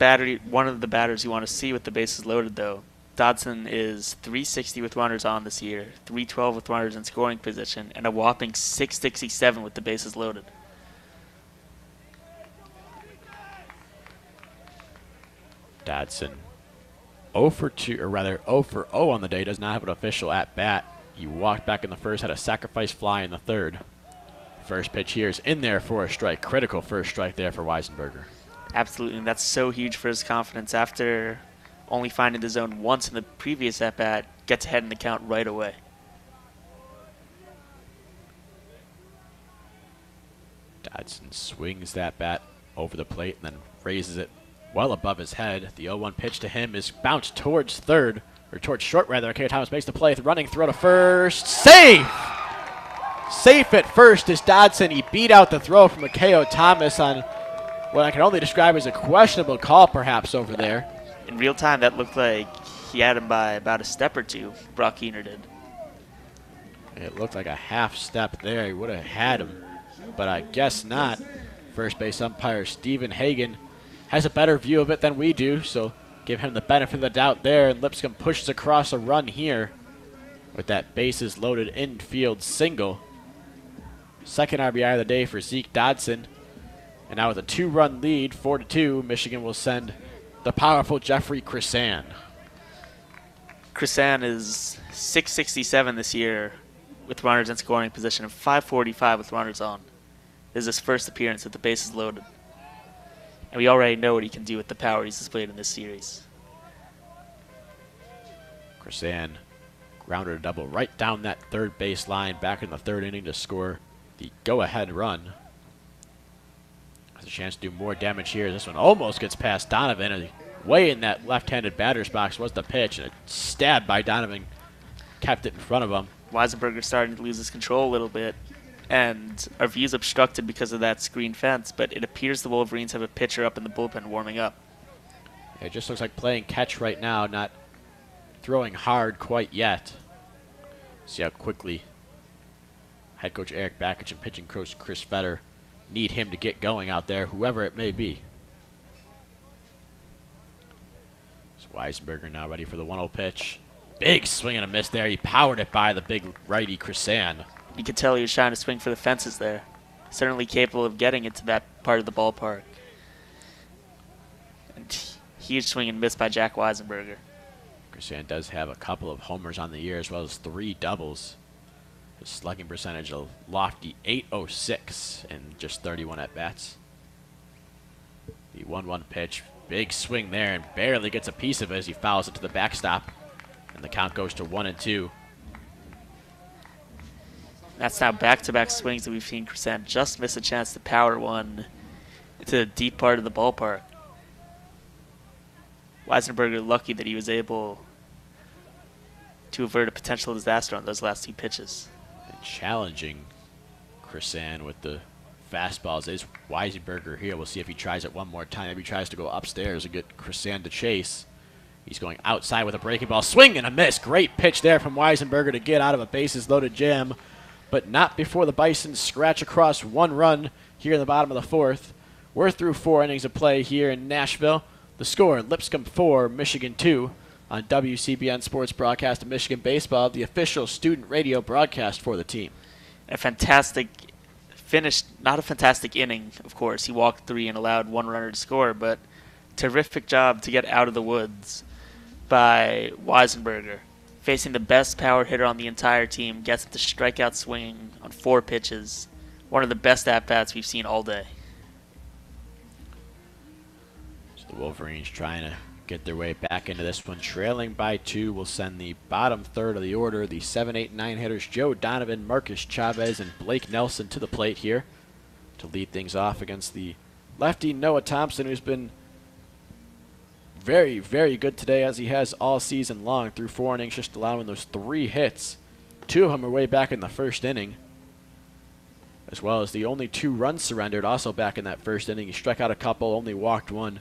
one of the batters you want to see with the bases loaded, though. Dodson is .360 with runners on this year, .312 with runners in scoring position, and a whopping .667 with the bases loaded. Dodson 0 for 2, or rather 0 for 0 on the day, does not have an official at bat. He walked back in the first, had a sacrifice fly in the third. First pitch here is in there for a strike. Critical first strike there for Weisenberger. Absolutely, and that's so huge for his confidence. After only finding the zone once in the previous at-bat, gets ahead in the count right away. Dodson swings that bat over the plate and then raises it well above his head. The 0-1 pitch to him is bounced towards third, or towards short rather. K. Thomas makes the play, running throw to first. Safe! Safe at first is Dodson. He beat out the throw from K. Thomas on what I can only describe as a questionable call perhaps over there. In real time, that looked like he had him by about a step or two, Brock Keener did. It looked like a half step there. He would have had him, but I guess not. First base umpire Stephen Hagan has a better view of it than we do, so give him the benefit of the doubt there. And Lipscomb pushes across a run here with that bases loaded infield single. Second RBI of the day for Zeke Dodson. And now with a 2-run lead, 4-2, Michigan will send the powerful Jeffrey Crisan. Crisan is .667 this year with runners in scoring position and .545 with runners on. This is his first appearance with the bases loaded. And we already know what he can do with the power he's displayed in this series. Crisan grounded a double right down that third base line back in the third inning to score the go-ahead run. Has a chance to do more damage here. This one almost gets past Donovan. And way in that left-handed batter's box was the pitch, and a stab by Donovan kept it in front of him. Weisenberger starting to lose his control a little bit, and our view's obstructed because of that screen fence, but it appears the Wolverines have a pitcher up in the bullpen warming up. It just looks like playing catch right now, not throwing hard quite yet. See how quickly head coach Eric Bakich and pitching coach Chris Fetter need him to get going out there, whoever it may be. So Weisenberger now ready for the 1-0 pitch. Big swing and a miss there. He powered it by the big righty Chrisan. You could tell he was trying to swing for the fences there. Certainly capable of getting into that part of the ballpark. And huge swing and miss by Jack Weisenberger. Chrisan does have a couple of homers on the year as well as 3 doubles. His slugging percentage a lofty .806 in just 31 at-bats. The 1-1 pitch. Big swing there and barely gets a piece of it as he fouls it to the backstop. And the count goes to 1-2. That's now back-to-back swings that we've seen Chrisan just miss a chance to power one into the deep part of the ballpark. Weisenberger lucky that he was able to avert a potential disaster on those last 2 pitches. And challenging Chrisan with the fastballs is Weisenberger here. We'll see if he tries it one more time. If he tries to go upstairs and get Chrisan to chase. He's going outside with a breaking ball. Swing and a miss. Great pitch there from Weisenberger to get out of a bases-loaded jam. But not before the Bisons scratch across 1 run here in the bottom of the 4th. We're through 4 innings of play here in Nashville. The score, Lipscomb 4, Michigan 2 on WCBN Sports Broadcast of Michigan Baseball, the official student radio broadcast for the team. A fantastic finish, not a fantastic inning, of course. He walked 3 and allowed 1 runner to score, but terrific job to get out of the woods by Weisenberger. Facing the best power hitter on the entire team, gets him to strike out swinging on 4 pitches. One of the best at-bats we've seen all day. So the Wolverines trying to get their way back into this one. Trailing by 2 will send the bottom third of the order. The 7, 8, 9 hitters, Joe Donovan, Marcus Chavez, and Blake Nelson to the plate here to lead things off against the lefty Noah Thompson, who's been very, very good today, as he has all season long through 4 innings, just allowing those 3 hits. 2 of them are way back in the first inning, as well as the only 2 runs surrendered also back in that first inning. He struck out a couple, only walked 1,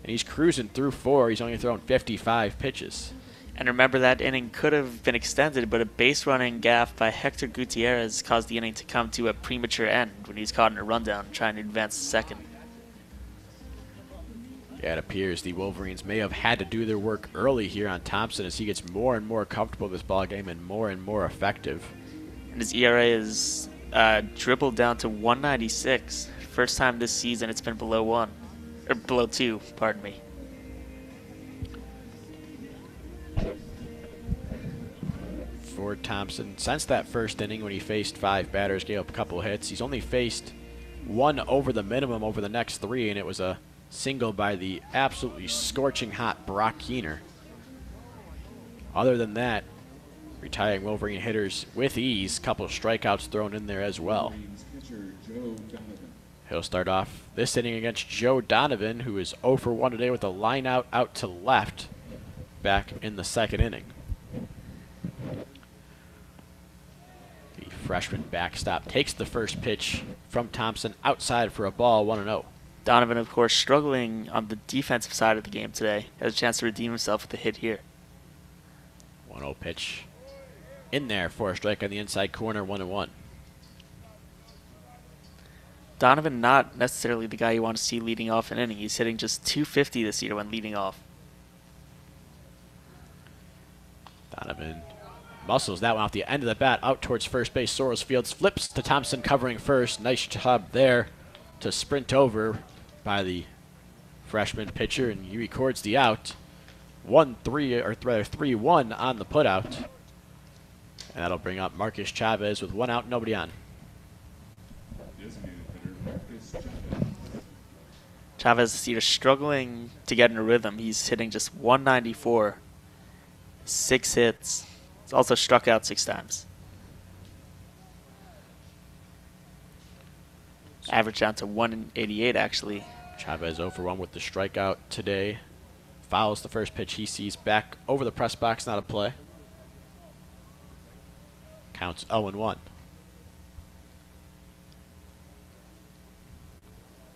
and he's cruising through 4. He's only thrown 55 pitches. And remember, that inning could have been extended, but a base-running gaff by Hector Gutierrez caused the inning to come to a premature end when he was caught in a rundown trying to advance to second. Yeah, it appears the Wolverines may have had to do their work early here on Thompson as he gets more and more comfortable with this ballgame and more effective. And his ERA is dribbled down to 196. First time this season it's been below 1, or below 2, pardon me. For Thompson, since that first inning when he faced 5 batters, gave up a couple hits, he's only faced 1 over the minimum over the next 3, and it was a single by the absolutely scorching hot Brock Keener. Other than that, retiring Wolverine hitters with ease, couple of strikeouts thrown in there as well. He'll start off this inning against Joe Donovan, who is 0 for 1 today with a line out to left back in the second inning. The freshman backstop takes the first pitch from Thompson outside for a ball, 1-0. Donovan, of course, struggling on the defensive side of the game today. Has a chance to redeem himself with a hit here. 1-0 pitch in there for a strike on the inside corner, 1-1. Donovan not necessarily the guy you want to see leading off an inning. He's hitting just .250 this year when leading off. Donovan muscles that one off the end of the bat out towards first base. Soros Fields flips to Thompson covering first. Nice job there to sprint over by the freshman pitcher, and he records the out. 3-1 on the putout. And that'll bring up Marcus Chavez with 1 out, nobody on. Chavez is either struggling to get in a rhythm. He's hitting just 194, 6 hits. He's also struck out 6 times. Average down to 188 actually. Chavez 0 for 1 with the strikeout today. Fouls the first pitch he sees back over the press box, not a play. Counts 0-1.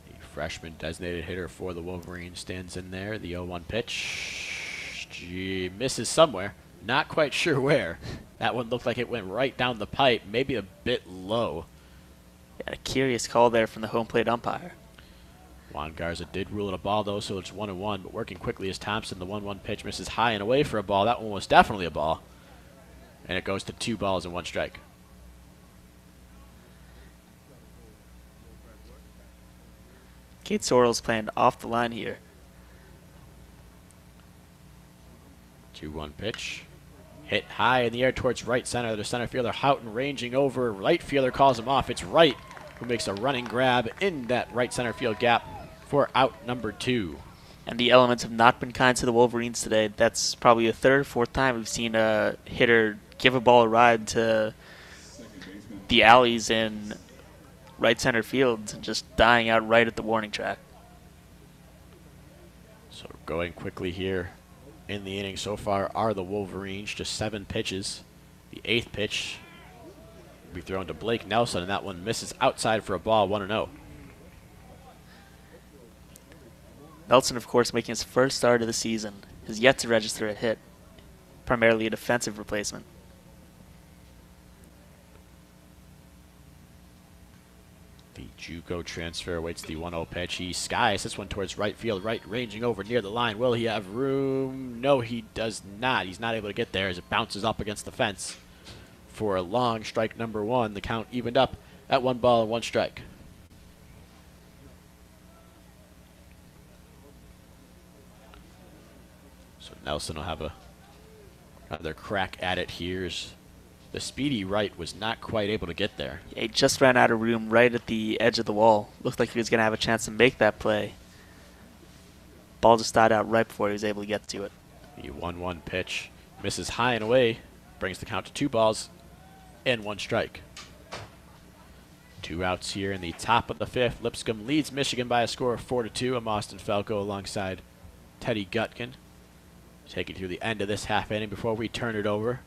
The freshman designated hitter for the Wolverines stands in there. The 0-1 pitch. Gee, misses somewhere. Not quite sure where. That one looked like it went right down the pipe, maybe a bit low. Yeah, a curious call there from the home plate umpire. Juan Garza did rule it a ball, though, so it's 1-1, but working quickly as Thompson. The 1-1 pitch misses high and away for a ball. That one was definitely a ball. And it goes to 2 balls and 1 strike. Kate Sorrell's playing off the line here. 2-1 pitch. Hit high in the air towards right center. The center fielder Houghton ranging over. Right fielder calls him off. It's Wright who makes a running grab in that right center field gap for out number 2. And the elements have not been kind to the Wolverines today. That's probably the 3rd or 4th time we've seen a hitter give a ball a ride to the alleys in right center field, just dying out right at the warning track. So going quickly here in the inning so far are the Wolverines. Just 7 pitches. The 8th pitch will be thrown to Blake Nelson, and that one misses outside for a ball, 1-0. Nelson, of course, making his first start of the season, has yet to register a hit, primarily a defensive replacement. The JUCO transfer awaits the 1-0 pitch. He skies this one towards right field. Right ranging over near the line. Will he have room? No, he does not. He's not able to get there as it bounces up against the fence for a long strike number 1. The count evened up at 1 ball and 1 strike. So Nelson will have another crack at it here. The speedy Wright was not quite able to get there. Yeah, he just ran out of room right at the edge of the wall. Looked like he was going to have a chance to make that play. Ball just died out right before he was able to get to it. The 1-1 pitch misses high and away, brings the count to 2 balls and 1 strike. 2 outs here in the top of the 5th. Lipscomb leads Michigan by a score of 4-2. I'm Austin Falco alongside Teddy Gutkin. Take it through the end of this half inning before we turn it over.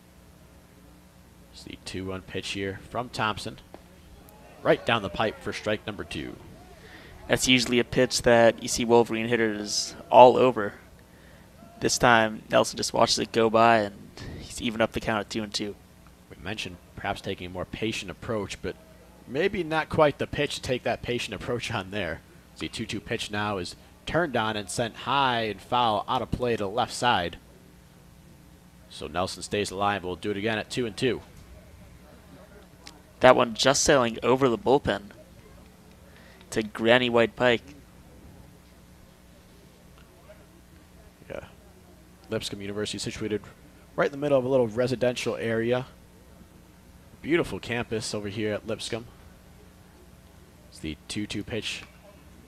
It's the 2-1 pitch here from Thompson. Right down the pipe for strike number 2. That's usually a pitch that you see Wolverine hitters all over. This time, Nelson just watches it go by, and he's even up the count at 2-2. We mentioned perhaps taking a more patient approach, but maybe not quite the pitch to take that patient approach on there. The 2-2 pitch now is turned on and sent high and foul out of play to the left side. So Nelson stays alive. We'll do it again at 2-2. That one just sailing over the bullpen to Granny White Pike. Yeah. Lipscomb University situated right in the middle of a little residential area. Beautiful campus over here at Lipscomb. It's the 2-2 pitch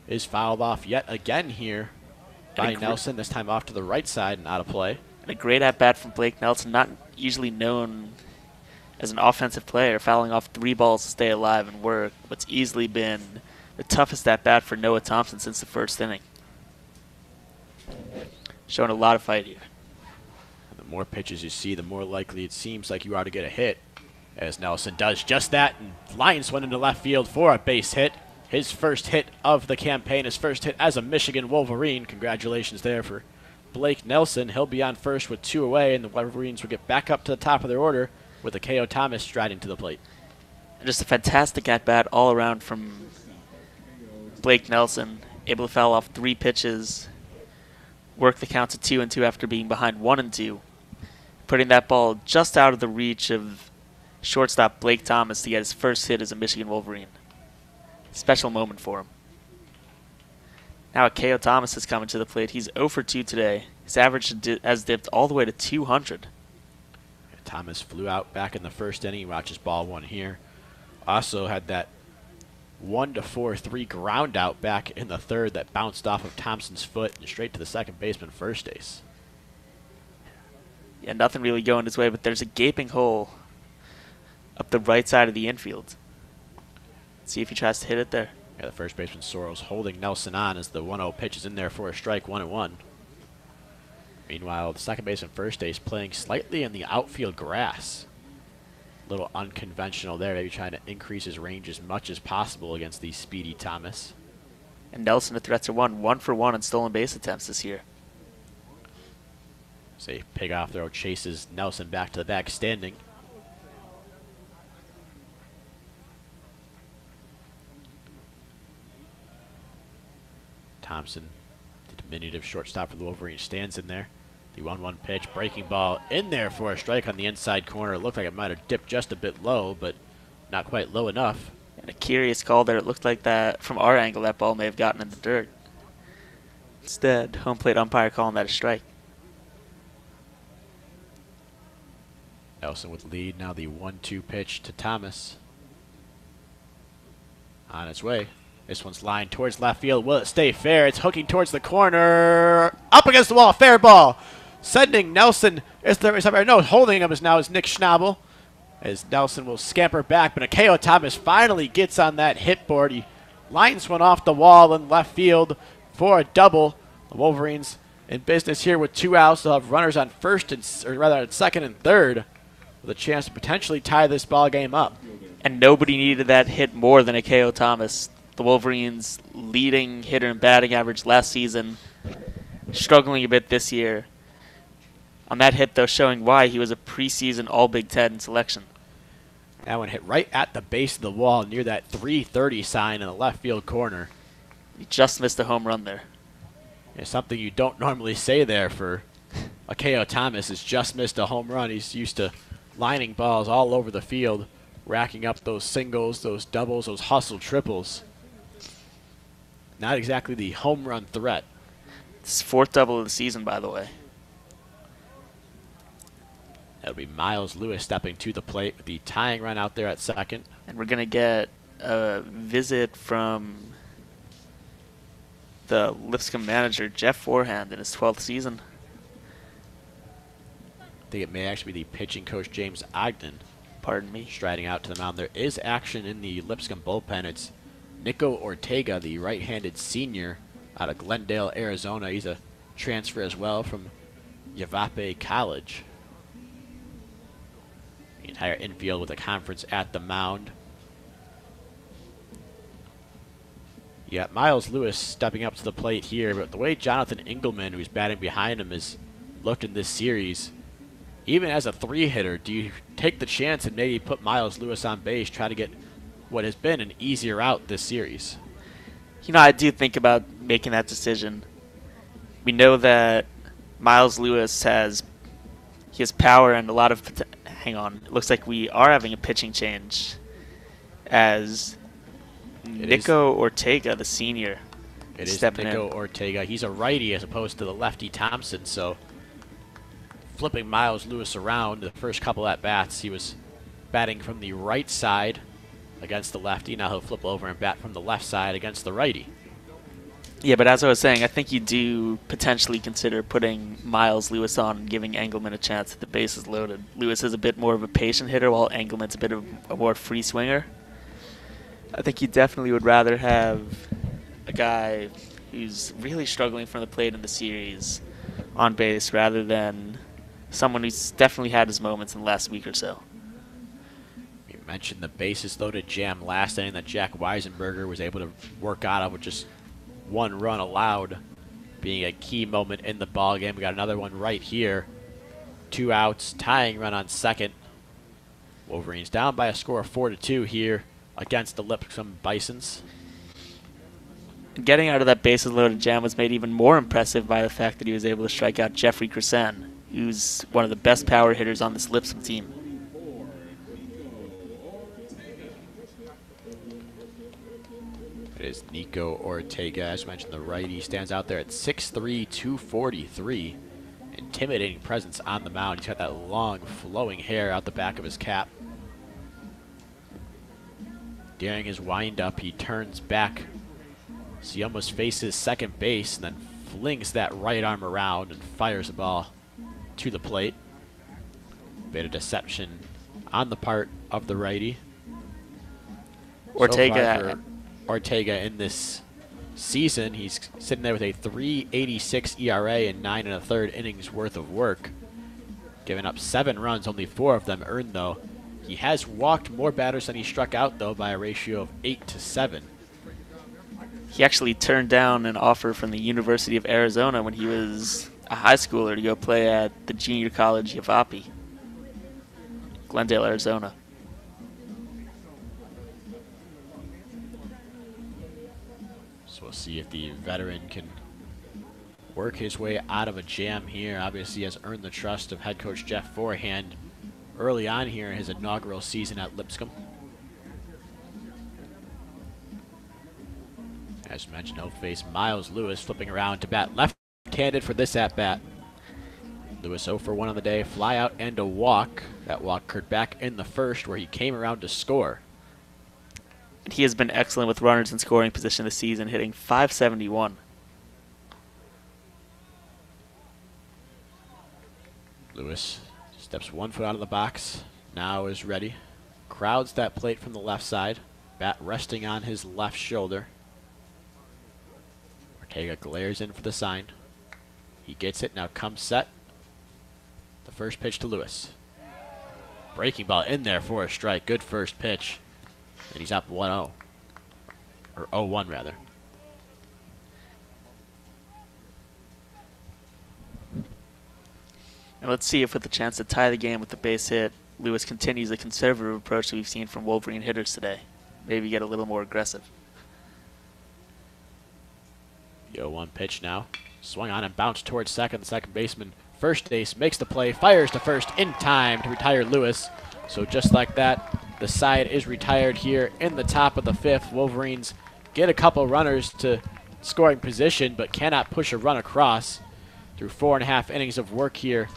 is fouled off yet again here by Nelson, this time off to the right side and out of play. And a great at-bat from Blake Nelson, not usually known as an offensive player, fouling off 3 balls to stay alive and work what's easily been the toughest at-bat for Noah Thompson since the 1st inning. Showing a lot of fight here. And the more pitches you see, the more likely it seems like you are to get a hit, as Nelson does just that and lines one into left field for a base hit. His first hit of the campaign, his first hit as a Michigan Wolverine. Congratulations there for Blake Nelson. He'll be on first with 2 away, and the Wolverines will get back up to the top of their order with a K.O. Thomas striding to the plate. And just a fantastic at-bat all around from Blake Nelson, able to foul off 3 pitches, work the count to 2-2 after being behind 1-2, putting that ball just out of the reach of shortstop Blake Thomas to get his first hit as a Michigan Wolverine. Special moment for him. Now K.O. Thomas is coming to the plate. He's 0 for 2 today. His average has dipped all the way to 200. Thomas flew out back in the 1st inning. Watches ball 1 here. Also had that 1-4-3 ground out back in the 3rd that bounced off of Thompson's foot and straight to the second baseman first base. Yeah, nothing really going his way, but there's a gaping hole up the right side of the infield. Let's see if he tries to hit it there. Yeah, the first baseman Sorrells holding Nelson on as the 1-0 pitch is in there for a strike, 1-1. Meanwhile, the second baseman first base playing slightly in the outfield grass. A little unconventional there, maybe trying to increase his range as much as possible against the speedy Thomas. And Nelson, the threats are 1 for 1 on stolen base attempts this year. Say pig off throw chases Nelson back to the back standing. Thompson, the diminutive shortstop for the Wolverines, stands in there. The 1-1 pitch, breaking ball in there for a strike on the inside corner. It looked like it might have dipped just a bit low, but not quite low enough. And a curious call there. It looked like that, from our angle, that ball may have gotten in the dirt. Instead, home plate umpire calling that a strike. Nelson with the lead. Now the 1-2 pitch to Thomas. On its way. This one's lined towards left field. Will it stay fair? It's hooking towards the corner. Up against the wall. Fair ball. Sending Nelson. Holding him is Nick Schnabel. As Nelson will scamper back, but Akeo Thomas finally gets on that hit board. He lines one off the wall in left field for a double. The Wolverines in business here with 2 outs. They'll have runners on second and third, with a chance to potentially tie this ball game up. And nobody needed that hit more than Akeo Thomas. The Wolverines' leading hitter in batting average last season, struggling a bit this year. On that hit, though, showing why he was a preseason All-Big Ten selection. That one hit right at the base of the wall near that 330 sign in the left field corner. He just missed a home run there. It's something you don't normally say there for Akeo Thomas. Has just missed a home run. He's used to lining balls all over the field, racking up those singles, those doubles, those hustle triples. Not exactly the home run threat. It's 4th double of the season, by the way. That'll be Miles Lewis stepping to the plate with the tying run out there at second. And we're going to get a visit from the Lipscomb manager, Jeff Forehand, in his 12th season. I think it may actually be the pitching coach, James Ogden. Pardon me. Striding out to the mound. There is action in the Lipscomb bullpen. It's Nico Ortega, the right-handed senior out of Glendale, Arizona. He's a transfer as well from Yavapai College. The entire infield with a conference at the mound. You got Miles Lewis stepping up to the plate here, but the way Jonathan Engelman, who's batting behind him, has looked in this series, even as a 3-hitter, do you take the chance and maybe put Miles Lewis on base, try to get what has been an easier out this series? You know, I do think about making that decision. We know that Miles Lewis has power and a lot of hang on. It looks like we are having a pitching change as Nico Ortega, the senior, it is stepping Nico in. Ortega. He's a righty as opposed to the lefty Thompson, so flipping Miles Lewis around the first couple at-bats, he was batting from the right side against the lefty. Now he'll flip over and bat from the left side against the righty. Yeah, but as I was saying, I think you do potentially consider putting Miles Lewis on and giving Engelman a chance at the bases loaded. Lewis is a bit more of a patient hitter, while Engelman's a bit of a more free swinger. I think you definitely would rather have a guy who's really struggling from the plate in the series on base rather than someone who's definitely had his moments in the last week or so. You mentioned the bases loaded jam last inning that Jack Weisenberger was able to work out of with just 1 run allowed, being a key moment in the ball game. We got another one right here. 2 outs, tying run on second. Wolverines down by a score of 4-2 here against the Lipscomb Bisons. Getting out of that bases loaded jam was made even more impressive by the fact that he was able to strike out Jeffrey Crescent, who's one of the best power hitters on this Lipscomb team. It is Nico Ortega, as mentioned, the righty, stands out there at 6'3", 243. Intimidating presence on the mound. He's got that long, flowing hair out the back of his cap. During his windup, he turns back, so he almost faces second base, and then flings that right arm around and fires the ball to the plate. Bit of deception on the part of the righty. Ortega in this season, he's sitting there with a 3.86 ERA and 9 1/3 innings worth of work. Giving up 7 runs, only 4 of them earned though. He has walked more batters than he struck out though by a ratio of 8-7. He actually turned down an offer from the University of Arizona when he was a high schooler to go play at the junior college Yavapai, Glendale, Arizona. We'll see if the veteran can work his way out of a jam here. Obviously, he has earned the trust of head coach Jeff Forehand early on here in his inaugural season at Lipscomb. As mentioned, he'll face Miles Lewis, flipping around to bat left-handed for this at-bat. Lewis 0 for 1 on the day, fly out and a walk. That walk occurred back in the first where he came around to score. He has been excellent with runners in scoring position this season, hitting .571. Lewis steps 1 foot out of the box, now is ready. Crowds that plate from the left side, bat resting on his left shoulder. Ortega glares in for the sign. He gets it, now comes set. The first pitch to Lewis. Breaking ball in there for a strike, good first pitch. And he's up 1-0, or 0-1 rather. And let's see if with the chance to tie the game with the base hit, Lewis continues the conservative approach that we've seen from Wolverine hitters today. Maybe get a little more aggressive. The 0-1 pitch now. Swung on and bounced towards second. The second baseman, first base, makes the play, fires to first in time to retire Lewis. So just like that, the side is retired here in the top of the fifth. Wolverines get a couple runners to scoring position, but cannot push a run across through 4.5 innings of work here.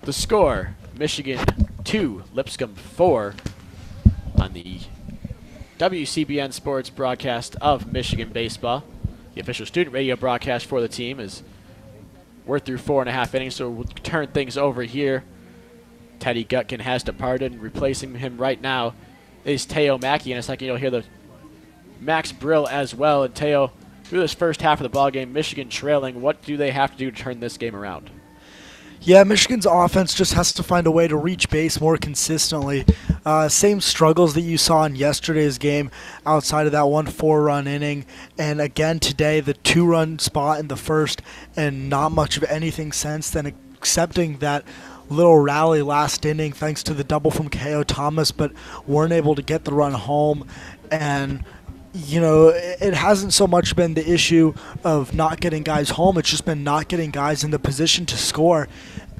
The score, Michigan 2, Lipscomb 4 on the WCBN Sports broadcast of Michigan Baseball. The official student radio broadcast for the team is we're through 4.5 innings, so we'll turn things over here. Teddy Gutkin has departed, and replacing him right now is Teo Mackey. In a second, you'll hear the Max Brill as well. And Teo, through this first half of the ballgame, Michigan trailing. What do they have to do to turn this game around? Yeah, Michigan's offense just has to find a way to reach base more consistently. Same struggles that you saw in yesterday's game outside of that 1 4-run inning. And again today, the 2-run spot in the first, and not much of anything since then, accepting that little rally last inning thanks to the double from K.O. Thomas, but weren't able to get the run home. And you know, it hasn't so much been the issue of not getting guys home. It's just been not getting guys in the position to score.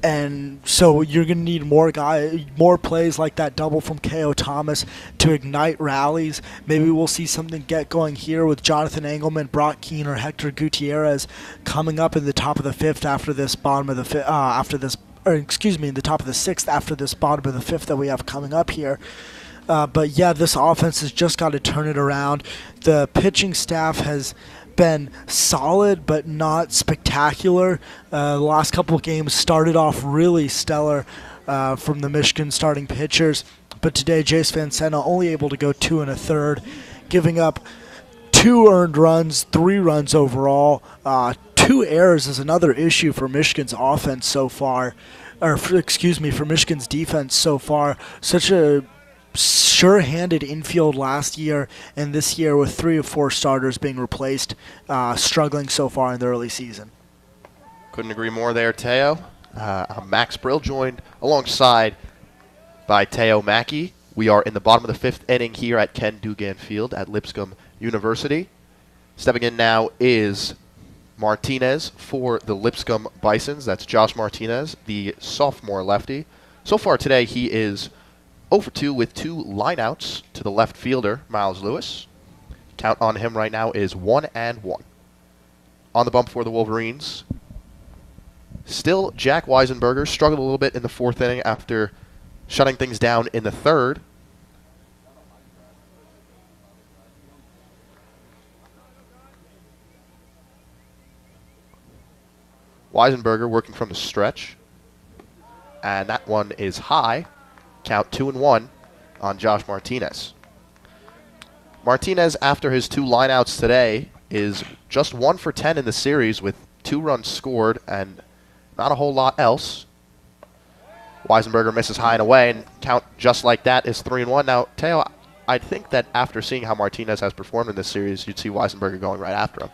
And so you're going to need more plays like that double from K.O. Thomas to ignite rallies. Maybe we'll see something get going here with Jonathan Engelman, Brock Keane, or Hector Gutierrez coming up in the top of the fifth after this bottom of the fifth, in the top of the sixth after this bottom of the fifth that we have coming up here. But yeah, this offense has just got to turn it around. The pitching staff has been solid but not spectacular. The last couple of games started off really stellar from the Michigan starting pitchers. But today, Jace Van Sena only able to go 2 1/3, giving up 2 earned runs, 3 runs overall. 2 errors is another issue for Michigan's offense so far, for Michigan's defense so far. Such a sure-handed infield last year, and this year with 3 of 4 starters being replaced, struggling so far in the early season. Couldn't agree more there, Teo. Max Brill joined alongside by Teo Mackey. We are in the bottom of the 5th inning here at Ken Dugan Field at Lipscomb University. Stepping in now is Martinez for the Lipscomb Bisons. That's Josh Martinez, the sophomore lefty. So far today, he is 0 for 2 with 2 lineouts to the left fielder, Miles Lewis. Count on him right now is 1-1. On the bump for the Wolverines, still Jack Weisenberger. Struggled a little bit in the 4th inning after shutting things down in the 3rd. Weisenberger working from the stretch. And that one is high. Count 2-1 on Josh Martinez. Martinez, after his 2 lineouts today, is just 1 for 10 in the series with 2 runs scored and not a whole lot else. Weisenberger misses high and away, and count just like that is 3-1. Now, Teo, I think that after seeing how Martinez has performed in this series, you'd see Weisenberger going right after him.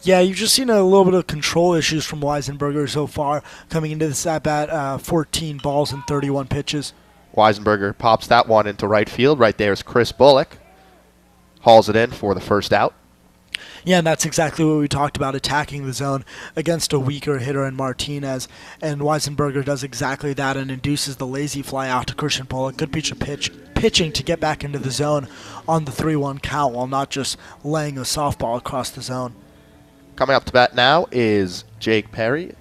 Yeah, you've just seen a little bit of control issues from Weisenberger so far coming into this at-bat, 14 balls and 31 pitches. Weisenberger pops that one into right field. Right there is Chris Bullock. Hauls it in for the first out. Yeah, and that's exactly what we talked about, attacking the zone against a weaker hitter in Martinez. And Weisenberger does exactly that and induces the lazy fly out to Christian Pollock. Good pitching to get back into the zone on the 3-1 count while not just laying a softball across the zone. Coming up to bat now is Jake Perry,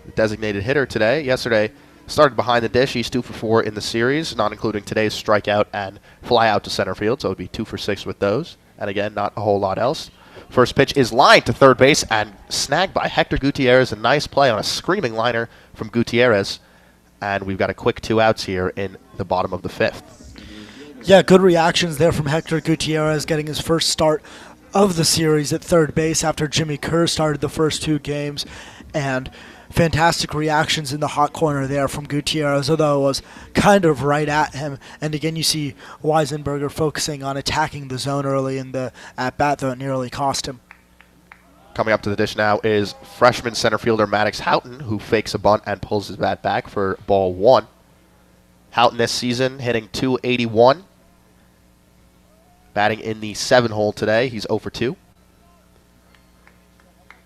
the designated hitter today. Yesterday, started behind the dish. He's 2 for 4 in the series, not including today's strikeout and fly out to center field, so it would be 2 for 6 with those. And again, not a whole lot else. First pitch is lined to third base and snagged by Hector Gutierrez. A nice play on a screaming liner from Gutierrez. And we've got a quick 2 outs here in the bottom of the 5th. Yeah, good reactions there from Hector Gutierrez, getting his first start of the series at third base after Jimmy Kerr started the first 2 games. And fantastic reactions in the hot corner there from Gutierrez, although it was kind of right at him. And again, you see Weisenberger focusing on attacking the zone early in the at-bat, though it nearly cost him. Coming up to the dish now is freshman center fielder Maddox Houghton, who fakes a bunt and pulls his bat back for ball 1. Houghton this season hitting .281. Batting in the 7-hole today. He's 0 for 2.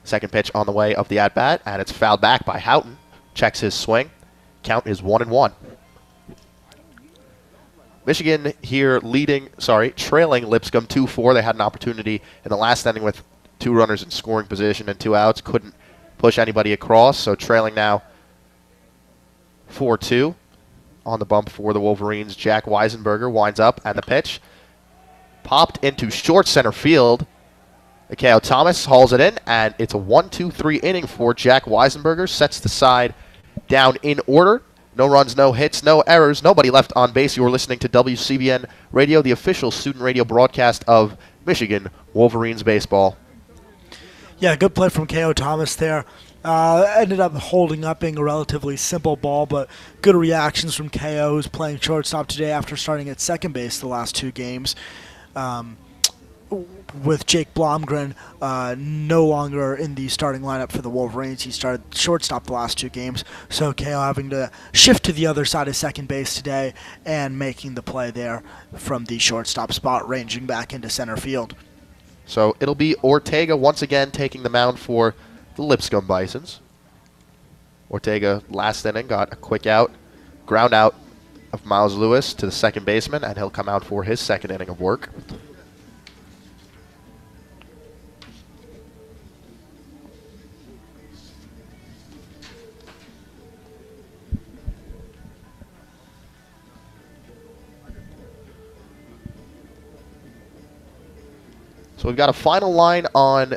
Second pitch on the way of the at-bat, and it's fouled back by Houghton. Checks his swing. Count is 1-1. Michigan here trailing Lipscomb 2-4. They had an opportunity in the last inning with 2 runners in scoring position and 2 outs. Couldn't push anybody across, so trailing now 4-2. On the bump for the Wolverines, Jack Weisenberger winds up, and the pitch popped into short center field. Akeo Thomas hauls it in, and it's a 1-2-3 inning for Jack Weisenberger. Sets the side down in order. No runs, no hits, no errors, nobody left on base. You are listening to WCBN Radio, the official student radio broadcast of Michigan Wolverines baseball. Yeah, good play from Akeo Thomas there. Ended up holding up being a relatively simple ball, but good reactions from Ko, who's playing shortstop today after starting at second base the last 2 games. With Jake Blomgren no longer in the starting lineup for the Wolverines. He started shortstop the last 2 games, so Ko having to shift to the other side of second base today and making the play there from the shortstop spot, ranging back into center field. So it'll be Ortega once again taking the mound for the Lipscomb Bisons. Ortega last inning got a quick out, ground out of Miles Lewis to the second baseman, and he'll come out for his second inning of work. So we've got a final line on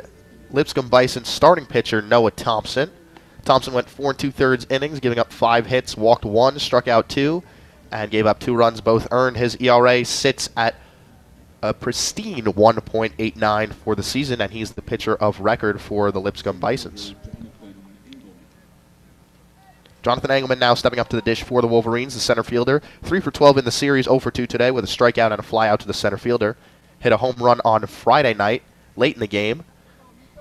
Lipscomb Bison's starting pitcher, Noah Thompson. Thompson went 4 2/3 innings, giving up 5 hits, walked 1, struck out 2, and gave up 2 runs, both earned. His ERA sits at a pristine 1.89 for the season, and he's the pitcher of record for the Lipscomb Bisons. Jonathan Engelman now stepping up to the dish for the Wolverines, the center fielder. 3 for 12 in the series, 0 for 2 today with a strikeout and a fly out to the center fielder. Hit a home run on Friday night, late in the game,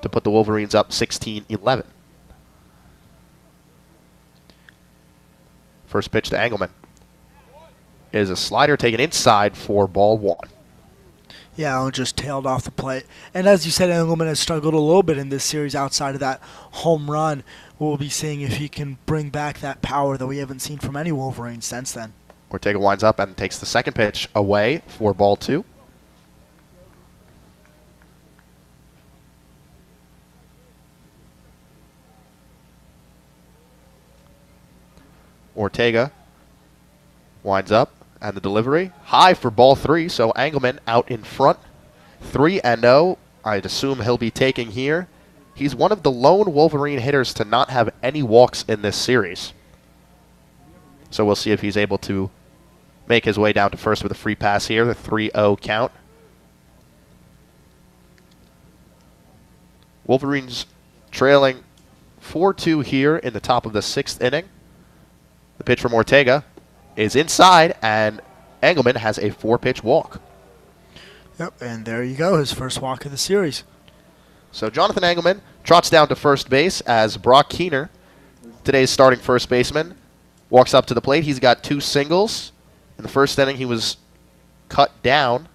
to put the Wolverines up 16-11. First pitch to Engelman is a slider taken inside for ball 1. Yeah, it just tailed off the plate. And as you said, Engelman has struggled a little bit in this series outside of that home run. We'll be seeing if he can bring back that power that we haven't seen from any Wolverines since then. Ortega winds up and takes the second pitch away for ball 2. Ortega winds up, and the delivery high for ball 3, so Engelman out in front. 3-0. I'd assume he'll be taking here. He's one of the lone Wolverine hitters to not have any walks in this series. So we'll see if he's able to make his way down to first with a free pass here, the 3-0 count. Wolverines trailing 4-2 here in the top of the 6th inning. The pitch from Ortega is inside, and Engelman has a 4-pitch walk. Yep, and there you go, his first walk of the series. So Jonathan Engelman trots down to first base as Brock Keener, today's starting first baseman, walks up to the plate. He's got 2 singles. In the first inning, he was cut down.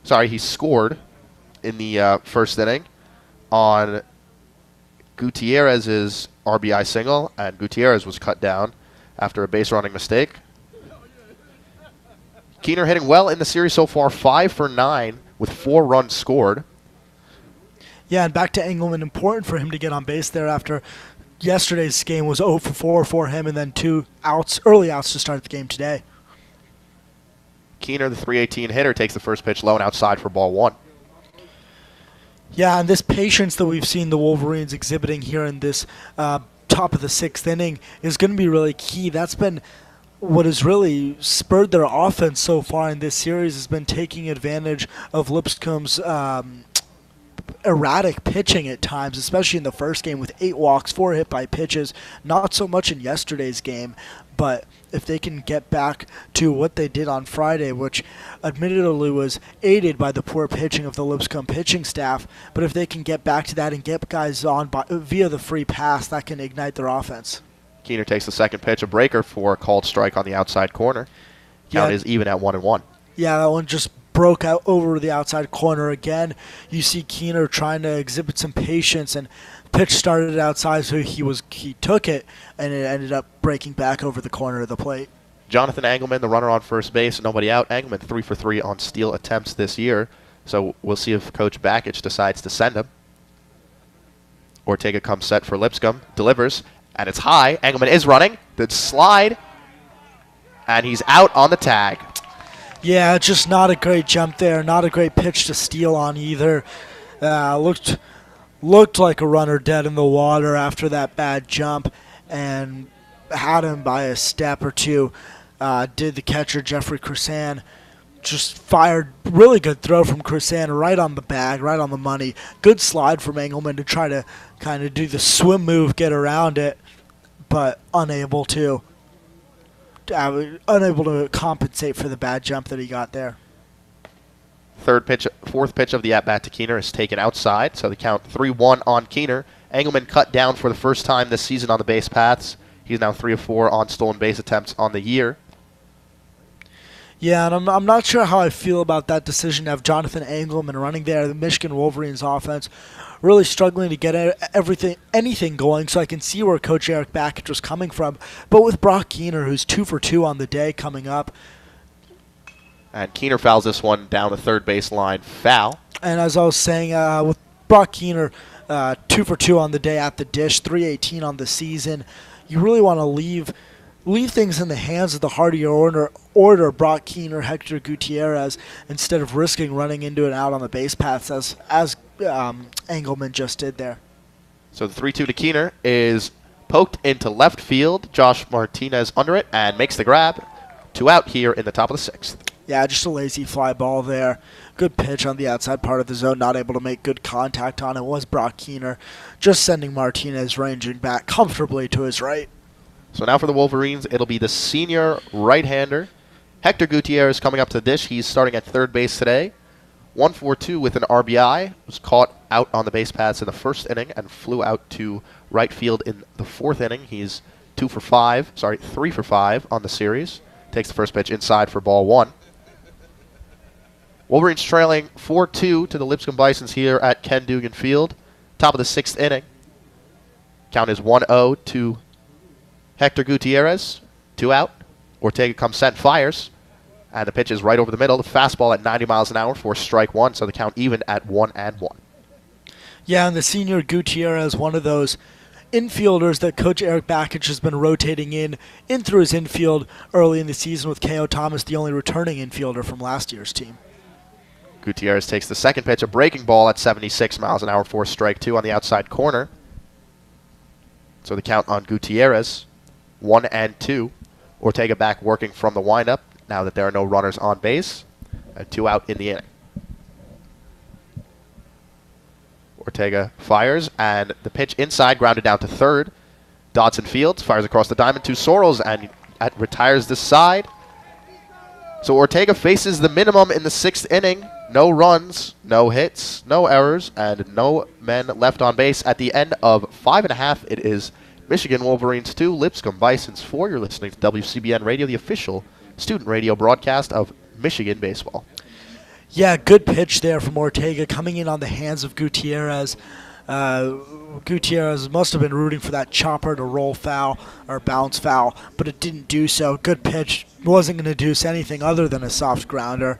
Sorry, he scored in the first inning on Gutierrez's RBI single, and Gutierrez was cut down after a base running mistake. Keener hitting well in the series so far, 5 for 9 with 4 runs scored. Yeah, and back to Engelman. Important for him to get on base there after yesterday's game was 0 for 4 for him, and then 2 outs, early outs to start the game today. Keener, the .318 hitter, takes the first pitch low and outside for ball 1. Yeah, and this patience that we've seen the Wolverines exhibiting here in this top of the 6th inning is going to be really key. That's been what has really spurred their offense so far in this series, has been taking advantage of Lipscomb's erratic pitching at times, especially in the first game with 8 walks, 4 hit by pitches. Not so much in yesterday's game, but if they can get back to what they did on Friday, which admittedly was aided by the poor pitching of the Lipscomb pitching staff, but if they can get back to that and get guys on via the free pass, that can ignite their offense. Keener takes the second pitch, a breaker for a called strike on the outside corner. Count is even at 1-1. Yeah, that one just broke out over the outside corner again. You see Keener trying to exhibit some patience, and pitch started outside, so he took it, and it ended up breaking back over the corner of the plate. Jonathan Engelman, the runner on first base, nobody out. Engelman 3 for 3 on steal attempts this year, so we'll see if Coach Bakich decides to send him. Ortega comes set for Lipscomb, delivers, and it's high. Engelman is running. The slide, and he's out on the tag. Yeah, just not a great jump there. Not a great pitch to steal on either. Looked like a runner dead in the water after that bad jump, and had him by a step or two. Did the catcher, Jeffrey Crisan. Just fired, really good throw from Crisan, right on the bag, right on the money. Good slide from Engelman to try to kind of do the swim move, get around it, but unable to compensate for the bad jump that he got there. Fourth pitch of the at-bat to Keener is taken outside, so the count 3-1 on Keener. Engelman cut down for the first time this season on the base paths. He's now 3 of 4 on stolen base attempts on the year. Yeah, and I'm not sure how I feel about that decision to have Jonathan Engelman running there. The Michigan Wolverines offense really struggling to get anything going, so I can see where Coach Eric Bakich was coming from. But with Brock Keener, who's 2 for 2 on the day coming up. And Keener fouls this one down the third base line, foul. And as I was saying, with Brock Keener, 2 for 2 on the day at the dish, .318 on the season, you really want to leave things in the hands of the hardier order, Brock Keener, Hector Gutierrez, instead of risking running into and out on the base paths as Engelman just did there. So the 3-2 to Keener is poked into left field. Josh Martinez under it and makes the grab. 2 out here in the top of the 6th. Yeah, just a lazy fly ball there. Good pitch on the outside part of the zone, not able to make good contact on it was Brock Keener, just sending Martinez ranging back comfortably to his right. So now for the Wolverines, it'll be the senior right-hander, Hector Gutierrez, coming up to the dish. He's starting at third base today. 1-for-2 with an RBI. Was caught out on the base paths in the first inning and flew out to right field in the 4th inning. He's 3 for 5 on the series. Takes the first pitch inside for ball 1. Wolverines trailing 4-2 to the Lipscomb Bisons here at Ken Dugan Field. Top of the 6th inning. Count is 1-0 to Hector Gutierrez. 2 out. Ortega comes set, fires. And the pitch is right over the middle. The fastball at 90 miles an hour for strike 1, so the count even at 1-1. Yeah, and the senior Gutierrez, one of those infielders that Coach Eric Bakich has been rotating in through his infield early in the season, with K.O. Thomas the only returning infielder from last year's team. Gutierrez takes the second pitch, a breaking ball at 76 miles an hour for strike 2 on the outside corner. So the count on Gutierrez, 1-2. Ortega back working from the windup now that there are no runners on base. And 2 out in the inning. Ortega fires, and the pitch inside, grounded down to third. Dodson fields, fires across the diamond to Sorrells, and retires this side. So Ortega faces the minimum in the 6th inning. No runs, no hits, no errors, and no men left on base. At the end of 5.5, it is Michigan Wolverines 2, Lipscomb Bisons 4. You're listening to WCBN Radio, the official student radio broadcast of Michigan baseball. Yeah, good pitch there from Ortega coming in on the hands of Gutierrez. Gutierrez must have been rooting for that chopper to roll foul or bounce foul, but it didn't do so. Good pitch. Wasn't going to deuce anything other than a soft grounder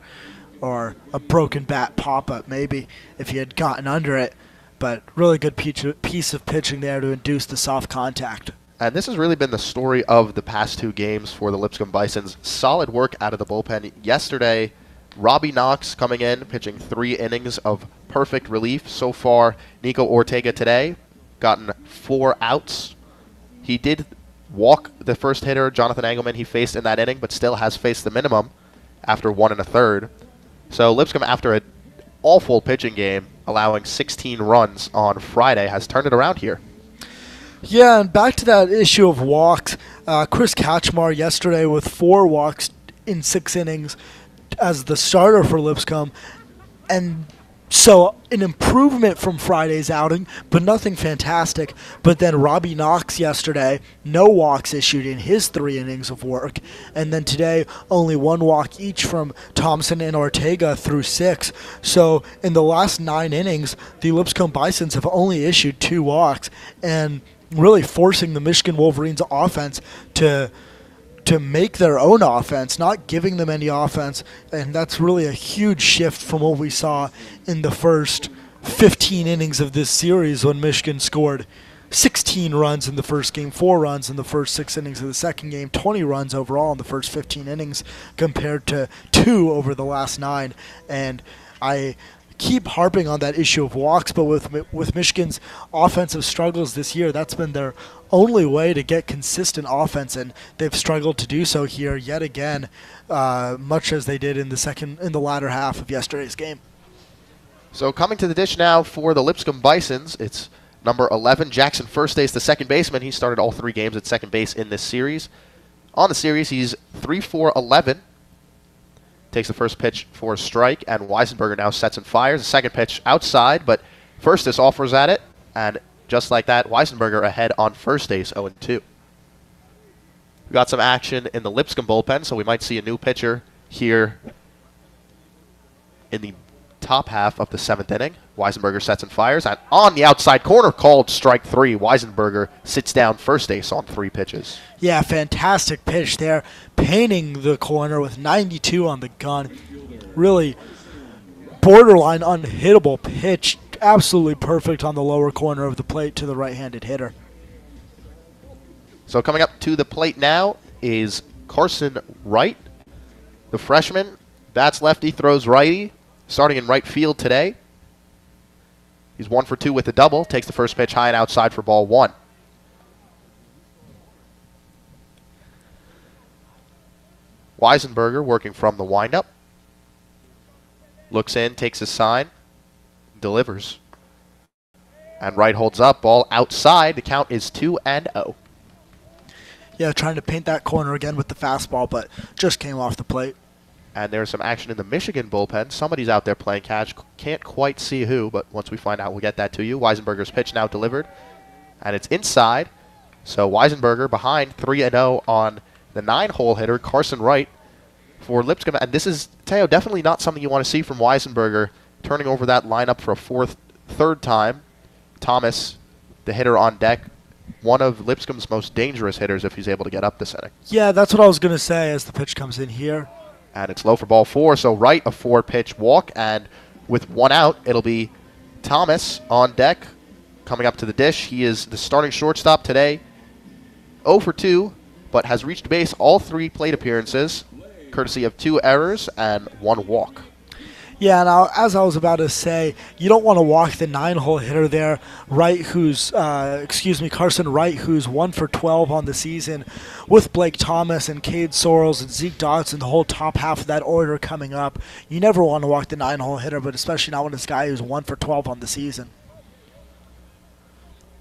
or a broken bat pop-up maybe if he had gotten under it. But really good piece of pitching there to induce the soft contact. And this has really been the story of the past 2 games for the Lipscomb Bisons. Solid work out of the bullpen. Yesterday, Robbie Knox coming in, pitching 3 innings of perfect relief. So far, Nico Ortega today, gotten 4 outs. He did walk the first hitter, Jonathan Engelman, he faced in that inning, but still has faced the minimum after 1 1/3. So Lipscomb, after an awful pitching game, allowing 16 runs on Friday, has turned it around here. Yeah, and back to that issue of walks. Chris Kachmar yesterday with 4 walks in 6 innings as the starter for Lipscomb. And so an improvement from Friday's outing, but nothing fantastic. But then Robbie Knox yesterday, no walks issued in his 3 innings of work. And then today, only 1 walk each from Thompson and Ortega through 6. So in the last 9 innings, the Lipscomb Bisons have only issued 2 walks. And really forcing the Michigan Wolverines offense to make their own offense, not giving them any offense. And that's really a huge shift from what we saw in the first 15 innings of this series when Michigan scored 16 runs in the first game, 4 runs in the first 6 innings of the second game, 20 runs overall in the first 15 innings compared to 2 over the last 9. And I keep harping on that issue of walks, but with Michigan's offensive struggles this year, that's been their only way to get consistent offense, and they've struggled to do so here yet again, much as they did in the latter half of yesterday's game. So coming to the dish now for the Lipscomb Bisons, it's number 11, Jackson Firstace, the second baseman. He started all 3 games at second base in this series. On the series, he's 3-for-11. Takes the first pitch for a strike, and Weisenberger now sets and fires. The second pitch outside, but Firstace offers at it, and just like that, Weisenberger ahead on Firstace, 0-2. We got some action in the Lipscomb bullpen, so we might see a new pitcher here in the top half of the 7th inning. Weisenberger sets and fires, and on the outside corner, called strike 3. Weisenberger sits down Firstace on 3 pitches. Yeah, fantastic pitch there, painting the corner with 92 on the gun. Really borderline unhittable pitch, absolutely perfect on the lower corner of the plate to the right-handed hitter. So coming up to the plate now is Carson Wright, the freshman. Bats lefty, throws righty, starting in right field today. He's 1 for 2 with a double, takes the first pitch high and outside for ball 1. Weisenberger working from the windup. Looks in, takes a sign, delivers. And Wright holds up, ball outside. The count is 2-0. Yeah, trying to paint that corner again with the fastball, but just came off the plate. And there's some action in the Michigan bullpen. Somebody's out there playing catch. Can't quite see who, but once we find out, we'll get that to you. Weisenberger's pitch now delivered, and it's inside. So Weisenberger behind 3-0 on the 9-hole hitter, Carson Wright, for Lipscomb. And this is, Teo, definitely not something you want to see from Weisenberger, turning over that lineup for a third time. Thomas, the hitter on deck, one of Lipscomb's most dangerous hitters if he's able to get up this inning. Yeah, that's what I was going to say as the pitch comes in here. And it's low for ball 4, so Wright a 4-pitch walk, and with 1 out, it'll be Thomas on deck coming up to the dish. He is the starting shortstop today, 0 for 2, but has reached base all 3 plate appearances, courtesy of 2 errors and 1 walk. Yeah, now as I was about to say, you don't want to walk the 9-hole hitter there, Carson Wright, who's 1 for 12 on the season, with Blake Thomas and Cade Sorrells and Zeke Dodson, the whole top half of that order coming up. You never want to walk the 9-hole hitter, but especially not when it's a guy who's 1 for 12 on the season.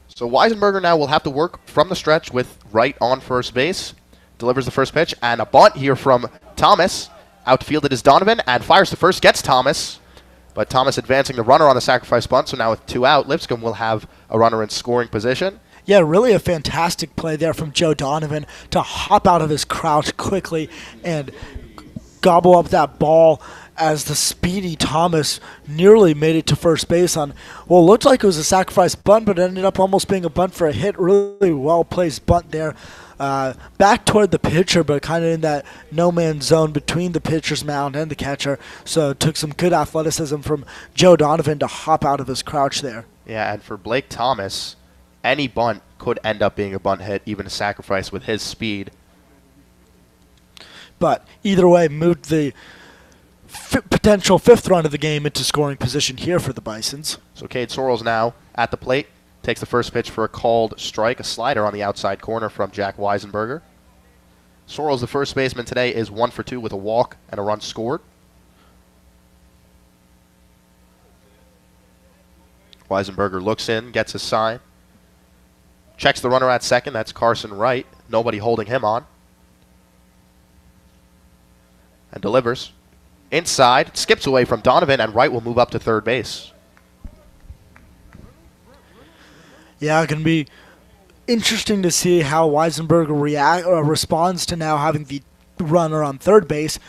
So Weisenberger now will have to work from the stretch with Wright on first base. Delivers the first pitch, and a bunt here from Thomas. Outfielded is Donovan, and fires to first, gets Thomas. But Thomas advancing the runner on the sacrifice bunt, so now with 2 out, Lipscomb will have a runner in scoring position. Yeah, really a fantastic play there from Joe Donovan to hop out of his crouch quickly and gobble up that ball as the speedy Thomas nearly made it to first base on what looked like it was a sacrifice bunt, but it ended up almost being a bunt for a hit. Really well-placed bunt there. Back toward the pitcher, but kind of in that no-man's zone between the pitcher's mound and the catcher. So it took some good athleticism from Joe Donovan to hop out of his crouch there. Yeah, and for Blake Thomas, any bunt could end up being a bunt hit, even a sacrifice with his speed. But either way, moved the potential fifth run of the game into scoring position here for the Bisons. So Cade Sorrells now at the plate. Takes the first pitch for a called strike, a slider on the outside corner from Jack Weisenberger. Sorrells, the first baseman today, is 1 for 2 with a walk and a run scored. Weisenberger looks in, gets his sign. Checks the runner at second. That's Carson Wright. Nobody holding him on. And delivers. Inside, skips away from Donovan, and Wright will move up to third base. Yeah, it can be interesting to see how Weisenberger responds to now having the runner on third base.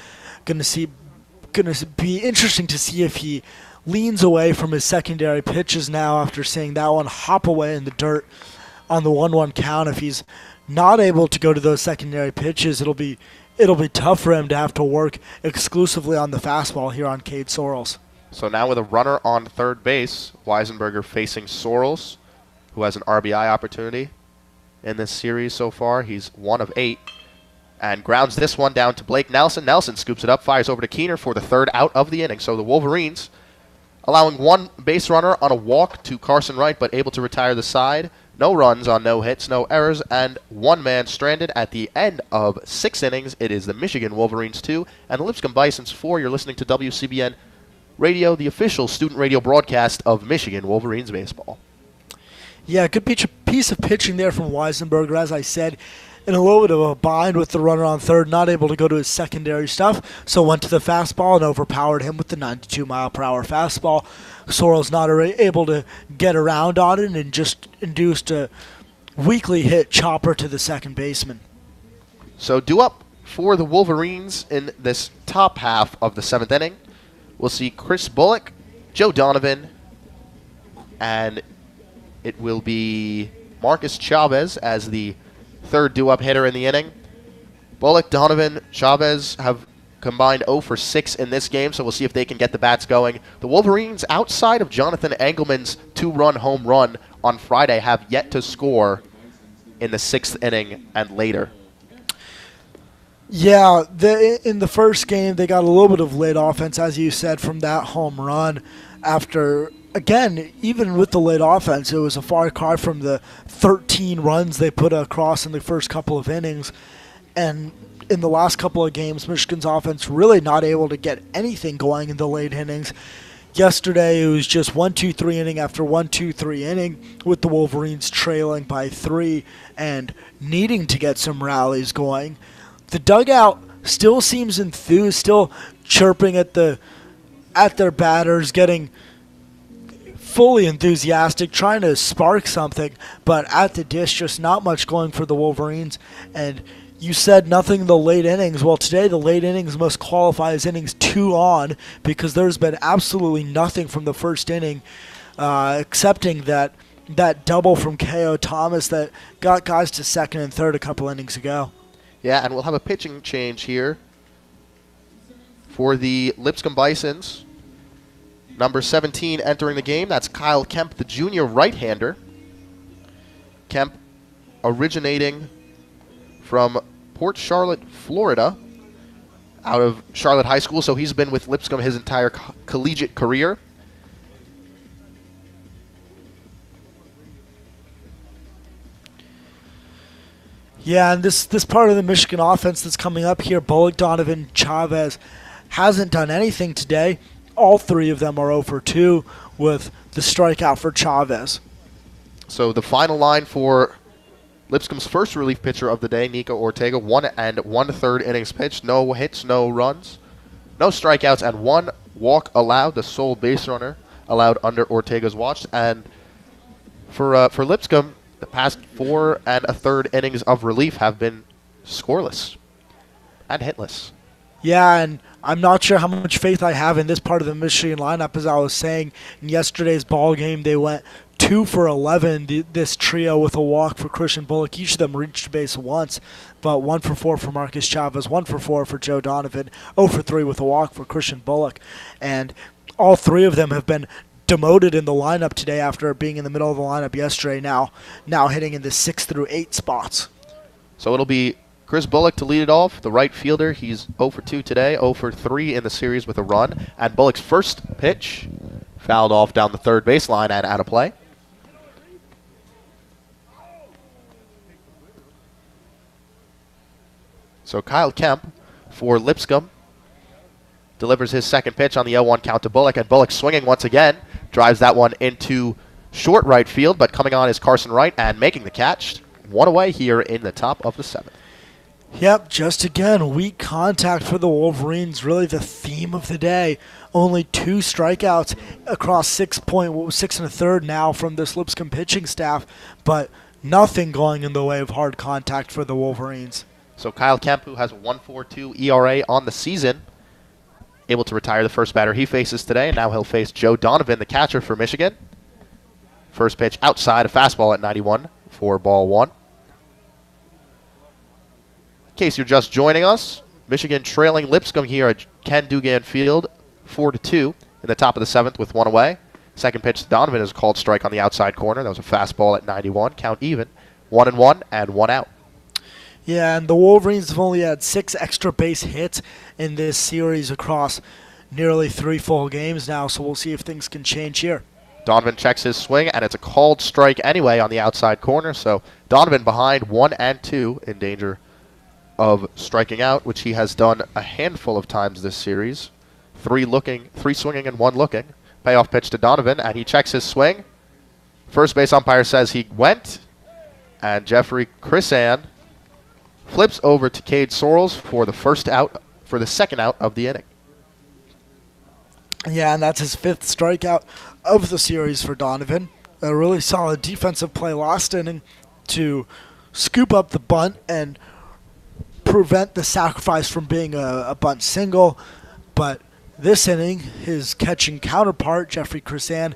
Going to be interesting to see if he leans away from his secondary pitches now after seeing that one hop away in the dirt on the 1-1 count. If he's not able to go to those secondary pitches, it'll be tough for him to have to work exclusively on the fastball here on Cade Sorrells. So now with a runner on third base, Weisenberger facing Sorrells, who has an RBI opportunity in this series so far. He's 1 of 8 and grounds this one down to Blake Nelson. Nelson scoops it up, fires over to Keener for the third out of the inning. So the Wolverines allowing one base runner on a walk to Carson Wright, but able to retire the side. No runs on no hits, no errors, and one man stranded at the end of 6 innings. It is the Michigan Wolverines 2 and the Lipscomb Bisons 4. You're listening to WCBN Radio, the official student radio broadcast of Michigan Wolverines baseball. Yeah, good piece of pitching there from Weisenberger, as I said, in a little bit of a bind with the runner on third, not able to go to his secondary stuff, so went to the fastball and overpowered him with the 92-mile-per-hour fastball. Sorrells not able to get around on it and just induced a weakly hit chopper to the second baseman. So due up for the Wolverines in this top half of the 7th inning, we'll see Chris Bullock, Joe Donovan, and it will be Marcus Chavez as the third due-up hitter in the inning. Bullock, Donovan, Chavez have combined 0 for 6 in this game, so we'll see if they can get the bats going. The Wolverines, outside of Jonathan Engelman's 2-run home run on Friday, have yet to score in the 6th inning and later. Yeah, in the first game, they got a little bit of late offense, as you said, from that home run after... Again, even with the late offense, it was a far cry from the 13 runs they put across in the first couple of innings. And in the last couple of games, Michigan's offense really not able to get anything going in the late innings. Yesterday, it was just 1-2-3 inning after 1-2-3 inning, with the Wolverines trailing by 3 and needing to get some rallies going. The dugout still seems enthused, still chirping at their batters, getting fully enthusiastic, trying to spark something, but at the dish, just not much going for the Wolverines. And you said nothing in the late innings. Well, today the late innings must qualify as innings 2 on, because there's been absolutely nothing from the first inning, excepting that double from K.O. Thomas that got guys to second and third a couple innings ago. Yeah, and we'll have a pitching change here for the Lipscomb Bisons. Number 17 entering the game, that's Kyle Kemp, the junior right-hander. Kemp originating from Port Charlotte, Florida, out of Charlotte High School, so he's been with Lipscomb his entire collegiate career. Yeah, and this part of the Michigan offense that's coming up here, Bullock, Donovan, Chavez, hasn't done anything today. All 3 of them are 0 for 2 with the strikeout for Chavez. So the final line for Lipscomb's first relief pitcher of the day, Nico Ortega, 1 1/3 innings pitched, no hits, no runs, no strikeouts, and 1 walk allowed, the sole base runner allowed under Ortega's watch. And for Lipscomb, the past 4 1/3 innings of relief have been scoreless and hitless. Yeah, and I'm not sure how much faith I have in this part of the Michigan lineup. As I was saying, in yesterday's ball game, they went 2 for 11, this trio, with a walk for Christian Bullock. Each of them reached base once, but 1 for 4 for Marcus Chavez, 1 for 4 for Joe Donovan, 0 for 3 with a walk for Christian Bullock. And all three of them have been demoted in the lineup today after being in the middle of the lineup yesterday, now hitting in the 6 through 8 spots. So it'll be Chris Bullock to lead it off, the right fielder. He's 0 for 2 today, 0 for 3 in the series with a run. And Bullock's first pitch fouled off down the third baseline and out of play. So Kyle Kemp for Lipscomb delivers his second pitch on the 0-1 count to Bullock, and Bullock swinging once again, drives that one into short right field, but coming on is Carson Wright and making the catch. One away here in the top of the 7th. Yep, just again, weak contact for the Wolverines, really the theme of the day. Only 2 strikeouts across 6 1/3 now from this Lipscomb pitching staff, but nothing going in the way of hard contact for the Wolverines. So Kyle Kemp, who has a 1.42 ERA on the season, able to retire the first batter he faces today, and now he'll face Joe Donovan, the catcher for Michigan. First pitch outside, a fastball at 91 for ball 1. In case you're just joining us, Michigan trailing Lipscomb here at Ken Dugan Field, 4-2 in the top of the 7th with 1 away. Second pitch to Donovan is a called strike on the outside corner. That was a fastball at 91. Count even, 1-1 and 1 out. Yeah, and the Wolverines have only had 6 extra base hits in this series across nearly 3 full games now, so we'll see if things can change here. Donovan checks his swing, and it's a called strike anyway on the outside corner. So Donovan behind 1-2, in danger of striking out, which he has done a handful of times this series. 3 swinging and 1 looking. Payoff pitch to Donovan, and he checks his swing. First base umpire says he went, and Jeffrey Chrisan flips over to Cade Sorrells for the second out of the inning. Yeah, and that's his 5th strikeout of the series for Donovan. A really solid defensive play last inning to scoop up the bunt and prevent the sacrifice from being a bunt single. But this inning, his catching counterpart, Jeffrey Chrisan,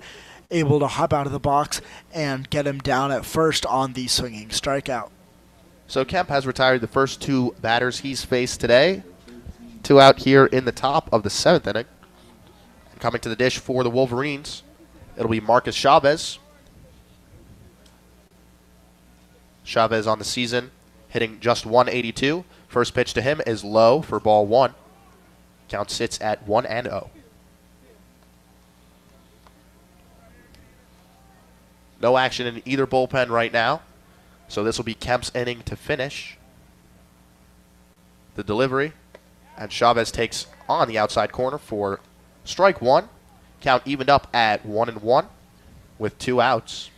able to hop out of the box and get him down at first on the swinging strikeout. So Kemp has retired the first 2 batters he's faced today. 2 out here in the top of the 7th inning. And coming to the dish for the Wolverines, it'll be Marcus Chavez. Chavez on the season hitting just 182. First pitch to him is low for ball 1. Count sits at 1-0. No action in either bullpen right now. So this will be Kemp's inning to finish. The delivery. And Chavez takes on the outside corner for strike 1. Count evened up at 1-1 with 2 outs.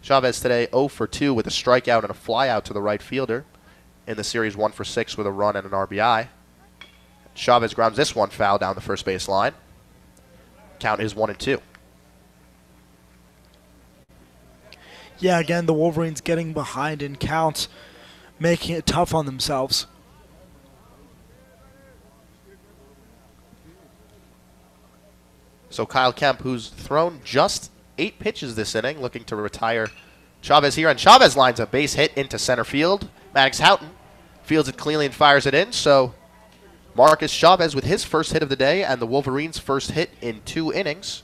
Chavez today 0 for 2 with a strikeout and a flyout to the right fielder. In the series 1 for 6 with a run and an RBI. Chavez grounds this one foul down the first base line. Count is 1-2. Yeah, again, the Wolverines getting behind in counts, making it tough on themselves. So Kyle Kemp, who's thrown just 8 pitches this inning, looking to retire Chavez here. And Chavez lines a base hit into center field. Maddox Houghton fields it cleanly and fires it in. So Marcus Chavez with his first hit of the day and the Wolverines' first hit in 2 innings.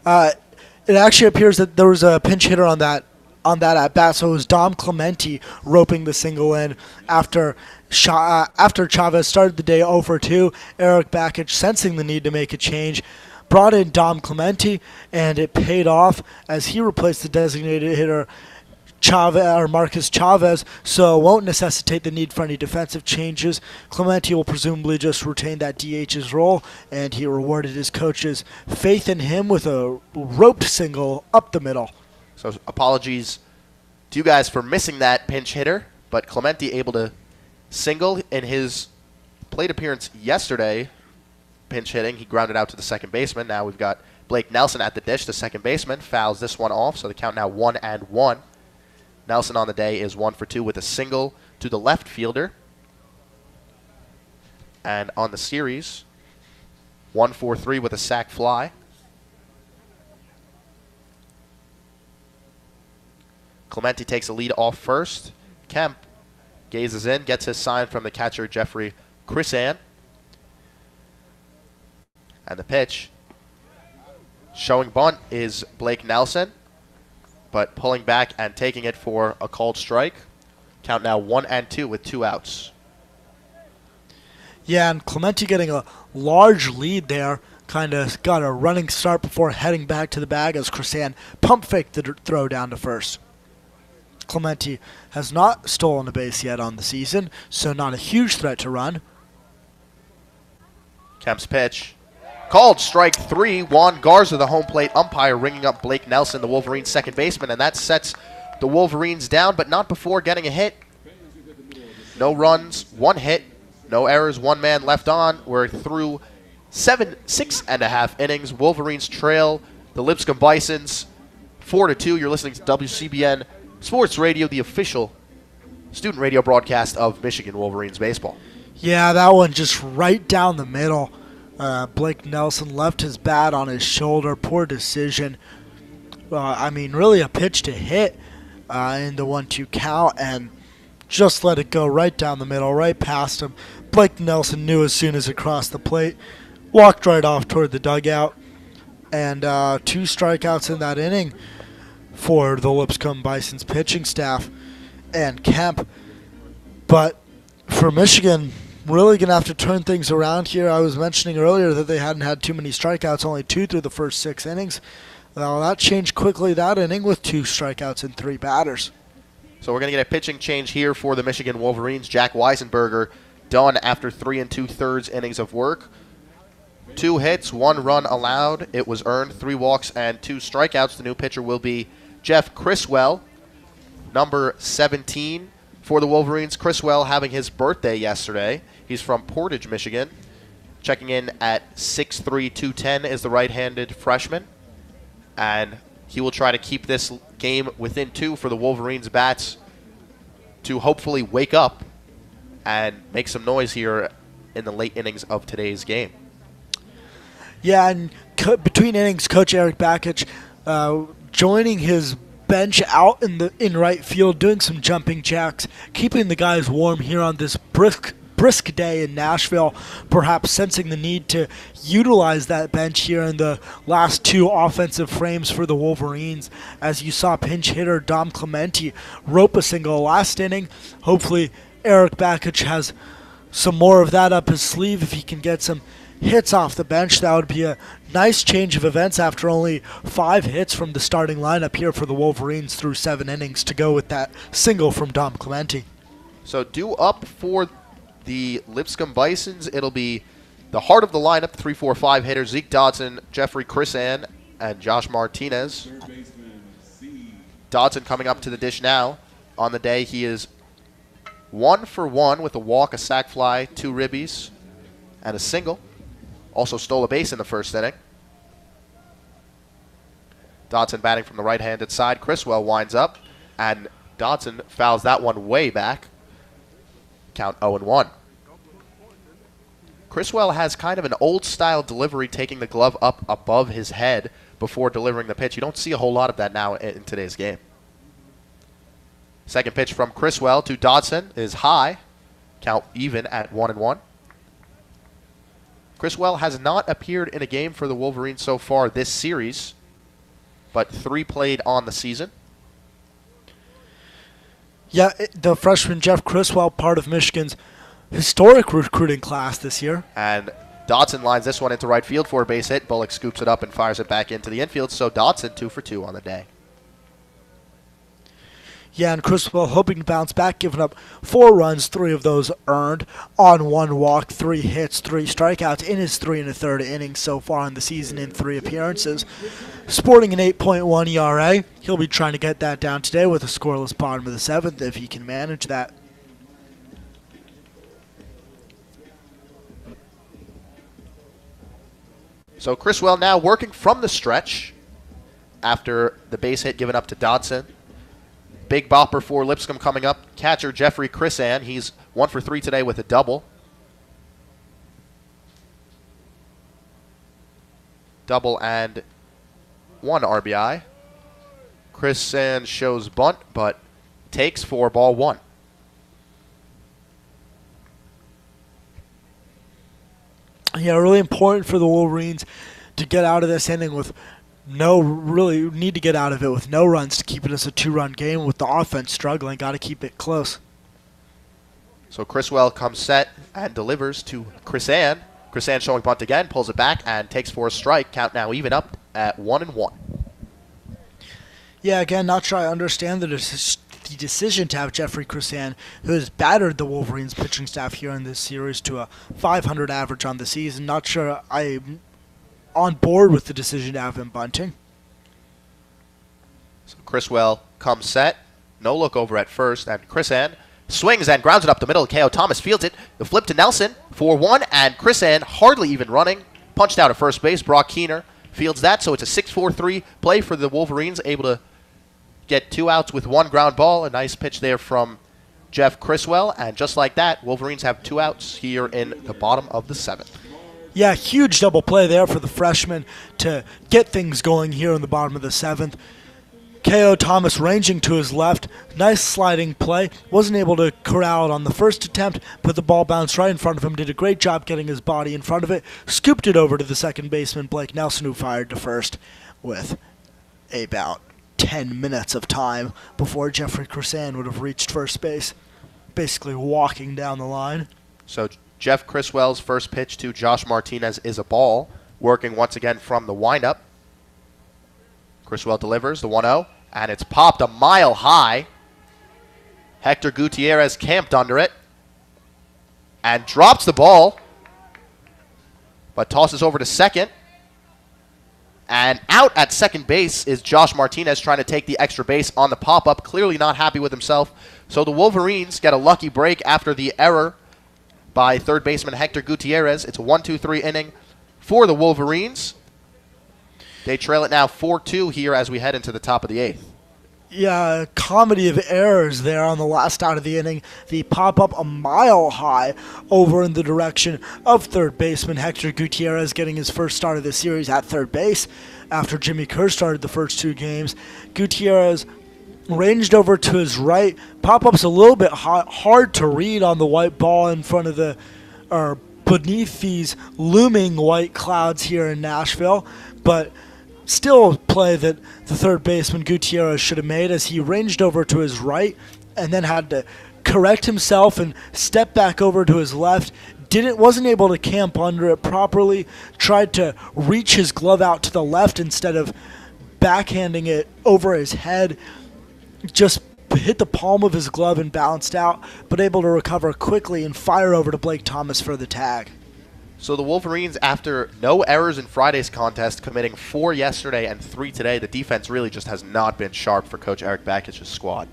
It actually appears that there was a pinch hitter on that at bat, so it was Dom Clementi roping the single in after Chavez started the day 0 for 2. Eric Bakich, sensing the need to make a change, brought in Dom Clementi, and it paid off as he replaced the designated hitter Marcus Chavez, so it won't necessitate the need for any defensive changes. Clementi will presumably just retain that DH's role, and he rewarded his coach's faith in him with a roped single up the middle. So apologies to you guys for missing that pinch hitter, but Clementi able to single in his plate appearance yesterday, pinch hitting. He grounded out to the second baseman. Now we've got Blake Nelson at the dish, the second baseman, fouls this one off, so the count now 1-1. Nelson on the day is 1 for 2 with a single to the left fielder. and on the series, 1 for 3 with a sac fly. Clementi takes the lead off first. Kemp gazes in, gets his sign from the catcher, Jeffrey Chrisan. And the pitch, showing bunt, is Blake Nelson, but pulling back and taking it for a called strike. Count now 1-2 with 2 outs. Yeah, and Clementi getting a large lead there. Kind of got a running start before heading back to the bag as Chrisan pump faked the throw down to first. Clementi has not stolen a base yet on the season, so not a huge threat to run. Kemp's pitch, called strike 3. Juan Garza, the home plate umpire, ringing up Blake Nelson, the Wolverines' second baseman, and that sets the Wolverines down, but not before getting a hit. No runs, 1 hit, no errors, 1 man left on. We're through 6.5 innings. Wolverines trail the Lipscomb Bisons 4-2. You're listening to WCBN Sports Radio, the official student radio broadcast of Michigan Wolverines baseball. Yeah, that one just right down the middle. Blake Nelson left his bat on his shoulder. Poor decision. Really a pitch to hit in the 1-2 count, and just let it go right down the middle, right past him. Blake Nelson knew as soon as it crossed the plate, walked right off toward the dugout, and 2 strikeouts in that inning for the Lipscomb Bisons pitching staff and Kemp. But for Michigan, really going to have to turn things around here. I was mentioning earlier that they hadn't had too many strikeouts, only 2 through the first 6 innings. Well, that changed quickly that inning with 2 strikeouts and 3 batters. So we're going to get a pitching change here for the Michigan Wolverines. Jack Weisenberger done after 3 2/3 innings of work. 2 hits, 1 run allowed. It was earned, 3 walks and 2 strikeouts. The new pitcher will be Jeff Criswell, number 17 for the Wolverines. Criswell having his birthday yesterday. He's from Portage, Michigan. Checking in at 6'3", 210 is the right-handed freshman. And he will try to keep this game within 2 for the Wolverines bats to hopefully wake up and make some noise here in the late innings of today's game. Yeah, and between innings, Coach Eric Bakich joining his bench out in right field, doing some jumping jacks, keeping the guys warm here on this brisk day in Nashville, perhaps sensing the need to utilize that bench here in the last 2 offensive frames for the Wolverines, as you saw pinch hitter Dom Clementi rope a single last inning. Hopefully Eric Bakich has some more of that up his sleeve. If he can get some hits off the bench, that would be a nice change of events after only 5 hits from the starting lineup here for the Wolverines through 7 innings to go with that single from Dom Clementi. So due up for the Lipscomb Bisons, it'll be the heart of the lineup, 3-4-5 hitters, Zeke Dodson, Jeffrey Chrisan, and Josh Martinez. Dodson coming up to the dish now. On the day, he is 1 for 1 with a walk, a sac fly, 2 ribbies, and a single. Also stole a base in the first inning. Dodson batting from the right-handed side. Criswell winds up, and Dodson fouls that one way back. Count 0-1. Criswell has kind of an old-style delivery, taking the glove up above his head before delivering the pitch. You don't see a whole lot of that now in today's game. Second pitch from Criswell to Dodson is high. Count even at 1-1. Criswell has not appeared in a game for the Wolverines so far this series, but 3 played on the season. Yeah, the freshman Jeff Criswell, part of Michigan's historic recruiting class this year. And Dodson lines this one into right field for a base hit. Bullock scoops it up and fires it back into the infield, so Dodson 2 for 2 on the day. Yeah, and Criswell hoping to bounce back, giving up 4 runs, 3 of those earned on 1 walk, 3 hits, 3 strikeouts in his 3 1/3 innings so far in the season in 3 appearances. Sporting an 8.1 ERA. He'll be trying to get that down today with a scoreless bottom of the 7th if he can manage that. So Criswell now working from the stretch after the base hit given up to Dodson. Big bopper for Lipscomb coming up. Catcher Jeffrey Chrisan. He's 1 for 3 today with a double. double and 1 RBI. Chris Sand shows bunt, but takes for ball 1. Yeah, really important for the Wolverines to get out of this inning with really need to get out of it with no runs to keep it as a 2-run game. With the offense struggling, got to keep it close. So Criswell comes set and delivers to Chrisann. Chrisann showing bunt again, pulls it back and takes for a strike. Count now even up at 1-1. Yeah, again, not sure I understand the decision to have Jeffrey Chrisann, who has battered the Wolverines pitching staff here in this series to a .500 average on the season. Not sure I'm on board with the decision to have him bunting. So Criswell comes set, no look over at first, and Chrisann swings and grounds it up the middle. K.O. Thomas fields it. The flip to Nelson for 1, and Chrisann hardly even running. Punched out at first base. Brock Keener fields that, so it's a 6-4-3 play for the Wolverines, able to get 2 outs with 1 ground ball. A nice pitch there from Jeff Criswell, and just like that, Wolverines have 2 outs here in the bottom of the 7th. Yeah, huge double play there for the freshman to get things going here in the bottom of the 7th. K.O. Thomas ranging to his left. Nice sliding play. Wasn't able to corral it on the first attempt, but the ball bounced right in front of him. Did a great job getting his body in front of it. Scooped it over to the second baseman, Blake Nelson, who fired to first with about 10 minutes of time before Jeffrey Chrisann would have reached first base, basically walking down the line. So Jeff Criswell's first pitch to Josh Martinez is a ball, working once again from the windup. Criswell delivers the 1-0, and it's popped a mile high. Hector Gutierrez camped under it and drops the ball, but tosses over to second. And out at second base is Josh Martinez trying to take the extra base on the pop-up, clearly not happy with himself. So the Wolverines get a lucky break after the error by third baseman Hector Gutierrez. It's a 1-2-3 inning for the Wolverines. They trail it now 4-2 here as we head into the top of the 8th. Yeah, comedy of errors there on the last out of the inning. The pop-up a mile high over in the direction of third baseman Hector Gutierrez, getting his first start of the series at third base after Jimmy Kerr started the first 2 games. Gutierrez ranged over to his right. Pop-up's a little bit hard to read on the white ball in front of the, or beneath these looming white clouds here in Nashville, but still a play that the third baseman Gutierrez should have made, as he ranged over to his right and then had to correct himself and step back over to his left. Wasn't able to camp under it properly. Tried to reach his glove out to the left instead of backhanding it over his head. Just hit the palm of his glove and bounced out, but able to recover quickly and fire over to Blake Thomas for the tag. So the Wolverines, after no errors in Friday's contest, committing 4 yesterday and 3 today, the defense really just has not been sharp for Coach Eric Bakich's squad.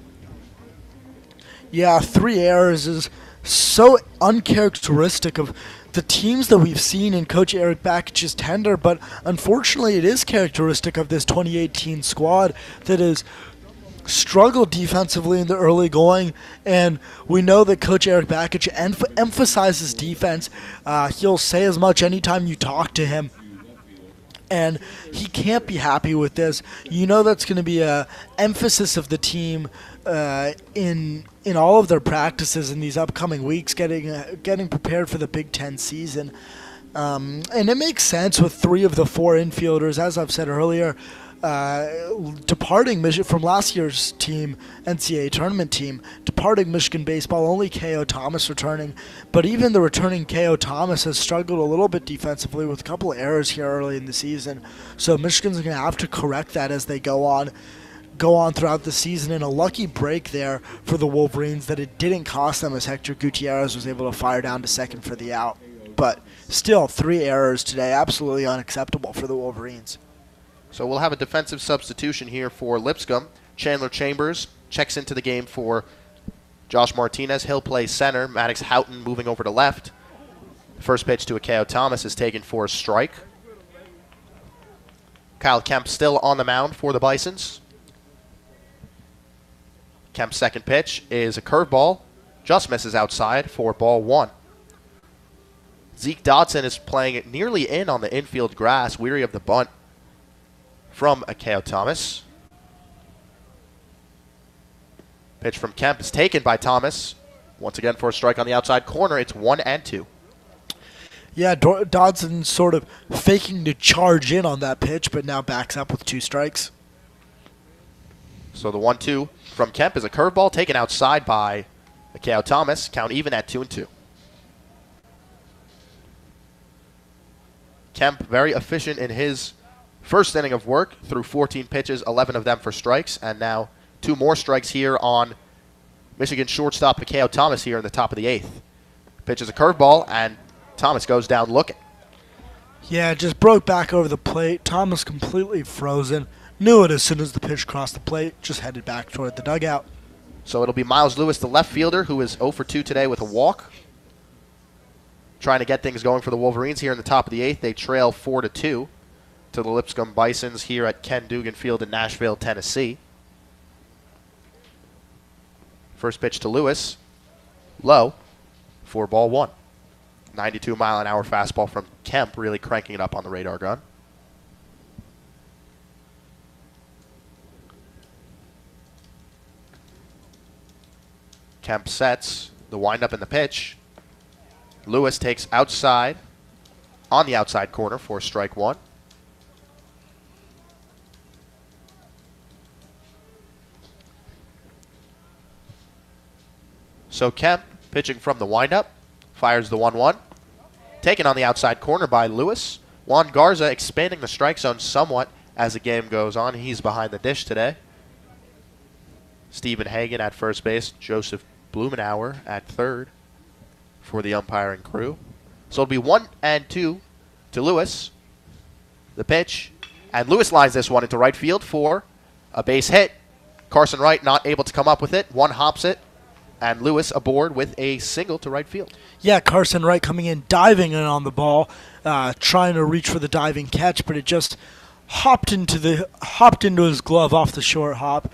Yeah, 3 errors is so uncharacteristic of the teams that we've seen in Coach Eric Bakich's tenure, but unfortunately it is characteristic of this 2018 squad that is struggled defensively in the early going, and we know that Coach Eric Bakich emphasizes defense. He'll say as much anytime you talk to him, and he can't be happy with this. You know that's going to be a emphasis of the team in all of their practices in these upcoming weeks, getting prepared for the Big Ten season. And it makes sense with 3 of the 4 infielders, as I've said earlier, departing from last year's team, NCAA tournament team, departing Michigan baseball, only K.O. Thomas returning. But even the returning K.O. Thomas has struggled a little bit defensively with a couple of errors here early in the season. So Michigan's going to have to correct that as they go on throughout the season. And a lucky break there for the Wolverines that it didn't cost them, as Hector Gutierrez was able to fire down to second for the out. But still, 3 errors today, absolutely unacceptable for the Wolverines. So we'll have a defensive substitution here for Lipscomb. Chandler Chambers checks into the game for Josh Martinez. He'll play center. Maddox Houghton moving over to left. The first pitch to a K.O. Thomas is taken for a strike. Kyle Kemp still on the mound for the Bisons. Kemp's second pitch is a curveball. Just misses outside for ball 1. Zeke Dodson is playing nearly in on the infield grass, weary of the bunt from Akeo Thomas. Pitch from Kemp is taken by Thomas. Once again for a strike on the outside corner. It's 1-2. Yeah, Dodson sort of faking to charge in on that pitch, but now backs up with 2 strikes. So the 1-2 from Kemp is a curveball taken outside by Akeo Thomas. Count even at 2-2. Kemp very efficient in his first inning of work through 14 pitches, 11 of them for strikes, and now 2 more strikes here on Michigan shortstop Akeo Thomas here in the top of the 8th. Pitch is a curveball, and Thomas goes down looking. Yeah, just broke back over the plate. Thomas completely frozen. Knew it as soon as the pitch crossed the plate. Just headed back toward the dugout. So it'll be Miles Lewis, the left fielder, who is 0 for 2 today with a walk. Trying to get things going for the Wolverines here in the top of the 8th. They trail 4-2 to the Lipscomb Bisons here at Ken Dugan Field in Nashville, Tennessee. First pitch to Lewis. Low for ball 1. 92-mile-an-hour fastball from Kemp, really cranking it up on the radar gun. Kemp sets the windup in the pitch. Lewis takes outside on the outside corner for strike 1. So Kemp pitching from the windup, fires the 1-1. Taken on the outside corner by Lewis. Juan Garza expanding the strike zone somewhat as the game goes on. He's behind the dish today. Stephen Hagan at first base. Joseph Blumenauer at third for the umpiring crew. So it'll be 1-2 to Lewis. The pitch. And Lewis lines this one into right field for a base hit. Carson Wright not able to come up with it. One hops it. And Lewis aboard with a single to right field. Yeah, Carson Wright coming in, diving in on the ball, trying to reach for the diving catch, but it just hopped into his glove off the short hop.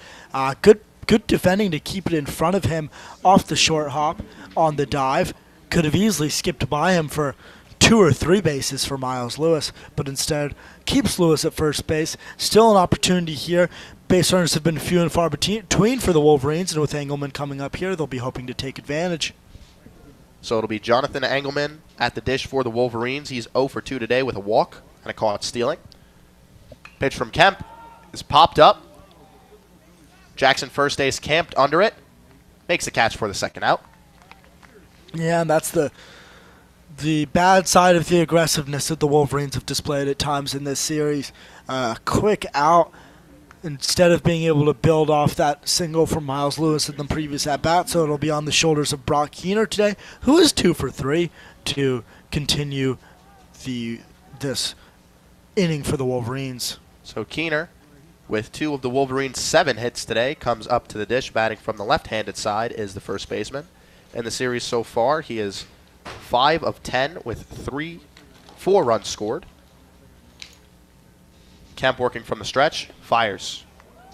Good defending to keep it in front of him off the short hop on the dive. Could have easily skipped by him for 2 or 3 bases for Miles Lewis, but instead keeps Lewis at first base. Still an opportunity here. Base runners have been few and far between for the Wolverines, and with Engelman coming up here, they'll be hoping to take advantage. So it'll be Jonathan Engelman at the dish for the Wolverines. He's 0 for 2 today with a walk and a caught stealing. Pitch from Kemp is popped up. Jackson first base camped under it. Makes the catch for the second out. Yeah, and that's the bad side of the aggressiveness that the Wolverines have displayed at times in this series. Quick out. Instead of being able to build off that single from Miles Lewis in the previous at-bat, so it'll be on the shoulders of Brock Keener today, who is 2 for 3 to continue this inning for the Wolverines. So Keener, with 2 of the Wolverines' 7 hits today, comes up to the dish. Batting from the left-handed side is the first baseman. In the series so far, he is 5 of 10 with 4 runs scored. Kemp working from the stretch, fires,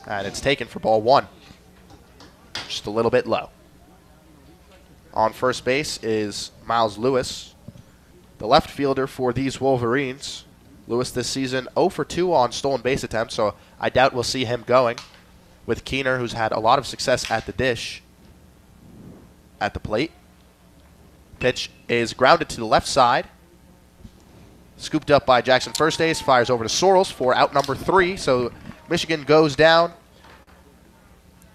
and it's taken for ball 1. Just a little bit low. On first base is Miles Lewis, the left fielder for these Wolverines. Lewis this season 0 for 2 on stolen base attempts, so I doubt we'll see him going with Keener, who's had a lot of success at the dish, at the plate. Pitch is grounded to the left side. Scooped up by Jackson first base, fires over to Sorrells for out number 3. So Michigan goes down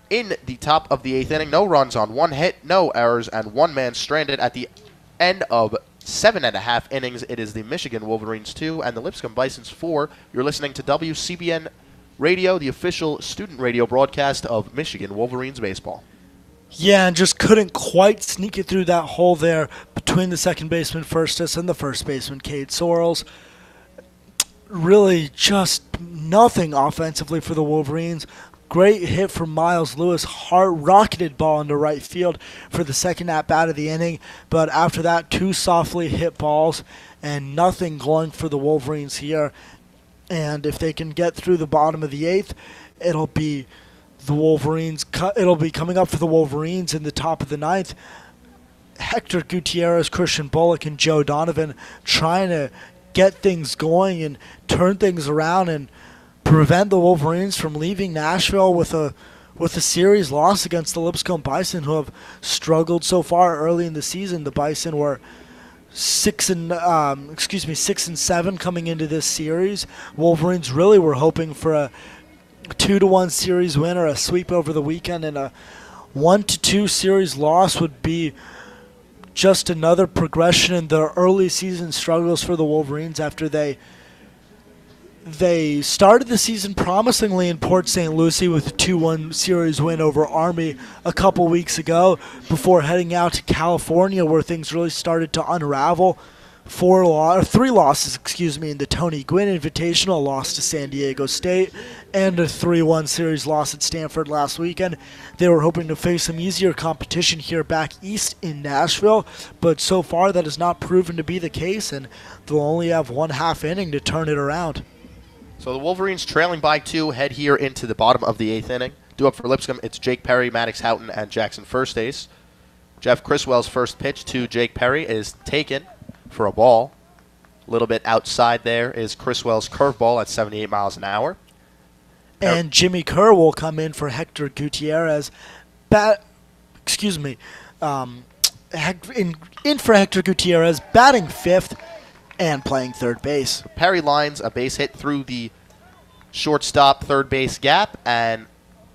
in the top of the 8th inning. No runs on 1 hit, no errors, and 1 man stranded at the end of 7.5 innings. It is the Michigan Wolverines 2 and the Lipscomb Bisons 4. You're listening to WCBN Radio, the official student radio broadcast of Michigan Wolverines baseball. Yeah, and just couldn't quite sneak it through that hole there between the second baseman Firstis and the first baseman Cade Sorrells. Really just nothing offensively for the Wolverines. Great hit from Miles Lewis, rocketed ball into right field for the second at-bat of the inning. But after that, 2 softly hit balls and nothing going for the Wolverines here. And if they can get through the bottom of the 8th, it'll be the Wolverines. It'll be coming up for the Wolverines in the top of the 9th. Hector Gutierrez, Christian Bullock, and Joe Donovan trying to get things going and turn things around and prevent the Wolverines from leaving Nashville with a series loss against the Lipscomb Bison, who have struggled so far early in the season. The Bison were 6-7 coming into this series. Wolverines really were hoping for a 2-1 series win or a sweep over the weekend, and a 1-2 series loss would be just another progression in the early season struggles for the Wolverines after they started the season promisingly in Port St. Lucie with a 2-1 series win over Army a couple weeks ago before heading out to California, where things really started to unravel. 3 losses in the Tony Gwynn Invitational, loss to San Diego State, and a 3-1 series loss at Stanford last weekend. They were hoping to face some easier competition here back east in Nashville, but so far that has not proven to be the case, and they'll only have one half inning to turn it around. So the Wolverines trailing by 2 head here into the bottom of the 8th inning. Due up for Lipscomb, it's Jake Perry, Maddox Houghton, and Jackson first ace. Jeff Criswell's first pitch to Jake Perry is taken for a ball. A little bit outside there is Criswell's curveball at 78 miles an hour. And Jimmy Kerr will come in for Hector Gutierrez. In for Hector Gutierrez, batting 5th and playing third base. Perry lines a base hit through the shortstop third base gap, and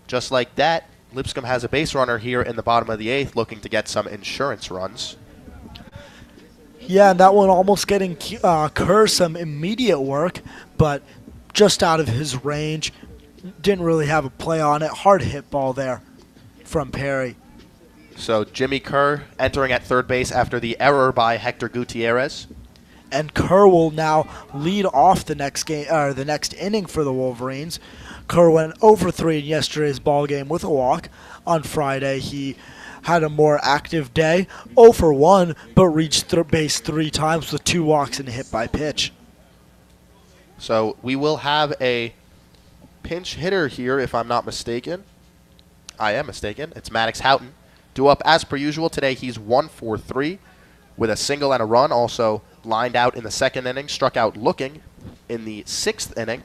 just like that, Lipscomb has a base runner here in the bottom of the 8th looking to get some insurance runs. Yeah, and that one almost getting Kerr some immediate work, but just out of his range. Didn't really have a play on it. Hard hit ball there from Perry. So Jimmy Kerr entering at third base after the error by Hector Gutierrez. And Kerr will now lead off the next game, the next inning for the Wolverines. Kerr went over 3 in yesterday's ball game with a walk. On Friday, he had a more active day, 0 for 1, but reached base 3 times with 2 walks and a hit by pitch. So we will have a pinch hitter here, if I'm not mistaken. I am mistaken. It's Maddox Houghton. Due up as per usual today. He's 1 for 3 with a single and a run. Also lined out in the 2nd inning, struck out looking in the 6th inning.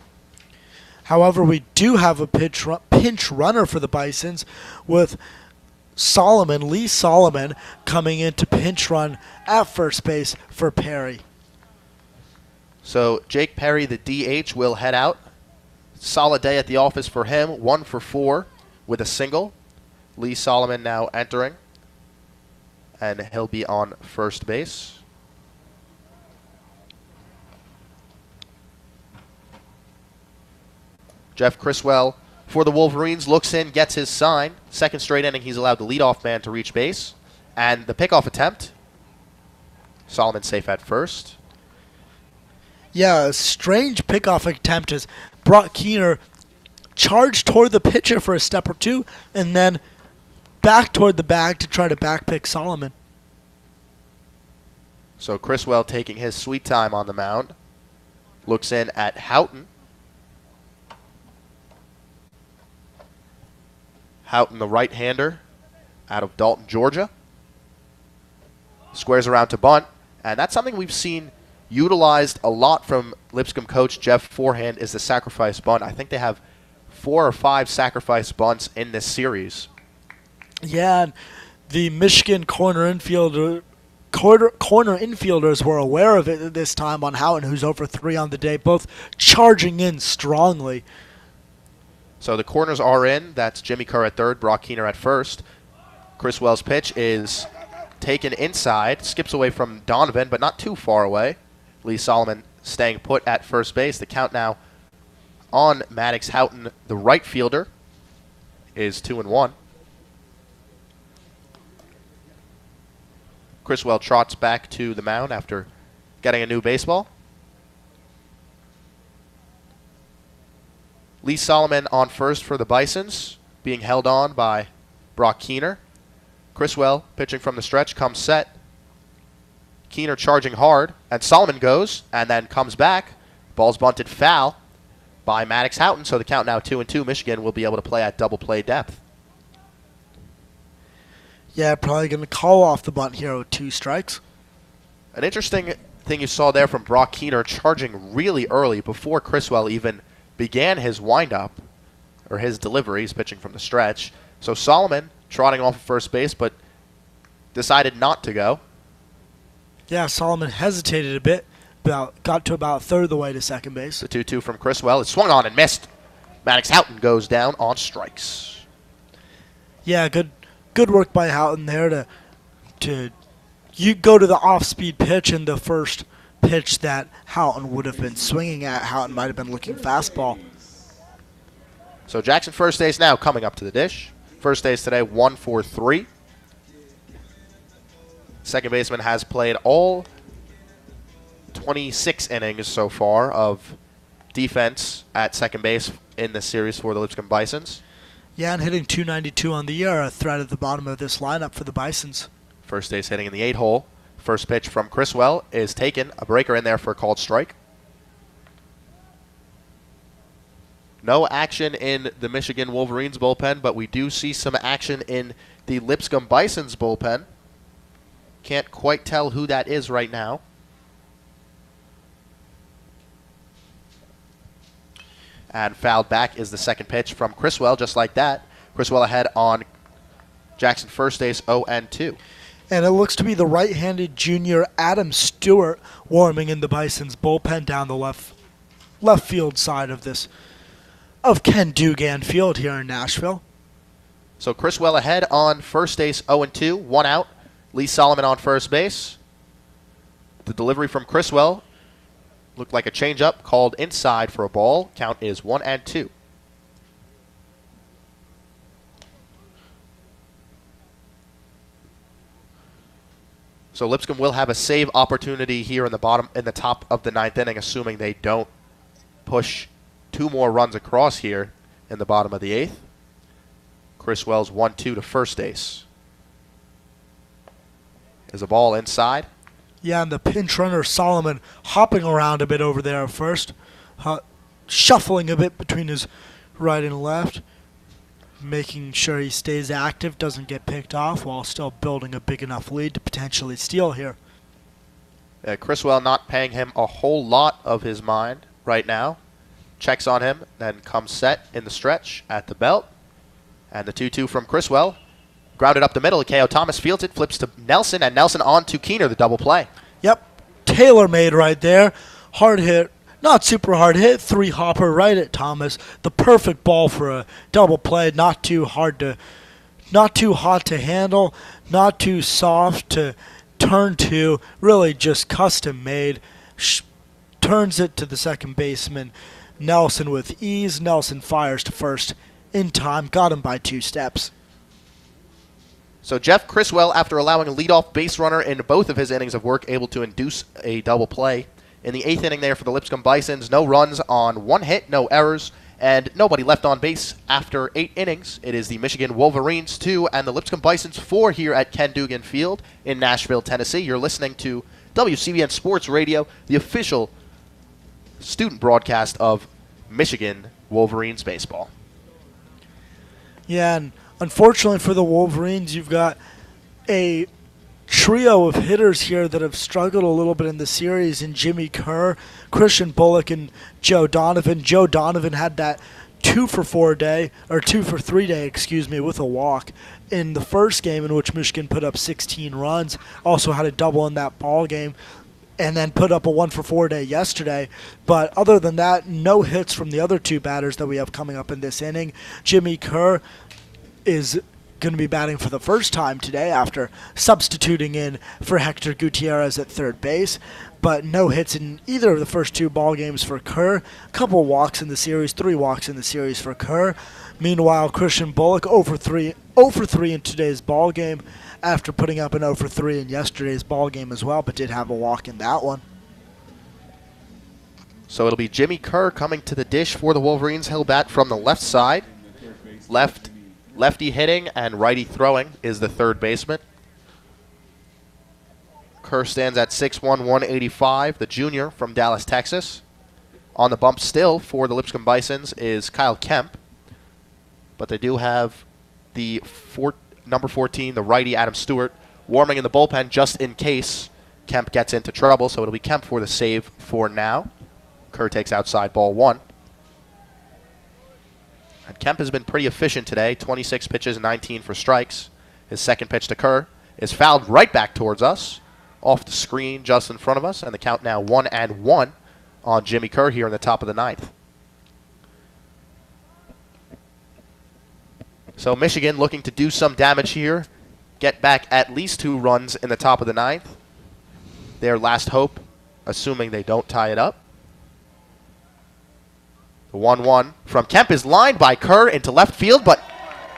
However, we do have a pinch runner for the Bisons with Lee Solomon, coming in to pinch run at first base for Perry. So Jake Perry, the DH, will head out. Solid day at the office for him, 1 for 4 with a single. Lee Solomon now entering, and he'll be on first base. Jeff Criswell for the Wolverines looks in, gets his sign. 2nd straight inning, he's allowed the leadoff man to reach base. And the pickoff attempt, Solomon safe at first. Yeah, a strange pickoff attempt as Brock Keener charged toward the pitcher for a step or 2, and then back toward the bag to try to backpick Solomon. So Criswell taking his sweet time on the mound. Looks in at Houghton. Houghton, the right-hander, out of Dalton, Georgia. Squares around to bunt, and that's something we've seen utilized a lot from Lipscomb coach Jeff Forehand, is the sacrifice bunt. I think they have 4 or 5 sacrifice bunts in this series. Yeah, and the Michigan corner infielders were aware of it this time on Houghton, who's over 3 on the day, both charging in strongly. So the corners are in. That's Jimmy Kerr at third, Brock Keener at first. Criswell's pitch is taken inside, skips away from Donovan, but not too far away. Lee Solomon staying put at first base. The count now on Maddox Houghton, the right fielder, is 2-1. Criswell trots back to the mound after getting a new baseball. Lee Solomon on first for the Bisons, being held on by Brock Keener. Criswell pitching from the stretch, comes set. Keener charging hard, and Solomon goes and then comes back. Ball's bunted foul by Maddox Houghton, so the count now 2-2. Michigan will be able to play at double play depth. Yeah, probably going to call off the bunt here with 2 strikes. An interesting thing you saw there from Brock Keener charging really early before Criswell even began his windup, or his delivery. He's pitching from the stretch. So Solomon trotting off of first base, but decided not to go. Yeah, Solomon hesitated a bit, got to about a third of the way to second base. The 2-2 from Criswell. It swung on and missed. Maddox Houghton goes down on strikes. Yeah, good work by Houghton there to you go to the off-speed pitch, and the first pitch that Houghton would have been swinging at, Houghton might have been looking fastball. So Jackson first base now coming up to the dish. First base today, 1 for 3. Second baseman has played all 26 innings so far of defense at second base in this series for the Lipscomb Bisons. Yeah, and hitting .292 on the year, a threat at the bottom of this lineup for the Bisons. First base hitting in the 8-hole. First pitch from Criswell is taken. A breaker in there for a called strike. No action in the Michigan Wolverines bullpen, but we do see some action in the Lipscomb Bisons bullpen. Can't quite tell who that is right now. And fouled back is the second pitch from Criswell, just like that. Criswell ahead on Jackson first base, 0-2. And it looks to be the right-handed junior Adam Stewart warming in the Bisons bullpen down the left field side of Ken Dugan Field here in Nashville. So Criswell ahead on first base, 0-2, 1 out. Lee Solomon on first base. The delivery from Criswell looked like a changeup called inside for a ball. Count is 1-2. So Lipscomb will have a save opportunity here in the top of the 9th inning, assuming they don't push 2 more runs across here in the bottom of the 8th. Criswell's 1-2 to first base. Is a ball inside. Yeah, and the pinch runner Solomon hopping around a bit over there at first, shuffling a bit between his right and left, making sure he stays active, doesn't get picked off, while still building a big enough lead to potentially steal here. Criswell not paying him a whole lot of his mind right now. Checks on him, then comes set in the stretch at the belt. And the 2-2 from Criswell. Grounded up the middle. K.O. Thomas fields it, flips to Nelson, and Nelson on to Keener, the double play. Yep, tailor-made right there. Hard hit. Not super hard hit, 3-hopper right at Thomas. The perfect ball for a double play. Not too hot to handle, not too soft to turn to. Really just custom made. Turns it to the second baseman Nelson with ease. Nelson fires to first in time. Got him by 2 steps. So Jeff Criswell, after allowing a leadoff base runner in both of his innings of work, able to induce a double play. In the 8th inning there for the Lipscomb Bisons, no runs on 1 hit, no errors, and nobody left on base after 8 innings. It is the Michigan Wolverines 2 and the Lipscomb Bisons 4 here at Ken Dugan Field in Nashville, Tennessee. You're listening to WCBN Sports Radio, the official student broadcast of Michigan Wolverines baseball. Yeah, and unfortunately for the Wolverines, you've got a trio of hitters here that have struggled a little bit in the series in Jimmy Kerr, Christian Bullock, and Joe Donovan. Joe Donovan had that 2 for 3 day, with a walk in the first game in which Michigan put up 16 runs. Also had a double in that ball game, and then put up a 1 for 4 day yesterday. But other than that, no hits from the other 2 batters that we have coming up in this inning. Jimmy Kerr is going to be batting for the first time today after substituting in for Hector Gutierrez at third base. But no hits in either of the first 2 ball games for Kerr. A couple walks in the series, 3 walks in the series for Kerr. Meanwhile, Christian Bullock 0 for 3 in today's ball game after putting up an 0 for 3 in yesterday's ball game as well, but did have a walk in that one. So it'll be Jimmy Kerr coming to the dish for the Wolverines. He'll bat from the left side. Lefty hitting and righty throwing is the third baseman. Kerr stands at 6'1", 185, the junior from Dallas, Texas. On the bump still for the Lipscomb Bisons is Kyle Kemp. But they do have the number 14, the righty Adam Stewart, warming in the bullpen just in case Kemp gets into trouble. So it'll be Kemp for the save for now. Kerr takes outside ball 1. And Kemp has been pretty efficient today. 26 pitches, 19 for strikes. His second pitch to Kerr is fouled right back towards us, off the screen just in front of us, and the count now 1-1 on Jimmy Kerr here in the top of the 9th. So Michigan looking to do some damage here, get back at least 2 runs in the top of the 9th. Their last hope, assuming they don't tie it up. The 1-1 from Kemp is lined by Kerr into left field, but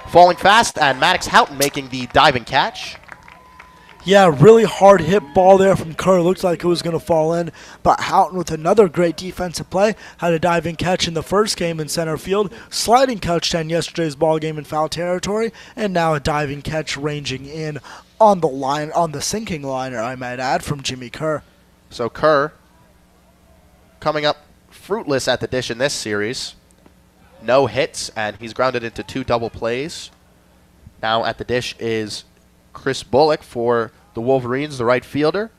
falling fast, and Maddox Houghton making the diving catch. Yeah, really hard hit ball there from Kerr. Looked like it was going to fall in, but Houghton with another great defensive play had a diving catch in the first game in center field, sliding catch to end yesterday's ball game in foul territory, and now a diving catch ranging in on the line, on the sinking liner, I might add, from Jimmy Kerr. So Kerr coming up fruitless at the dish in this series. No hits, and he's grounded into 2 double plays. Now at the dish is Chris Bullock for the Wolverines, the right fielder.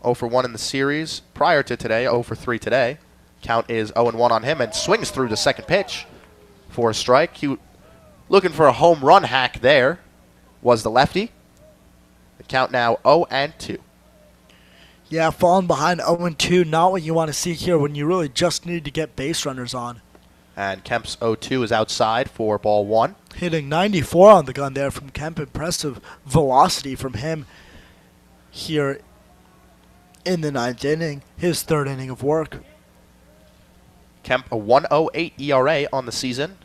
0 for 1 in the series prior to today, 0 for 3 today. Count is 0-1 on him, and swings through the second pitch for a strike. Looking for a home run hack there was the lefty. The count now 0-2. Yeah, falling behind 0-2, not what you want to see here when you really just need to get base runners on. And Kemp's 0-2 is outside for ball 1. Hitting 94 on the gun there from Kemp. Impressive velocity from him here in the 9th inning, his 3rd inning of work. Kemp, a 1.08 ERA on the season.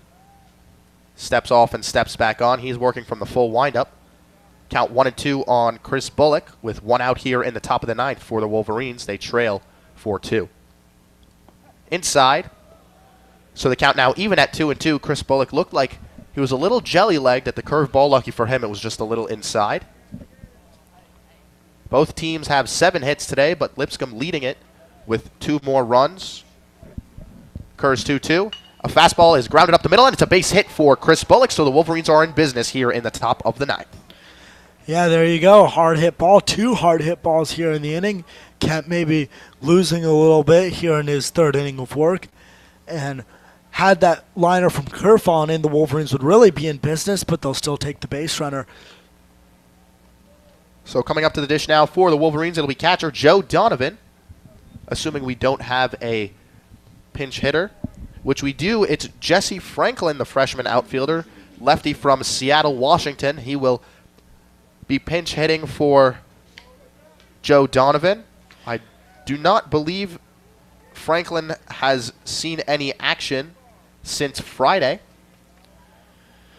Steps off and steps back on. He's working from the full windup. Count 1-2 on Chris Bullock with 1 out here in the top of the 9th for the Wolverines. They trail 4-2. Inside. So the count now even at 2-2. Chris Bullock looked like he was a little jelly-legged at the curved ball. Lucky for him, it was just a little inside. Both teams have 7 hits today, but Lipscomb leading it with 2 more runs. Kerr's 2-2. A fastball is grounded up the middle, and it's a base hit for Chris Bullock, so the Wolverines are in business here in the top of the 9th. Yeah, there you go. Hard hit ball. 2 hard hit balls here in the inning. Kemp maybe losing a little bit here in his 3rd inning of work. And had that liner from Kerr fallen in, the Wolverines would really be in business, but they'll still take the base runner. So coming up to the dish now for the Wolverines, it'll be catcher Joe Donovan. Assuming we don't have a pinch hitter, which we do, it's Jesse Franklin, the freshman outfielder, lefty from Seattle, Washington. He will be pinch hitting for Joe Donovan. I do not believe Franklin has seen any action since Friday.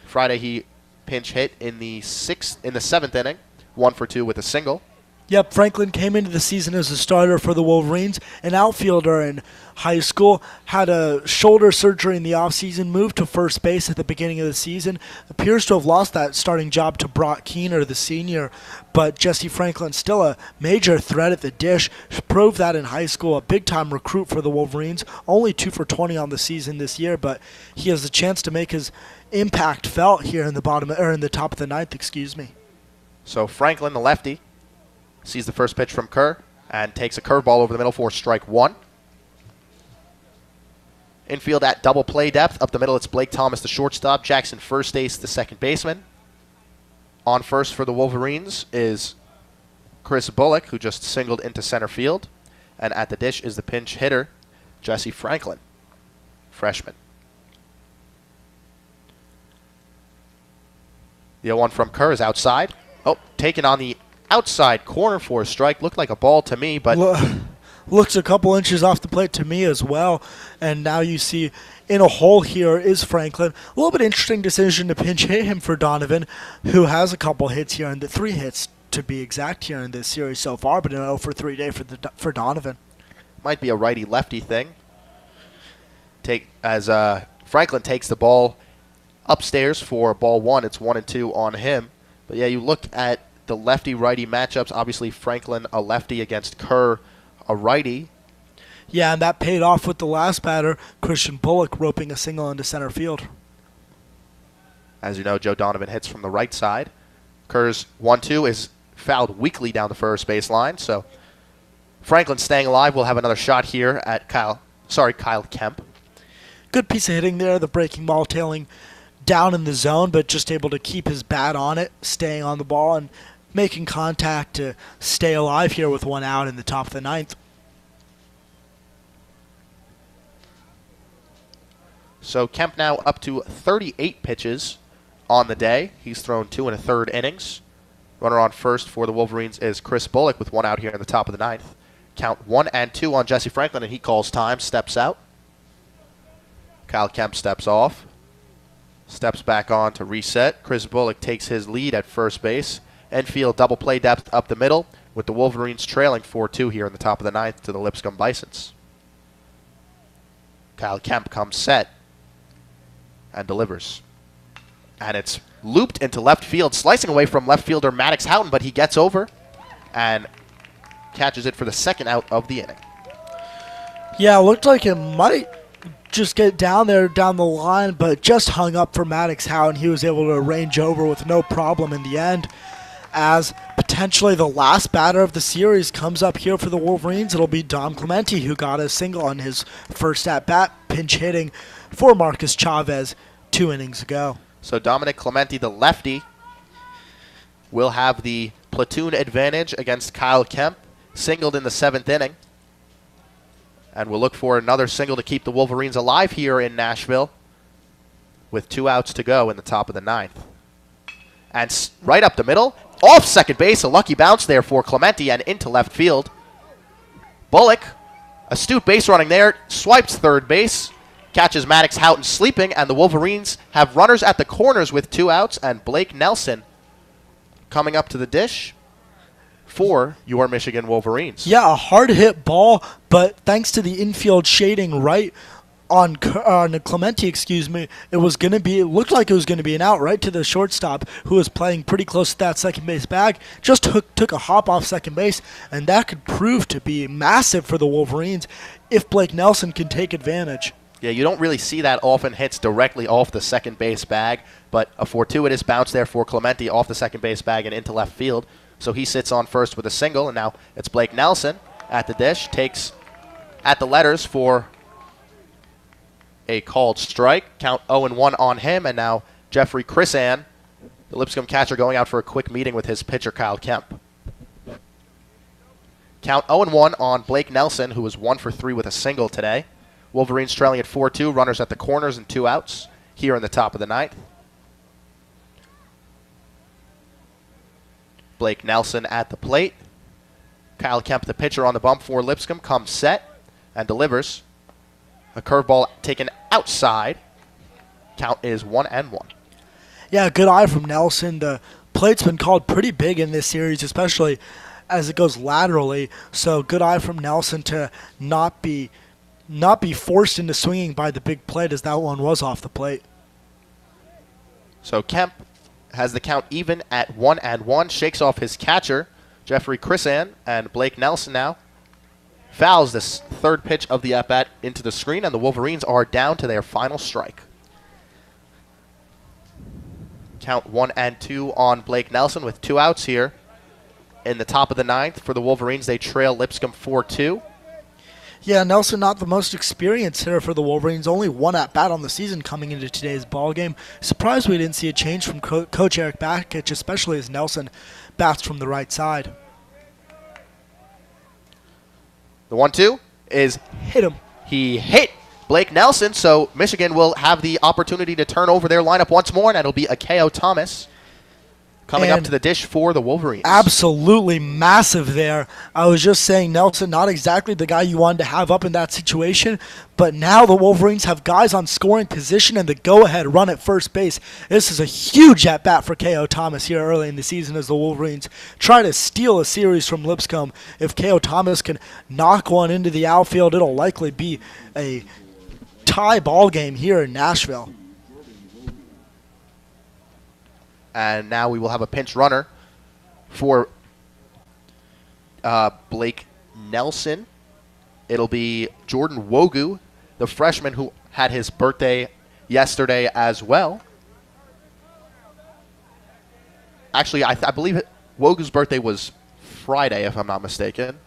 Friday he pinch hit in the 7th inning, 1 for 2 with a single. Yep, Franklin came into the season as a starter for the Wolverines, an outfielder in high school, had a shoulder surgery in the offseason, moved to first base at the beginning of the season, appears to have lost that starting job to Brock Keener, the senior, but Jesse Franklin still a major threat at the dish, proved that in high school, a big-time recruit for the Wolverines, only 2 for 20 on the season this year, but he has the chance to make his impact felt here in the top of the 9th, excuse me. So Franklin, the lefty, sees the first pitch from Kerr and takes a curveball over the middle for strike 1. Infield at double play depth. Up the middle, it's Blake Thomas, the shortstop. Jackson, first ace, the second baseman. On first for the Wolverines is Chris Bullock, who just singled into center field. And at the dish is the pinch hitter, Jesse Franklin, freshman. The 0-1 from Kerr is outside. Oh, taken on the outside corner for a strike. Looked like a ball to me, but looks a couple inches off the plate to me as well. And now you see in a hole here is Franklin. A little bit interesting decision to pinch hit him for Donovan, who has a couple hits here, and 3 hits to be exact here in this series so far, but an 0 for 3 day for Donovan. Might be a righty-lefty thing. Franklin takes the ball upstairs for ball 1. It's 1-2 on him. But yeah, you look at the lefty-righty matchups. Obviously, Franklin a lefty against Kerr a righty. Yeah, and that paid off with the last batter, Christian Bullock, roping a single into center field. As you know, Joe Donovan hits from the right side. Kerr's 1-2 is fouled weakly down the first baseline, so Franklin staying alive. Will have another shot here at Kyle Kemp. Good piece of hitting there. The breaking ball tailing down in the zone, but just able to keep his bat on it, staying on the ball and making contact to stay alive here with one out in the top of the ninth. So Kemp now up to 38 pitches on the day. He's thrown 2 1/3 innings. Runner on first for the Wolverines is Chris Bullock with one out here in the top of the ninth. Count 1-2 on Jesse Franklin, and he calls time, steps out. Kyle Kemp steps off, steps back on to reset. Chris Bullock takes his lead at first base. Infield double play depth up the middle, with the Wolverines trailing 4-2 here in the top of the ninth to the Lipscomb Bisons. Kyle Kemp comes set and delivers. And it's looped into left field, slicing away from left fielder Maddox Houghton, but he gets over and catches it for the second out of the inning. Yeah, it looked like it might just get down there, down the line, but just hung up for Maddox Houghton. He was able to range over with no problem in the end. As potentially the last batter of the series comes up here for the Wolverines, it'll be Dom Clemente, who got a single on his first at-bat, pinch hitting for Marcus Chavez 2 innings ago. So Dominic Clemente, the lefty, will have the platoon advantage against Kyle Kemp, singled in the 7th inning. And we'll look for another single to keep the Wolverines alive here in Nashville with 2 outs to go in the top of the ninth. And right up the middle, off second base, a lucky bounce there for Clemente and into left field. Bullock, astute base running there, swipes third base, catches Maddox Houghton sleeping, and the Wolverines have runners at the corners with 2 outs, and Blake Nelson coming up to the dish for your Michigan Wolverines. Yeah, a hard-hit ball, but thanks to the infield shading right on Clemente, it was going to be, it looked like it was going to be an out right to the shortstop, who was playing pretty close to that second base bag, just took a hop off second base, and that could prove to be massive for the Wolverines if Blake Nelson can take advantage. Yeah, you don't really see that often hits directly off the second base bag, but a fortuitous bounce there for Clemente off the second base bag and into left field. So he sits on first with a single, and now it's Blake Nelson at the dish, takes at the letters for a called strike. Count 0-1 on him, and now Jeffrey Chrisan, the Lipscomb catcher, going out for a quick meeting with his pitcher, Kyle Kemp. Count 0-1 on Blake Nelson, who was 1 for 3 with a single today. Wolverines trailing at 4-2, runners at the corners and 2 outs here in the top of the ninth. Blake Nelson at the plate. Kyle Kemp, the pitcher on the bump for Lipscomb, comes set and delivers. A curveball taken outside. Count is 1-1. Yeah, good eye from Nelson. The plate's been called pretty big in this series, especially as it goes laterally. So good eye from Nelson to not be forced into swinging by the big plate, as that one was off the plate. So Kemp has the count even at 1-1, shakes off his catcher, Jeffrey Chrisan, and Blake Nelson now fouls this third pitch of the at-bat into the screen, and the Wolverines are down to their final strike. Count 1-2 on Blake Nelson with 2 outs here in the top of the ninth. For the Wolverines, they trail Lipscomb 4-2. Yeah, Nelson not the most experienced hitter for the Wolverines. Only 1 at-bat on the season coming into today's ballgame. Surprised we didn't see a change from Coach Eric Bakich, especially as Nelson bats from the right side. The 1-2 is hit him. He hit Blake Nelson, so Michigan will have the opportunity to turn over their lineup once more, and it'll be Akeo Thomas coming up to the dish for the Wolverines. Absolutely massive there. I was just saying Nelson, not exactly the guy you wanted to have up in that situation, but now the Wolverines have guys on scoring position and the go-ahead run at first base. This is a huge at-bat for K.O. Thomas here early in the season as the Wolverines try to steal a series from Lipscomb. If K.O. Thomas can knock one into the outfield, it'll likely be a tie ball game here in Nashville. And now we will have a pinch runner for Blake Nelson. It'll be Jordan Wogu, the freshman who had his birthday yesterday as well. Actually, I believe Wogu's birthday was Friday, if I'm not mistaken.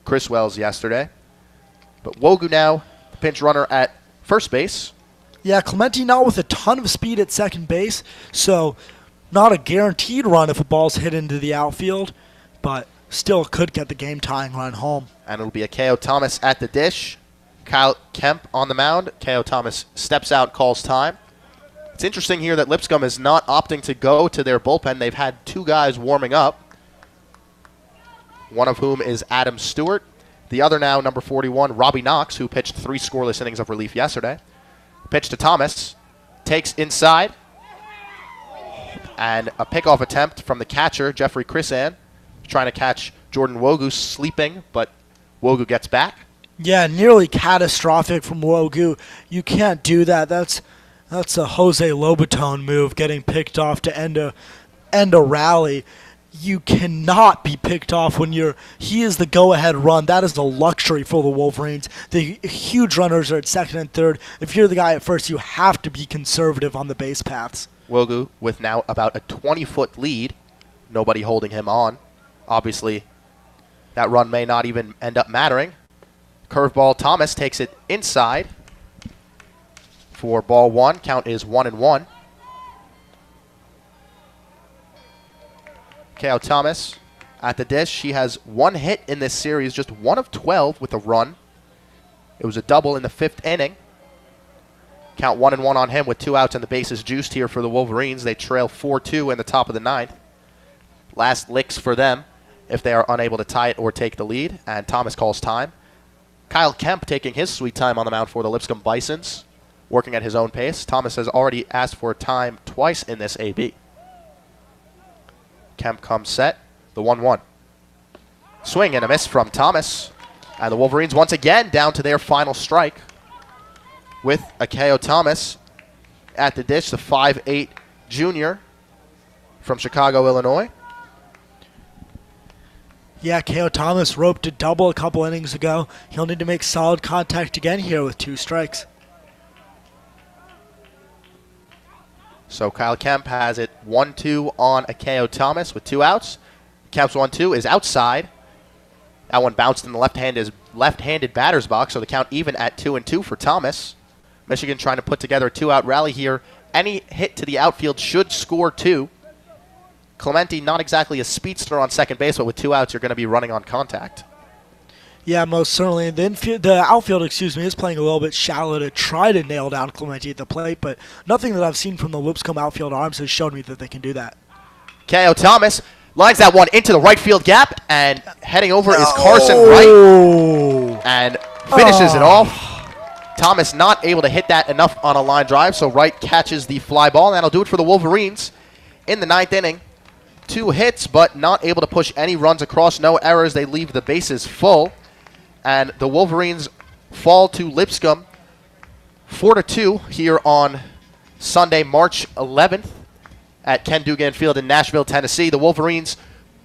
Chris Wells yesterday. But Wogu now, the pinch runner at first base. Yeah, Clemente not with a ton of speed at second base, so not a guaranteed run if a ball's hit into the outfield, but still could get the game-tying run home. And it'll be a K.O. Thomas at the dish. Kyle Kemp on the mound. K.O. Thomas steps out, calls time. It's interesting here that Lipscomb is not opting to go to their bullpen. They've had 2 guys warming up, one of whom is Adam Stewart. The other now, number 41, Robbie Knox, who pitched 3 scoreless innings of relief yesterday. Pitch to Thomas. Takes inside. And a pickoff attempt from the catcher, Jeffrey Chrisan, trying to catch Jordan Wogu sleeping, but Wogu gets back. Yeah, nearly catastrophic from Wogu. You can't do that. That's a Jose Lobaton move, getting picked off to end a rally. You cannot be picked off when he is the go-ahead run. That is a luxury for the Wolverines. The huge runners are at second and third. If you're the guy at first, you have to be conservative on the base paths. Wogu with now about a 20-foot lead. Nobody holding him on. Obviously, that run may not even end up mattering. Curveball, Thomas takes it inside for ball 1. Count is 1-1. K.O. Thomas at the dish. She has 1 hit in this series, just 1 of 12 with a run. It was a double in the 5th inning. Count 1-1 on him with 2 outs and the bases juiced here for the Wolverines. They trail 4-2 in the top of the 9th. Last licks for them if they are unable to tie it or take the lead, and Thomas calls time. Kyle Kemp taking his sweet time on the mound for the Lipscomb Bisons, working at his own pace. Thomas has already asked for time twice in this AB. Kemp comes set, the 1-1. Swing and a miss from Thomas. And the Wolverines once again down to their final strike with a K.O. Thomas at the dish, the 5'8" junior from Chicago, Illinois. Yeah, K.O. Thomas roped a double a couple innings ago. He'll need to make solid contact again here with 2 strikes. So Kyle Kemp has it 1-2 on a K.O. Thomas with 2 outs. Kemp's 1-2 is outside. That one bounced in the left-handed batter's box, so the count even at 2-2 for Thomas. Michigan trying to put together a 2-out rally here. Any hit to the outfield should score 2. Clemente not exactly a speedster on second base, but with 2 outs, you're going to be running on contact. Yeah, most certainly. The outfield, is playing a little bit shallow to try to nail down Clemente at the plate, but nothing that I've seen from the Lipscomb outfield arms has showed me that they can do that. K.O. Thomas lines that one into the right field gap, and heading over is Carson Wright, and finishes it off. Thomas not able to hit that enough on a line drive, so Wright catches the fly ball, and that'll do it for the Wolverines in the 9th inning. 2 hits, but not able to push any runs across. No errors. They leave the bases full. And the Wolverines fall to Lipscomb 4-2 here on Sunday, March 11th at Ken Dugan Field in Nashville, Tennessee. The Wolverines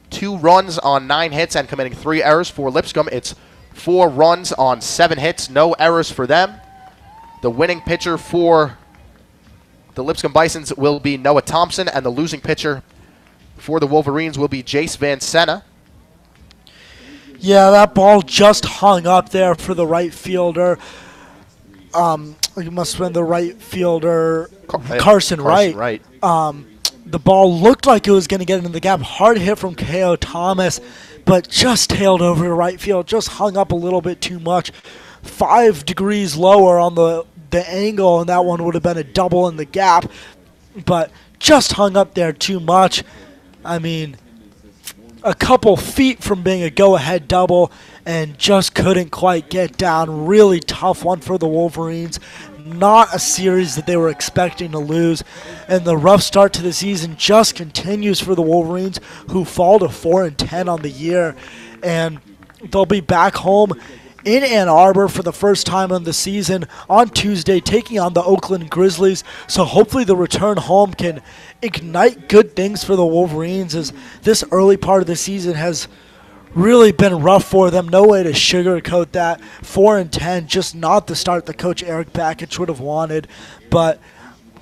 2 runs on 9 hits and committing 3 errors. For Lipscomb, it's 4 runs on 7 hits, no errors for them. The winning pitcher for the Lipscomb Bisons will be Noah Thompson, and the losing pitcher for the Wolverines will be Jace Van Senna. Yeah, that ball just hung up there for the right fielder. It must have been the right fielder, Carson Wright. The ball looked like it was going to get into the gap. Hard hit from K.O. Thomas, but just tailed over to right field. Just hung up a little bit too much. 5 degrees lower on the angle, and that one would have been a double in the gap. But just hung up there too much. I mean, a couple feet from being a go-ahead double, and just couldn't quite get down. Really tough one for the Wolverines. Not a series that they were expecting to lose. And the rough start to the season just continues for the Wolverines, who fall to 4-10 on the year. And they'll be back home in Ann Arbor for the first time in the season on Tuesday, taking on the Oakland Grizzlies. So hopefully the return home can ignite good things for the Wolverines, as this early part of the season has really been rough for them. No way to sugarcoat that. 4-10, just not the start that Coach Eric Bakich would have wanted. But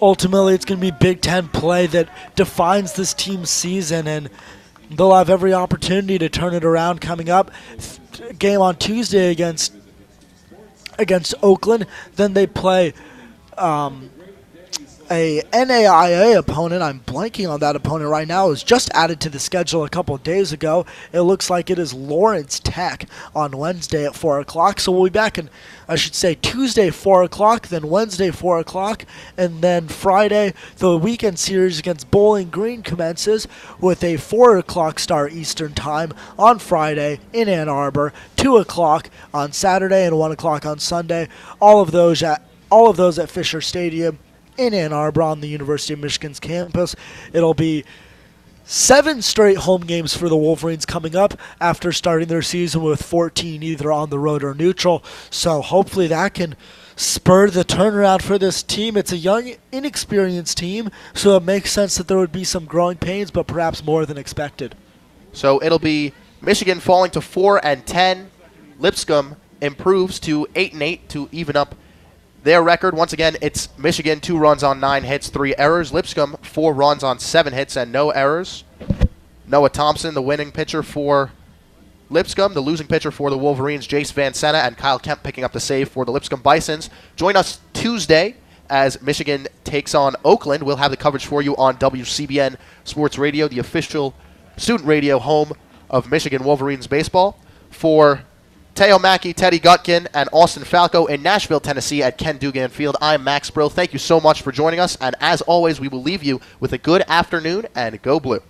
ultimately it's going to be Big Ten play that defines this team's season, and they'll have every opportunity to turn it around coming up. Game on Tuesday against Oakland. Then they play a NAIA opponent. I'm blanking on that opponent right now. It was just added to the schedule a couple of days ago. It looks like it is Lawrence Tech on Wednesday at 4 o'clock. So we'll be back in, I should say, Tuesday 4 o'clock, then Wednesday 4 o'clock, and then Friday the weekend series against Bowling Green commences with a 4 o'clock start Eastern time on Friday in Ann Arbor, 2 o'clock on Saturday, and 1 o'clock on Sunday. All of those at Fisher Stadium in Ann Arbor on the University of Michigan's campus. It'll be 7 straight home games for the Wolverines coming up after starting their season with 14 either on the road or neutral. So hopefully that can spur the turnaround for this team. It's a young, inexperienced team, so it makes sense that there would be some growing pains, but perhaps more than expected. So it'll be Michigan falling to 4-10. Lipscomb improves to 8-8 to even up their record. Once again, it's Michigan 2 runs on 9 hits, 3 errors. Lipscomb 4 runs on 7 hits and no errors. Noah Thompson, the winning pitcher for Lipscomb. The losing pitcher for the Wolverines, Jace Van Sena, and Kyle Kemp picking up the save for the Lipscomb Bisons. Join us Tuesday as Michigan takes on Oakland. We'll have the coverage for you on WCBN Sports Radio, the official student radio home of Michigan Wolverines baseball. For Teo Mackey, Teddy Gutkin, and Austin Falco in Nashville, Tennessee at Ken Dugan Field, I'm Max Brill. Thank you so much for joining us, and as always, we will leave you with a good afternoon, and go Blue.